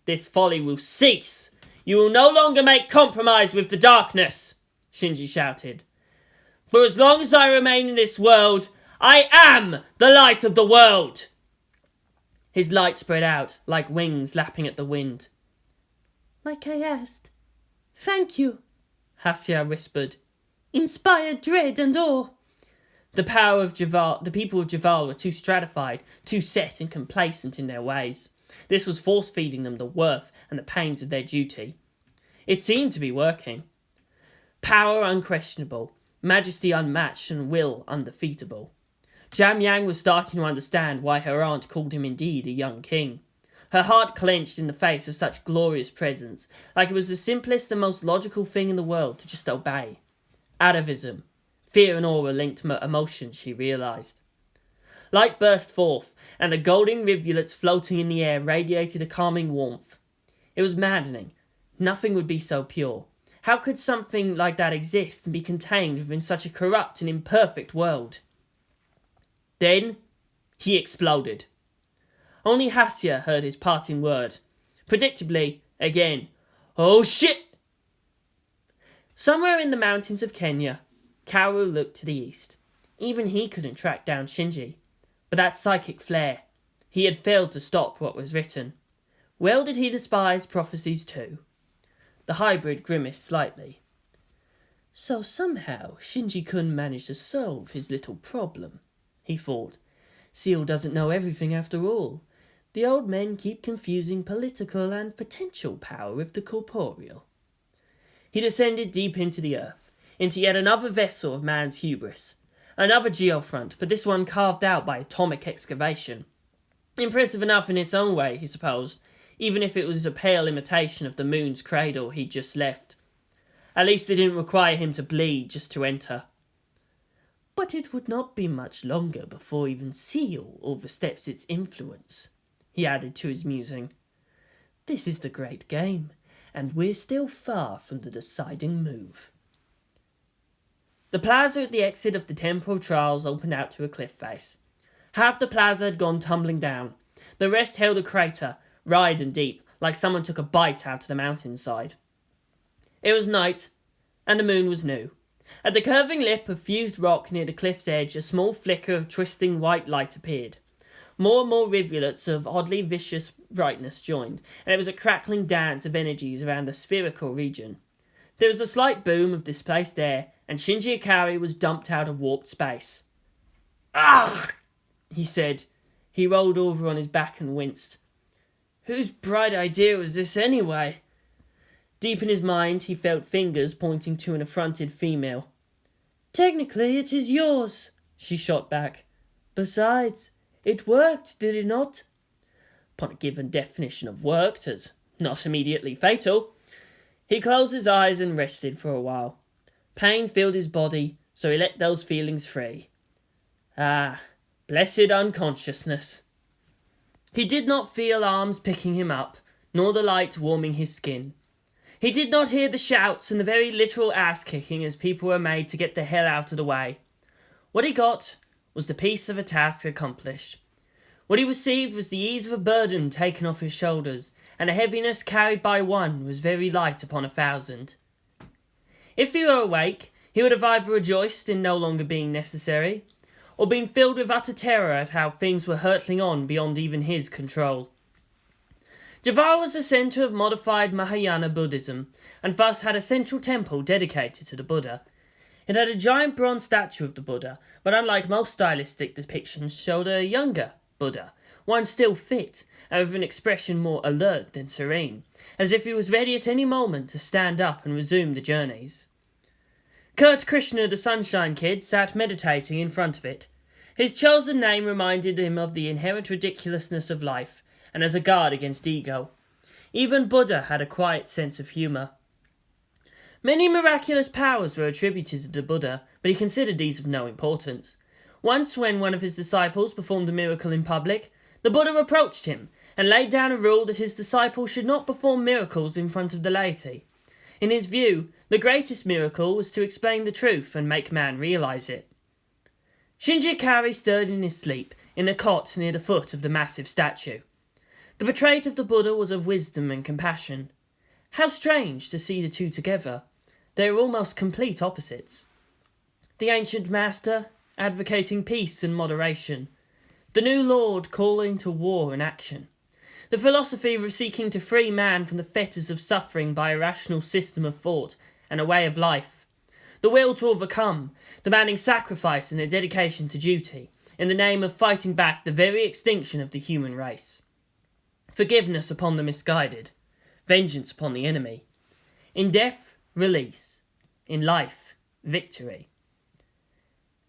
This folly will cease. You will no longer make compromise with the darkness, Shinji shouted. For as long as I remain in this world, I am the light of the world. His light spread out, like wings lapping at the wind. Like I asked. Thank you, Hasya whispered. Inspired dread and awe. The people of Javaal were too stratified, too set and complacent in their ways. This was force-feeding them the worth and the pains of their duty. It seemed to be working. Power unquestionable, majesty unmatched, and will undefeatable. Jamyang was starting to understand why her aunt called him indeed a young king. Her heart clenched in the face of such glorious presence, like it was the simplest and most logical thing in the world to just obey. Atavism. Fear and awe were linked emotions, she realised. Light burst forth, and the golden rivulets floating in the air radiated a calming warmth. It was maddening. Nothing would be so pure. How could something like that exist and be contained within such a corrupt and imperfect world? Then, he exploded. Only Hasya heard his parting word. Predictably, again, "Oh shit!" Somewhere in the mountains of Kenya, Kaoru looked to the east. Even he couldn't track down Shinji. But that psychic flare, he had failed to stop what was written. Well did he despise prophecies too. The hybrid grimaced slightly. So somehow Shinji-kun managed to solve his little problem, he thought. Seal doesn't know everything after all. The old men keep confusing political and potential power with the corporeal. He descended deep into the earth, into yet another vessel of man's hubris. Another geofront, but this one carved out by atomic excavation. Impressive enough in its own way, he supposed, even if it was a pale imitation of the moon's cradle he'd just left. At least it didn't require him to bleed just to enter. But it would not be much longer before even Seal oversteps its influence, he added to his musing. This is the great game, and we're still far from the deciding move. The plaza at the exit of the temporal trials opened out to a cliff face. Half the plaza had gone tumbling down. The rest held a crater, wide and deep, like someone took a bite out of the mountainside. It was night, and the moon was new. At the curving lip of fused rock near the cliff's edge, a small flicker of twisting white light appeared. More and more rivulets of oddly vicious brightness joined, and it was a crackling dance of energies around the spherical region. There was a slight boom of displaced air, and Shinji Ikari was dumped out of warped space. "Ah!" he said. He rolled over on his back and winced. Whose bright idea was this anyway? Deep in his mind, he felt fingers pointing to an affronted female. Technically, it is yours, she shot back. Besides, it worked, did it not? Upon a given definition of worked as not immediately fatal. He closed his eyes and rested for a while. Pain filled his body, so he let those feelings free. Ah, blessed unconsciousness. He did not feel arms picking him up, nor the light warming his skin. He did not hear the shouts and the very literal ass-kicking as people were made to get the hell out of the way. What he got was the peace of a task accomplished. What he received was the ease of a burden taken off his shoulders, and a heaviness carried by one was very light upon 1,000. If he were awake, he would have either rejoiced in no longer being necessary, or been filled with utter terror at how things were hurtling on beyond even his control. Javaal was the centre of modified Mahayana Buddhism, and thus had a central temple dedicated to the Buddha. It had a giant bronze statue of the Buddha, but unlike most stylistic depictions, showed a younger Buddha, one still fit, and with an expression more alert than serene, as if he was ready at any moment to stand up and resume the journeys. Kurt Krishna, the Sunshine Kid, sat meditating in front of it. His chosen name reminded him of the inherent ridiculousness of life, and as a guard against ego. Even Buddha had a quiet sense of humour. Many miraculous powers were attributed to the Buddha, but he considered these of no importance. Once, when one of his disciples performed a miracle in public, the Buddha approached him and laid down a rule that his disciple should not perform miracles in front of the laity. In his view, the greatest miracle was to explain the truth and make man realise it. Shinji Ikari stirred in his sleep, in a cot near the foot of the massive statue. The portrait of the Buddha was of wisdom and compassion. How strange to see the two together. They were almost complete opposites. The ancient master, advocating peace and moderation. The new lord calling to war and action. The philosophy seeking to free man from the fetters of suffering by a rational system of thought and a way of life. The will to overcome, demanding sacrifice and a dedication to duty, in the name of fighting back the very extinction of the human race. Forgiveness upon the misguided, vengeance upon the enemy. In death, release. In life, victory.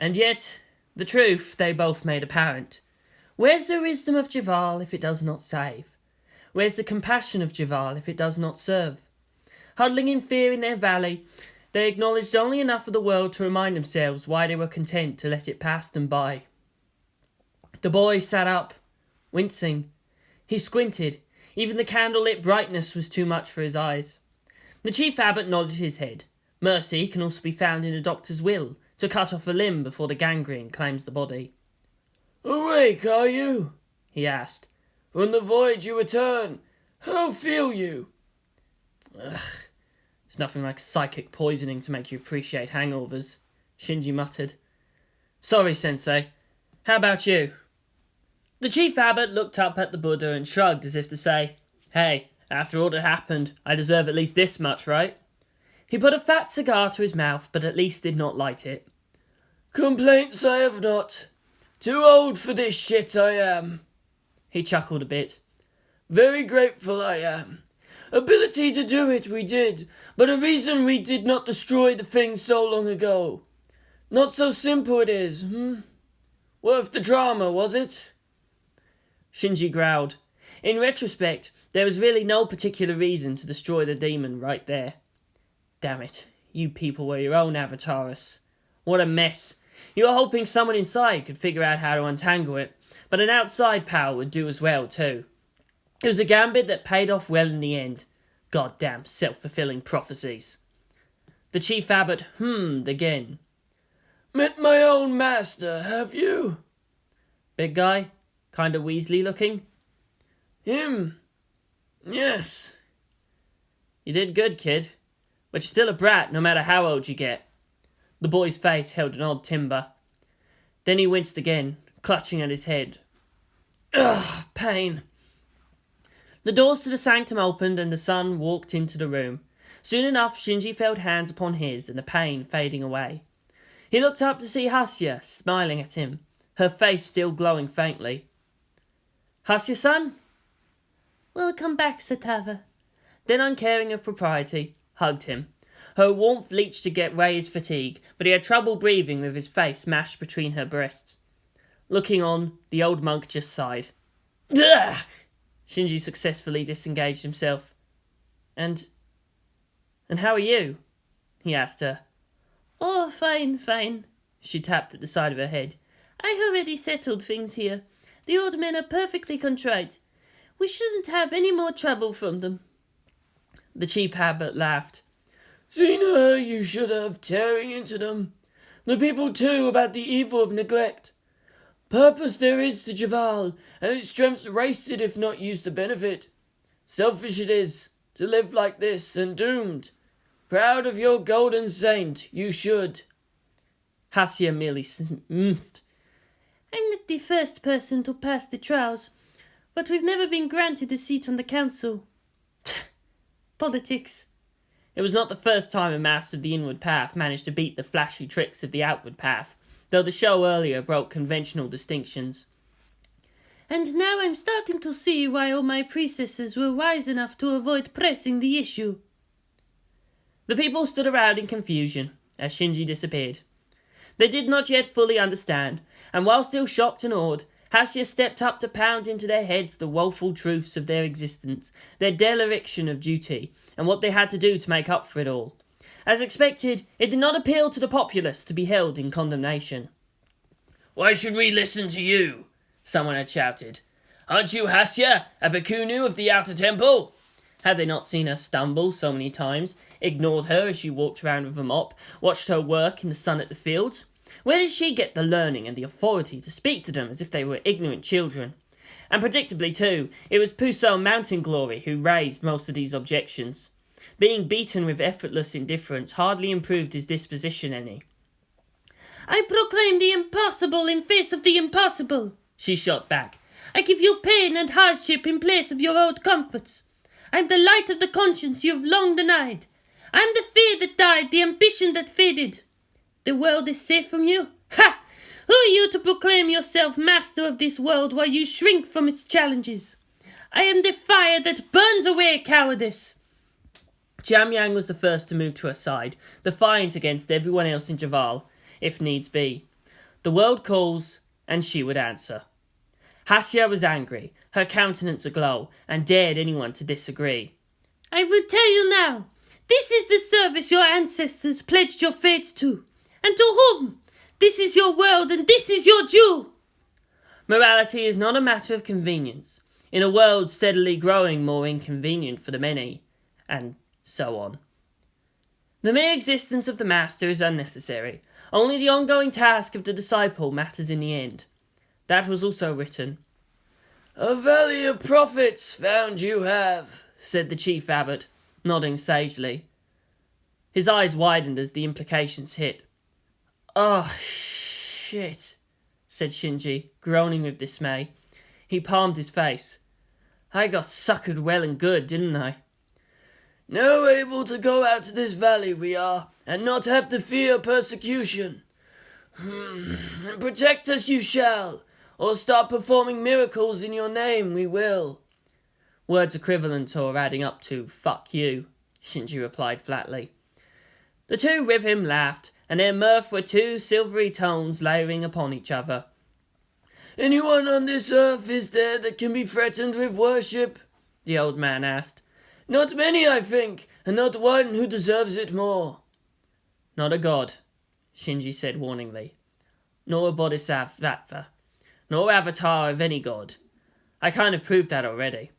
And yet, the truth they both made apparent. Where's the wisdom of Javaal if it does not save? Where's the compassion of Javaal if it does not serve? Huddling in fear in their valley, they acknowledged only enough of the world to remind themselves why they were content to let it pass them by. The boy sat up, wincing. He squinted. Even the candlelit brightness was too much for his eyes. The chief abbot nodded his head. Mercy can also be found in a doctor's will, to cut off a limb before the gangrene claims the body. Awake, are you? He asked. From the voyage you return. How feel you? Ugh, it's nothing like psychic poisoning to make you appreciate hangovers, Shinji muttered. Sorry, Sensei. How about you? The chief abbot looked up at the Buddha and shrugged as if to say, Hey, after all that happened, I deserve at least this much, right? He put a fat cigar to his mouth, but at least did not light it. Complaints I have not. Too old for this shit I am. He chuckled a bit. Very grateful I am. Ability to do it we did, but a reason we did not destroy the thing so long ago. Not so simple it is, Worth the drama, was it? Shinji growled. In retrospect, there was really no particular reason to destroy the demon right there. Damn it, you people were your own avatars. What a mess. You were hoping someone inside could figure out how to untangle it, but an outside power would do as well too. It was a gambit that paid off well in the end. Goddamn self-fulfilling prophecies. The chief abbot hummed again. Met my own master, have you? Big guy? Kinda Weasley looking? Him? Yes. You did good, kid. But you're still a brat no matter how old you get. The boy's face held an odd timber. Then he winced again, clutching at his head. Ugh, pain. The doors to the sanctum opened and the son walked into the room. Soon enough, Shinji felt hands upon his and the pain fading away. He looked up to see Hasya smiling at him, her face still glowing faintly. Hasya-san? Welcome back, Satava. Then, uncaring of propriety, hugged him. Her warmth leached to get away his fatigue, but he had trouble breathing with his face mashed between her breasts. Looking on, the old monk just sighed. Ugh! Shinji successfully disengaged himself. And how are you? He asked her. Oh, fine. She tapped at the side of her head. I already settled things here. The old men are perfectly contrite. We shouldn't have any more trouble from them. The chief abbot laughed. Seen her you should have, tearing into them. The people too, about the evil of neglect. Purpose there is to Javaal, and its strength's wasted if not used to benefit. Selfish it is, to live like this, and doomed. Proud of your golden saint, you should. Hasya merely sniffed. I'm not the first person to pass the trials, but we've never been granted a seat on the council. Politics. It was not the first time a master of the inward path managed to beat the flashy tricks of the outward path, though the show earlier broke conventional distinctions. And now I'm starting to see why all my predecessors were wise enough to avoid pressing the issue. The people stood around in confusion as Shinji disappeared. They did not yet fully understand, and while still shocked and awed, Hasya stepped up to pound into their heads the woeful truths of their existence, their dereliction of duty, and what they had to do to make up for it all. As expected, it did not appeal to the populace to be held in condemnation. Why should we listen to you? Someone had shouted. Aren't you Hasya, a Bikunu of the Outer Temple? Had they not seen her stumble so many times, ignored her as she walked around with a mop, watched her work in the sun at the fields? Where did she get the learning and the authority to speak to them as if they were ignorant children? And predictably too, it was Puso Mountain Glory who raised most of these objections. Being beaten with effortless indifference hardly improved his disposition any. I proclaim the impossible in face of the impossible, she shot back. I give you pain and hardship in place of your old comforts. I'm the light of the conscience you have long denied. I'm the fear that died, the ambition that faded. The world is safe from you? Ha! Who are you to proclaim yourself master of this world while you shrink from its challenges? I am the fire that burns away cowardice. Jamyang was the first to move to her side, defiant against everyone else in Javaal, if needs be. The world calls, and she would answer. Hasya was angry. her countenance aglow, and dared anyone to disagree. I will tell you now. This is the service your ancestors pledged your fates to. And to whom? This is your world, and this is your due. Morality is not a matter of convenience, in a world steadily growing more inconvenient for the many, and so on. The mere existence of the master is unnecessary. Only the ongoing task of the disciple matters in the end. That was also written. "A valley of prophets found you have," said the chief abbot, nodding sagely. His eyes widened as the implications hit. "Oh, shit," said Shinji, groaning with dismay. He palmed his face. "I got suckered well and good, didn't I?" "Now able to go out to this valley we are, and not have to fear persecution. And protect us you shall, or start performing miracles in your name we will." Words equivalent or adding up to "fuck you," Shinji replied flatly. The two with him laughed, and their mirth were two silvery tones layering upon each other. "Anyone on this earth is there that can be threatened with worship?" the old man asked. "Not many, I think, and not one who deserves it more." "Not a god," Shinji said warningly. "Nor a bodhisattva. Nor avatar of any god. I kind of proved that already."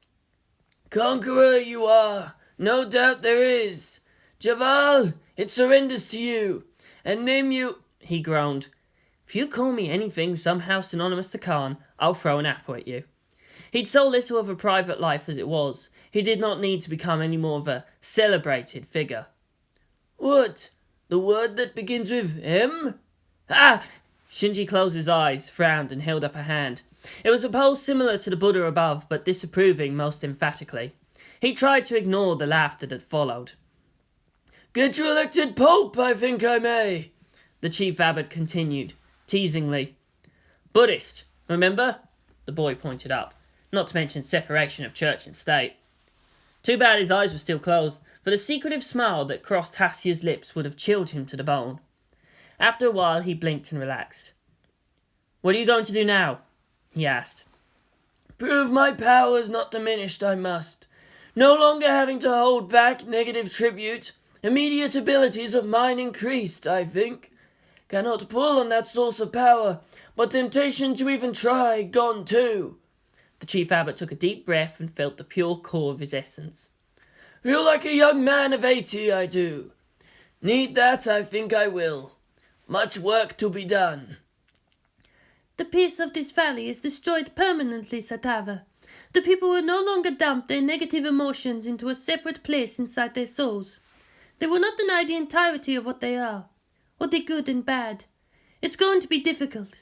"Conqueror you are, no doubt there is. Javaal, it surrenders to you, and name you—" he groaned. "If you call me anything somehow synonymous to Khan, I'll throw an apple at you." He'd so little of a private life as it was, he did not need to become any more of a celebrated figure. "What? The word that begins with M?" "Ah!" Shinji closed his eyes, frowned, and held up a hand. It was a pose similar to the Buddha above, but disapproving most emphatically. He tried to ignore the laughter that followed. "Get you elected Pope, I think I may," the chief abbot continued, teasingly. "Buddhist, remember?" the boy pointed up. Not to mention separation of church and state. Too bad his eyes were still closed, for the secretive smile that crossed Hasya's lips would have chilled him to the bone. After a while he blinked and relaxed. "What are you going to do now?" he asked. "Prove my powers not diminished, I must. No longer having to hold back negative tribute. Immediate abilities of mine increased, I think. Cannot pull on that source of power, but temptation to even try, gone too." The chief abbot took a deep breath and felt the pure core of his essence. "Feel like a young man of 80, I do. Need that, I think I will. Much work to be done." The peace of this valley is destroyed permanently, Satava. The people will no longer dump their negative emotions into a separate place inside their souls. They will not deny the entirety of what they are, or the good and bad. It's going to be difficult.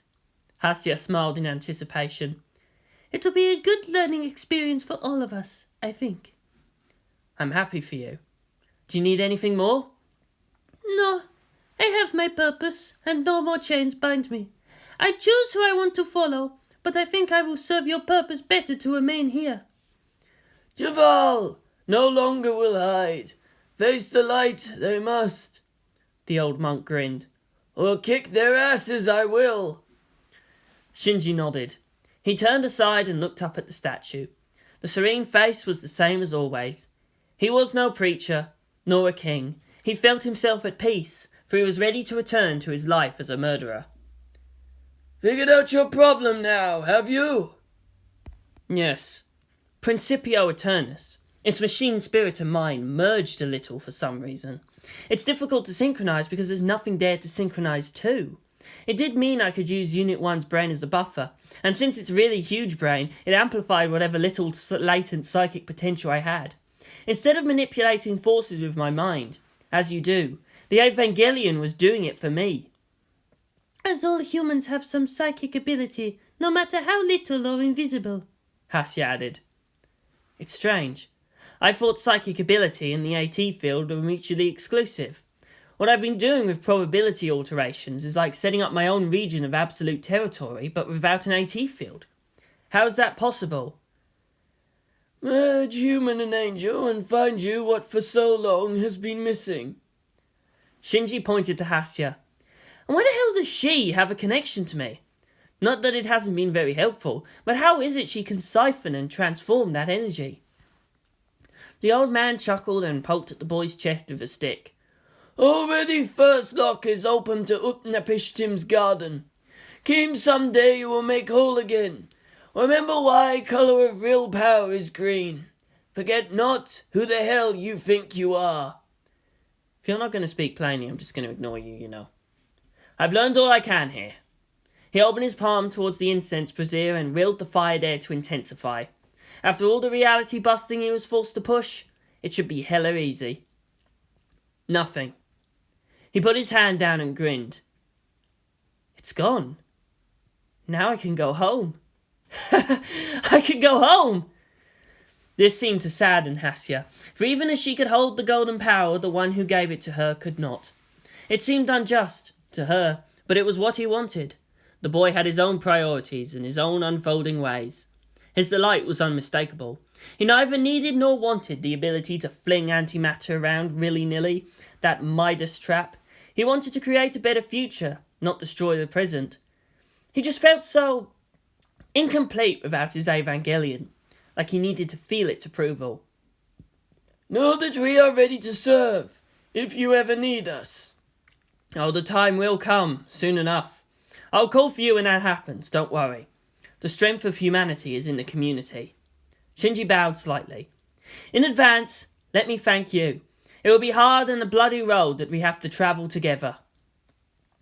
Hasya smiled in anticipation. It will be a good learning experience for all of us, I think. "I'm happy for you. Do you need anything more?" No, I have my purpose, and no more chains bind me. I choose who I want to follow, but I think I will serve your purpose better to remain here." "Javaal, no longer will hide. Face the light, they must," the old monk grinned. "Or kick their asses, I will." Shinji nodded. He turned aside and looked up at the statue. The serene face was the same as always. He was no preacher, nor a king. He felt himself at peace, for he was ready to return to his life as a murderer. "Figured out your problem now, have you?" "Yes. Principio Eternus. Its machine spirit and mine merged a little for some reason. It's difficult to synchronize because there's nothing there to synchronize to. It did mean I could use Unit 1's brain as a buffer, and since it's really huge brain, it amplified whatever little latent psychic potential I had. Instead of manipulating forces with my mind, as you do, the Evangelion was doing it for me." "As all humans have some psychic ability, no matter how little or invisible," Hasya added. "It's strange. I thought psychic ability and the AT field were mutually exclusive. What I've been doing with probability alterations is like setting up my own region of absolute territory, but without an AT field. How's that possible?" "Merge human and angel and find you what for so long has been missing." Shinji pointed to Hasya. "And why the hell does she have a connection to me? Not that it hasn't been very helpful, but how is it she can siphon and transform that energy? The old man chuckled and poked at the boy's chest with a stick. Already first lock is open to Utnapishtim's garden. Kim someday you will make whole again. Remember why colour of real power is green. Forget not who the hell you think you are. If you're not going to speak plainly, I'm just going to ignore you, you know. I've learned all I can here. He opened his palm towards the incense brazier and willed the fire there to intensify. After all the reality busting he was forced to push, it should be hella easy. Nothing. He put his hand down and grinned. It's gone. Now I can go home. I can go home! This seemed to sadden Hasya, for even as she could hold the golden power, the one who gave it to her could not. It seemed unjust, to her, but it was what he wanted. The boy had his own priorities and his own unfolding ways. His delight was unmistakable. He neither needed nor wanted the ability to fling antimatter around willy-nilly, that Midas trap. He wanted to create a better future, not destroy the present. He just felt so incomplete without his Evangelion, like he needed to feel its approval. Know that we are ready to serve, if you ever need us. Oh, the time will come, soon enough. I'll call for you when that happens, don't worry. The strength of humanity is in the community. Shinji bowed slightly. In advance, let me thank you. It will be hard and a bloody road that we have to travel together.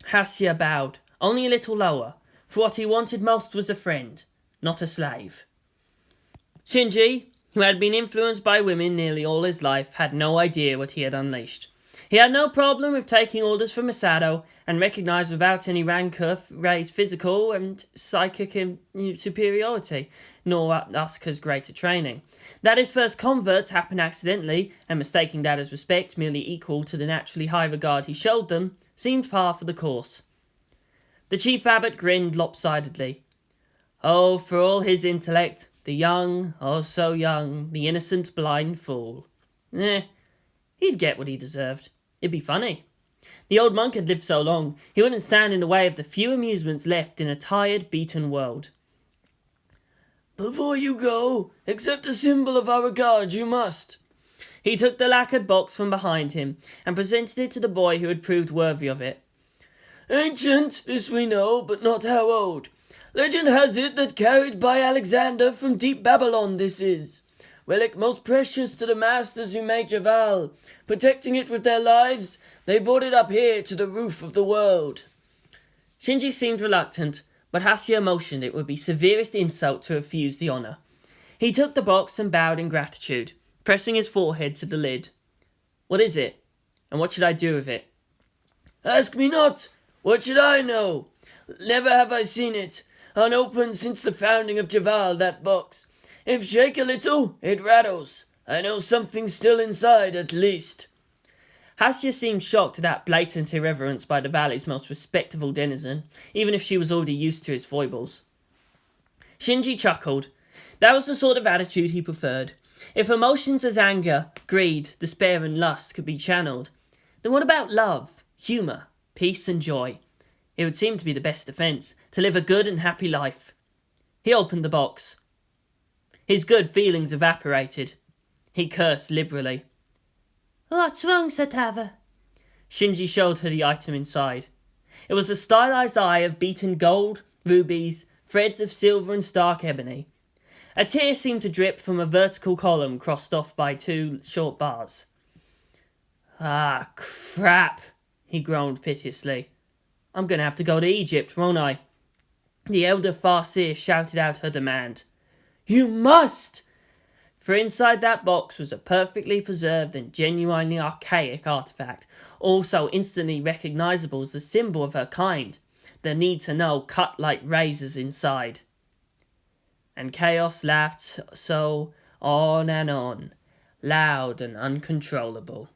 Hasya bowed, only a little lower, for what he wanted most was a friend, not a slave. Shinji, who had been influenced by women nearly all his life, had no idea what he had unleashed. He had no problem with taking orders from Masato and recognized without any rancor Rei's physical and psychic superiority, nor Asuka's greater training. That his first converts happened accidentally, and mistaking that as respect merely equal to the naturally high regard he showed them, seemed par for the course. The chief abbot grinned lopsidedly. Oh, for all his intellect, the young, oh so young, the innocent blind fool. He'd get what he deserved. It'd be funny. The old monk had lived so long, he wouldn't stand in the way of the few amusements left in a tired, beaten world. Before you go, accept a symbol of our regard, you must. He took the lacquered box from behind him and presented it to the boy who had proved worthy of it. Ancient, this we know, but not how old. Legend has it that carried by Alexander from deep Babylon this is. Relic most precious to the masters who made Javaal. Protecting it with their lives, they brought it up here to the roof of the world. Shinji seemed reluctant, but Hasya motioned it would be severest insult to refuse the honour. He took the box and bowed in gratitude, pressing his forehead to the lid. What is it? And what should I do with it? Ask me not. What should I know? Never have I seen it. Unopened since the founding of Javaal, that box. If shake a little, it rattles. I know something's still inside, at least. Hasya seemed shocked at that blatant irreverence by the valley's most respectable denizen, even if she was already used to his foibles. Shinji chuckled. That was the sort of attitude he preferred. If emotions as anger, greed, despair and lust could be channeled, then what about love, humour, peace and joy? It would seem to be the best defence, to live a good and happy life. He opened the box. His good feelings evaporated. He cursed liberally. What's wrong, Satava? Shinji showed her the item inside. It was a stylized eye of beaten gold, rubies, threads of silver and stark ebony. A tear seemed to drip from a vertical column crossed off by two short bars. Ah, crap, he groaned piteously. I'm going to have to go to Egypt, won't I? The elder Farseer shouted out her demand. You must! For inside that box was a perfectly preserved and genuinely archaic artifact, also instantly recognisable as the symbol of her kind, the need-to-know cut like razors inside. And Chaos laughed so on and on, loud and uncontrollable.